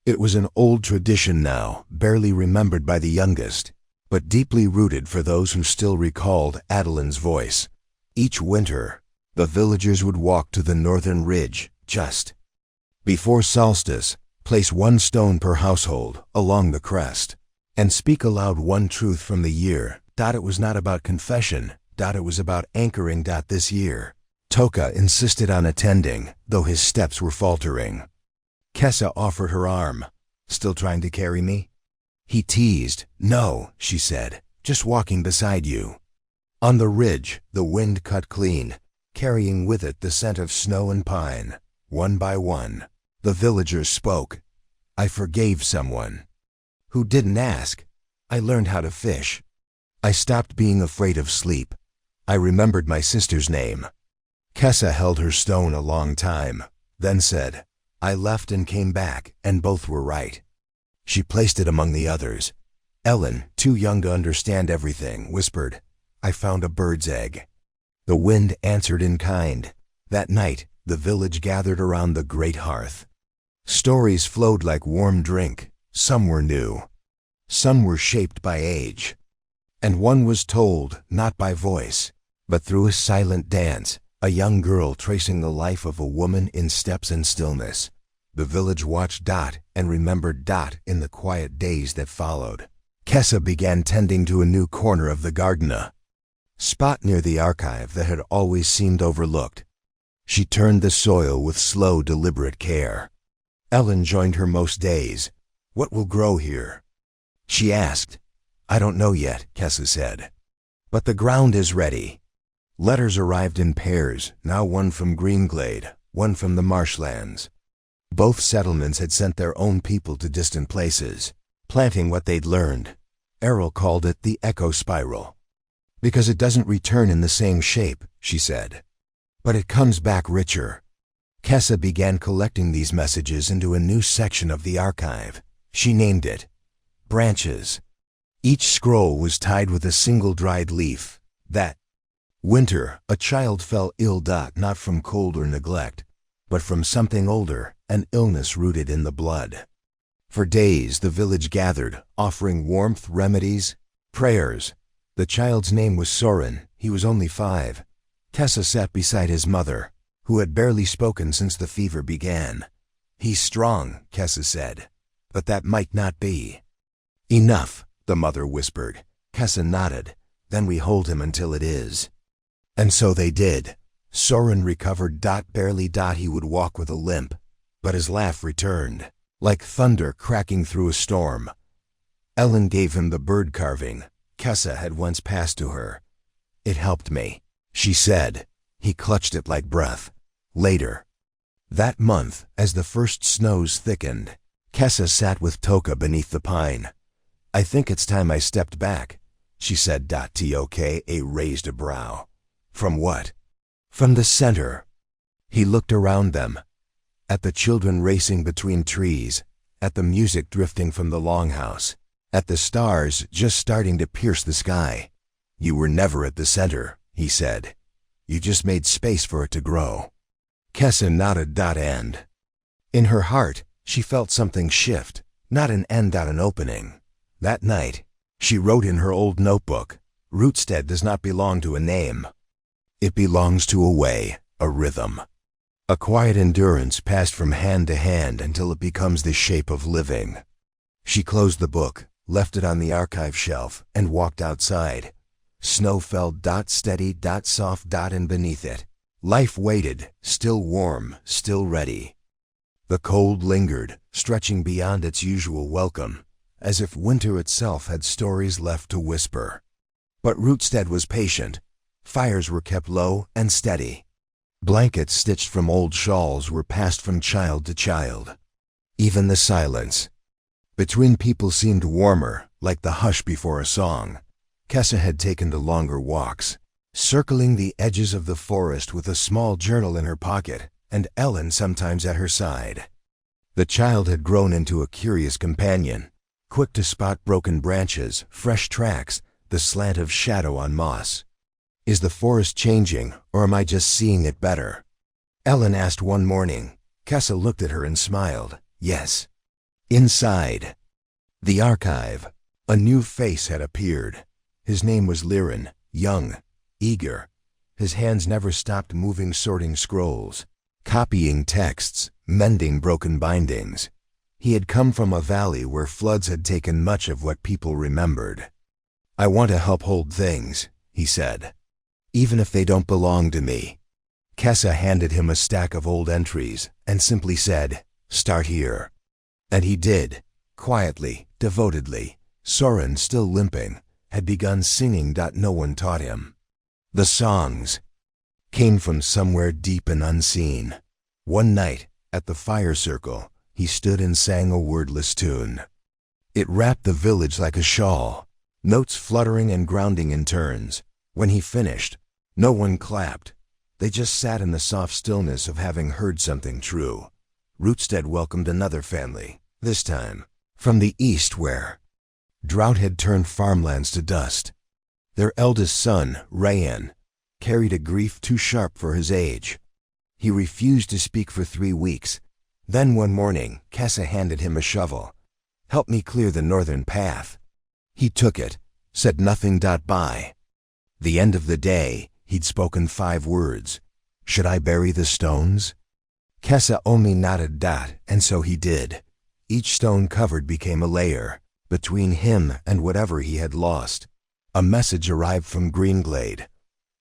It was an old tradition now, barely remembered by the youngest, but deeply rooted for those who still recalled Adeline's voice. Each winter, the villagers would walk to the northern ridge, just before solstice, place 1 stone per household along the crest, and speak aloud one truth from the year. It was not about confession. It was about anchoring. This year, Toka insisted on attending, though his steps were faltering. Kessa offered her arm. Still trying to carry me? He teased. No, she said, just walking beside you. On the ridge, the wind cut clean. carrying with it the scent of snow and pine. One by one, the villagers spoke. I forgave someone who didn't ask. I learned how to fish. I stopped being afraid of sleep. I remembered my sister's name. Kessa held her stone a long time, then said, I left and came back, and both were right. She placed it among the others. Ellen, too young to understand everything, whispered, I found a bird's egg. The wind answered in kind. That night, the village gathered around the great hearth. Stories flowed like warm drink. Some were new. Some were shaped by age. And one was told, not by voice, but through a silent dance, a young girl tracing the life of a woman in steps and stillness. The village watched Dot and remembered Dot in the quiet days that followed. Kessa began tending to a new corner of the garden, a spot near the archive that had always seemed overlooked. She turned the soil with slow, deliberate care. Ellen joined her most days. What will grow here? She asked. I don't know yet, Kessa said. But the ground is ready. Letters arrived in pairs, now one from Greenglade, one from the marshlands. Both settlements had sent their own people to distant places, planting what they'd learned. Errol called it the echo spiral. Because it doesn't return in the same shape, she said. But it comes back richer. Kessa began collecting these messages into a new section of the archive. She named it Branches. Each scroll was tied with a single dried leaf. That winter, a child fell ill, not from cold or neglect, but from something older, an illness rooted in the blood. For days the village gathered, offering warmth, remedies, prayers. The child's name was Soren. He was only 5. Kessa sat beside his mother, who had barely spoken since the fever began. He's strong, Kessa said, but that might not be. Enough, the mother whispered. Kessa nodded. Then we hold him until it is. And so they did. Soren recovered. Barely. He would walk with a limp, but his laugh returned, like thunder cracking through a storm. Ellen gave him the bird carving Kessa had once passed to her. It helped me, she said. He clutched it like breath. Later, that month, as the first snows thickened, Kessa sat with Toka beneath the pine. I think it's time I stepped back, she said. Toka raised a brow. From what? From the center. He looked around them, at the children racing between trees, at the music drifting from the longhouse, at the stars just starting to pierce the sky. You were never at the center, he said. You just made space for it to grow. Kessa nodded. And in her heart, she felt something shift, not an end, an opening. That night, she wrote in her old notebook, Rootstead does not belong to a name. It belongs to a way, a rhythm. A quiet endurance passed from hand to hand until it becomes the shape of living. She closed the book, left it on the archive shelf, and walked outside. Snow fell. Steady. Soft. And beneath it, life waited, still warm, still ready. The cold lingered, stretching beyond its usual welcome, as if winter itself had stories left to whisper. But Rootstead was patient. Fires were kept low and steady. Blankets stitched from old shawls were passed from child to child. Even the silence between people seemed warmer, like the hush before a song. Kessa had taken to longer walks, circling the edges of the forest with a small journal in her pocket, and Ellen sometimes at her side. The child had grown into a curious companion, quick to spot broken branches, fresh tracks, the slant of shadow on moss. Is the forest changing, or am I just seeing it better? Ellen asked one morning. Kessa looked at her and smiled. Yes. Inside the archive, a new face had appeared. His name was Liren, young, eager. His hands never stopped moving, sorting scrolls, copying texts, mending broken bindings. He had come from a valley where floods had taken much of what people remembered. I want to help hold things, he said, even if they don't belong to me. Kessa handed him a stack of old entries and simply said, start here. And he did, quietly, devotedly. Soren, still limping, had begun singing. No one taught him the songs. came from somewhere deep and unseen. One night, at the fire circle, he stood and sang a wordless tune. It wrapped the village like a shawl, notes fluttering and grounding in turns. When he finished, no one clapped. They just sat in the soft stillness of having heard something true. Rootstead welcomed another family, this time from the east where drought had turned farmlands to dust. Their eldest son, Rayan, carried a grief too sharp for his age. He refused to speak for 3 weeks. Then one morning, Kessa handed him a shovel. "Help me clear the northern path." He took it, said nothing. By the end of the day, he'd spoken 5 words. "Should I bury the stones?" Kessa only nodded. And so he did. Each stone covered became a layer between him and whatever he had lost. A message arrived from Greenglade.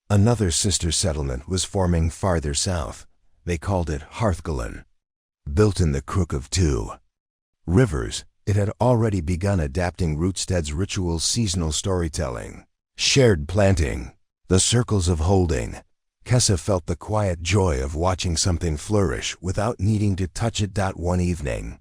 Another sister settlement was forming farther south. They called it Hearthglen. Built in the Crook of 2 Rivers, it had already begun adapting Rootstead's ritual seasonal storytelling. Shared planting, the circles of holding. Kessa felt the quiet joy of watching something flourish without needing to touch it. One evening,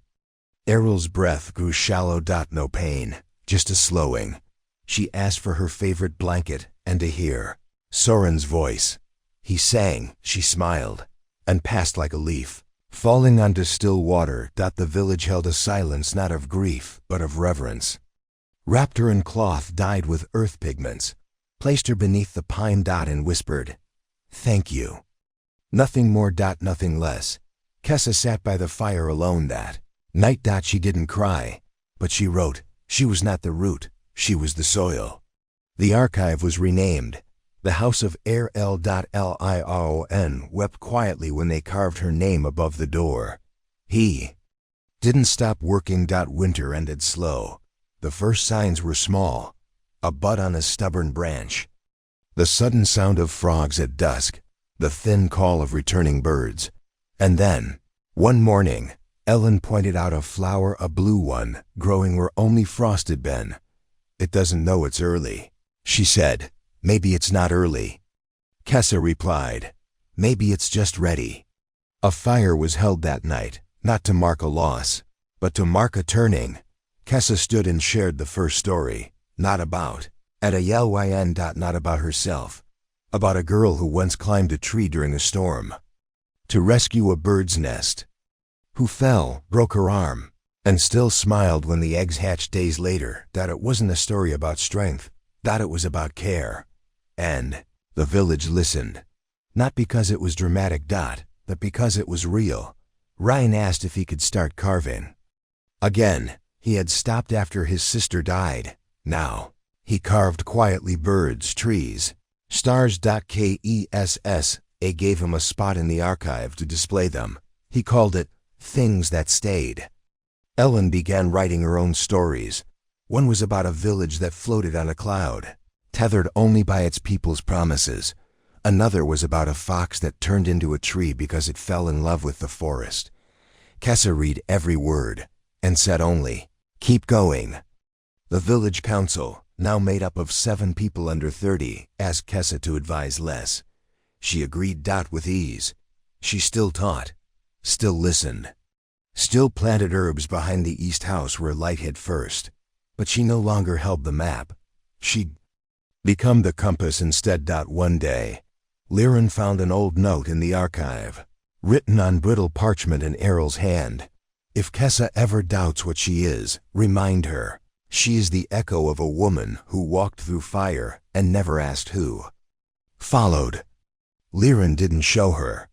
Errol's breath grew shallow. No pain, just a slowing. She asked for her favorite blanket and to hear Soren's voice. He sang, she smiled, and passed like a leaf, falling onto still water. The village held a silence not of grief, but of reverence. Wrapped her in cloth dyed with earth pigments, placed her beneath the pine. And whispered, "Thank you." Nothing more. Nothing less. Kessa sat by the fire alone that night. She didn't cry, but she wrote. She was not the root, she was the soil. The archive was renamed. The House of Lion wept quietly when they carved her name above the door. He didn't stop working. Winter ended slow. The first signs were small, a bud on a stubborn branch, the sudden sound of frogs at dusk, the thin call of returning birds. And then, one morning, Ellen pointed out a flower, a blue one, growing where only frost had been. "It doesn't know it's early," she said. "Maybe it's not early." Kessa replied, "Maybe it's just ready." A fire was held that night, not to mark a loss, but to mark a turning. Kessa stood and shared the first story, not about Lion. Not about herself, about a girl who once climbed a tree during a storm to rescue a bird's nest, who fell, broke her arm, and still smiled when the eggs hatched days later. It wasn't a story about strength, it was about care. And the village listened, not because it was dramatic. But because it was real. Ryan asked if he could start carving again. He had stopped after his sister died. Now, he carved quietly birds, trees, stars. Kessa gave him a spot in the archive to display them. He called it Things That Stayed. Ellen began writing her own stories. One was about a village that floated on a cloud, tethered only by its people's promises. Another was about a fox that turned into a tree because it fell in love with the forest. Kessa read every word and said only, "Keep going." The village council, now made up of 7 people under 30, asked Kessa to advise less. She agreed. With ease. She still taught, still listened, still planted herbs behind the east house where light hit first. But she no longer held the map. She'd become the compass instead. One day, Liren found an old note in the archive, written on brittle parchment in Errol's hand. "If Kessa ever doubts what she is, remind her. She is the echo of a woman who walked through fire and never asked who." Followed. Liren didn't show her,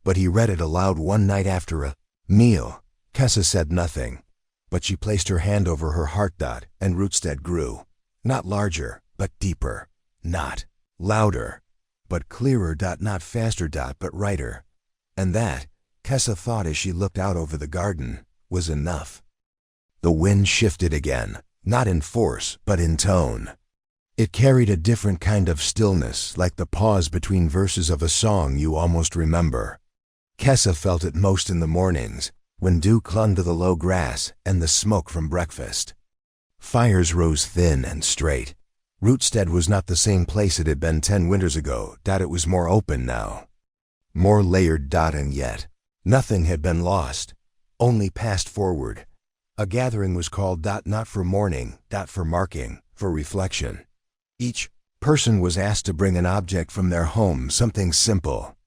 but he read it aloud one night after a meal. Kessa said nothing, but she placed her hand over her heart. And Rootstead grew. Not larger, but deeper. Not louder, but clearer. Not faster. But righter. And that, Kessa thought as she looked out over the garden, was enough. The wind shifted again, not in force, but in tone. It carried a different kind of stillness, like the pause between verses of a song you almost remember. Kessa felt it most in the mornings, when dew clung to the low grass and the smoke from breakfast. Fires rose thin and straight. Rootstead was not the same place it had been 10 winters ago. It was more open now. More layered. And yet, nothing had been lost, only passed forward. A gathering was called. Not for mourning. For marking, for reflection. Each person was asked to bring an object from their home, something simple,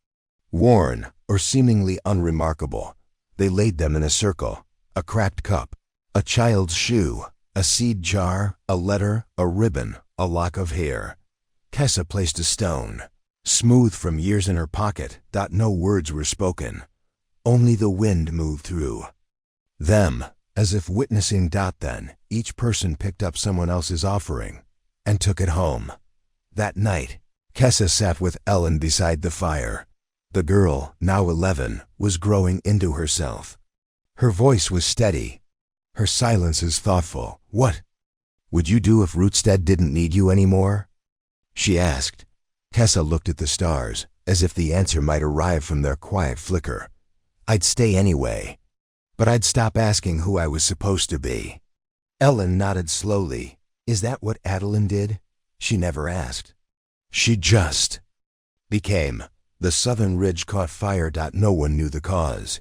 worn, or seemingly unremarkable. They laid them in a circle: a cracked cup, a child's shoe, a seed jar, a letter, a ribbon, a lock of hair. Kessa placed a stone, smooth from years, in her pocket. No words were spoken. Only the wind moved through them, as if witnessing. Then, each person picked up someone else's offering and took it home. That night, Kessa sat with Ellen beside the fire. The girl, now 11, was growing into herself. Her voice was steady, her silences thoughtful. "What would you do if Rootstead didn't need you anymore?" she asked. Kessa looked at the stars, as if the answer might arrive from their quiet flicker. "I'd stay anyway, but I'd stop asking who I was supposed to be." Ellen nodded slowly. "Is that what Adeline did?" She never asked. She just became. The southern ridge caught fire. No one knew the cause.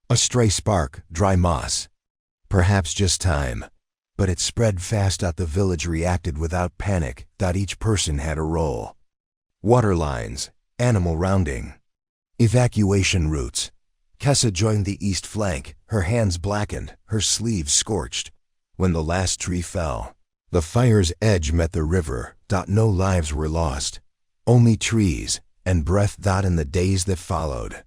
A stray spark, dry moss. Perhaps just time. But it spread fast. The village reacted without panic. Each person had a role. Water lines, animal rounding, evacuation routes. Kessa joined the east flank, her hands blackened, her sleeves scorched. When the last tree fell, the fire's edge met the river. No lives were lost, only trees and breath. In the days that followed,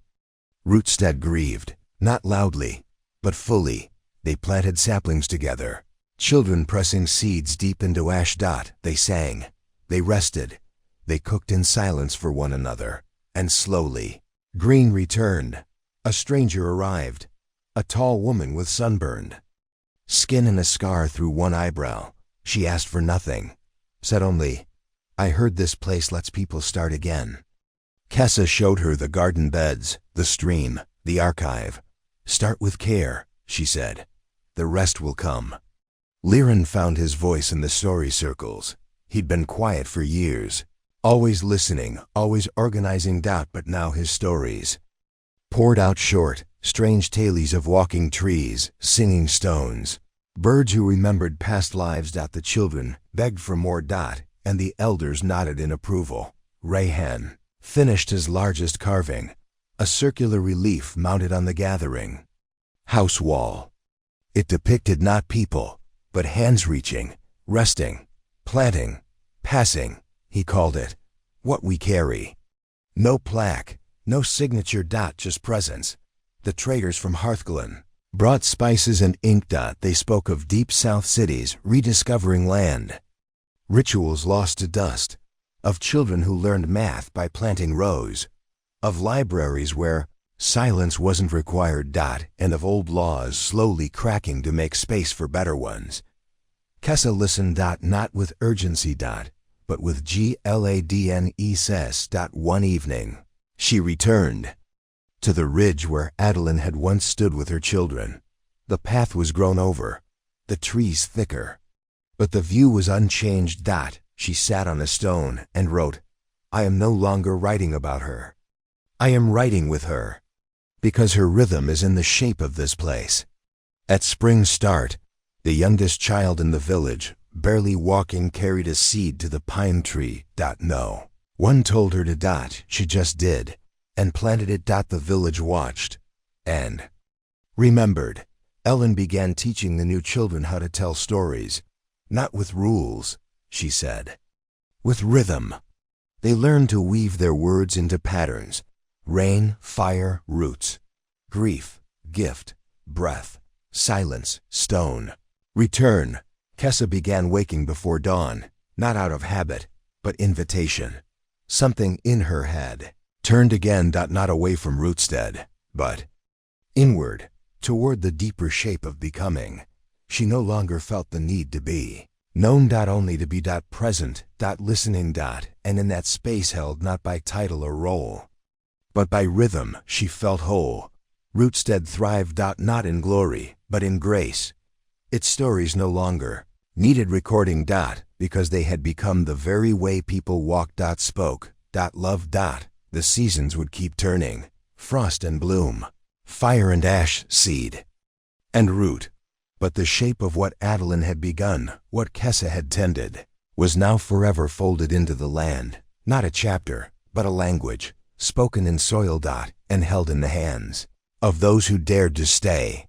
Rootstead grieved, not loudly, but fully. They planted saplings together, children pressing seeds deep into ash. They sang, they rested, they cooked in silence for one another. And slowly, green returned. A stranger arrived, a tall woman with sunburned skin and a scar through one eyebrow. She asked for nothing, said only, "I heard this place lets people start again." Kessa showed her the garden beds, the stream, the archive. "Start with care," she said. "The rest will come." Liren found his voice in the story circles. He'd been quiet for years, always listening, always organizing. But now his stories poured out, short, strange tales of walking trees, singing stones, birds who remembered past lives. The children begged for more. And the elders nodded in approval. Rayhan finished his largest carving, a circular relief mounted on the gathering house wall. It depicted not people, but hands reaching, resting, planting, passing. He called it, "What We Carry." No plaque, no signature. Just presence. The traders from Hearthglen brought spices and ink. They spoke of deep south cities rediscovering land, rituals lost to dust, of children who learned math by planting rows, of libraries where silence wasn't required. And of old laws slowly cracking to make space for better ones. Kessa listened. Not with urgency. But with gladness. One evening, she returned to the ridge where Adeline had once stood with her children. The path was grown over, the trees thicker, but the view was unchanged. She sat on a stone and wrote, "I am no longer writing about her. I am writing with her, because her rhythm is in the shape of this place." At spring's start, the youngest child in the village, barely walking, carried a seed to the pine tree. No one told her to. She just did, and planted it. The village watched and remembered. Ellen began teaching the new children how to tell stories, not with rules, she said, with rhythm. They learned to weave their words into patterns: rain, fire, roots, grief, gift, breath, silence, stone, return. Kessa began waking before dawn, not out of habit, but invitation. Something in her had turned again. Not away from Rootstead, but inward, toward the deeper shape of becoming. She no longer felt the need to be known. Only to be. Present. Listening. And in that space held not by title or role, but by rhythm. She felt whole. Rootstead thrived. Not in glory, but in grace. Its stories no longer needed recording. because they had become the very way people walked, spoke, loved. The seasons would keep turning, frost and bloom, fire and ash, seed and root. But the shape of what Adeline had begun, what Kessa had tended, was now forever folded into the land, not a chapter, but a language, spoken in soil, and held in the hands of those who dared to stay.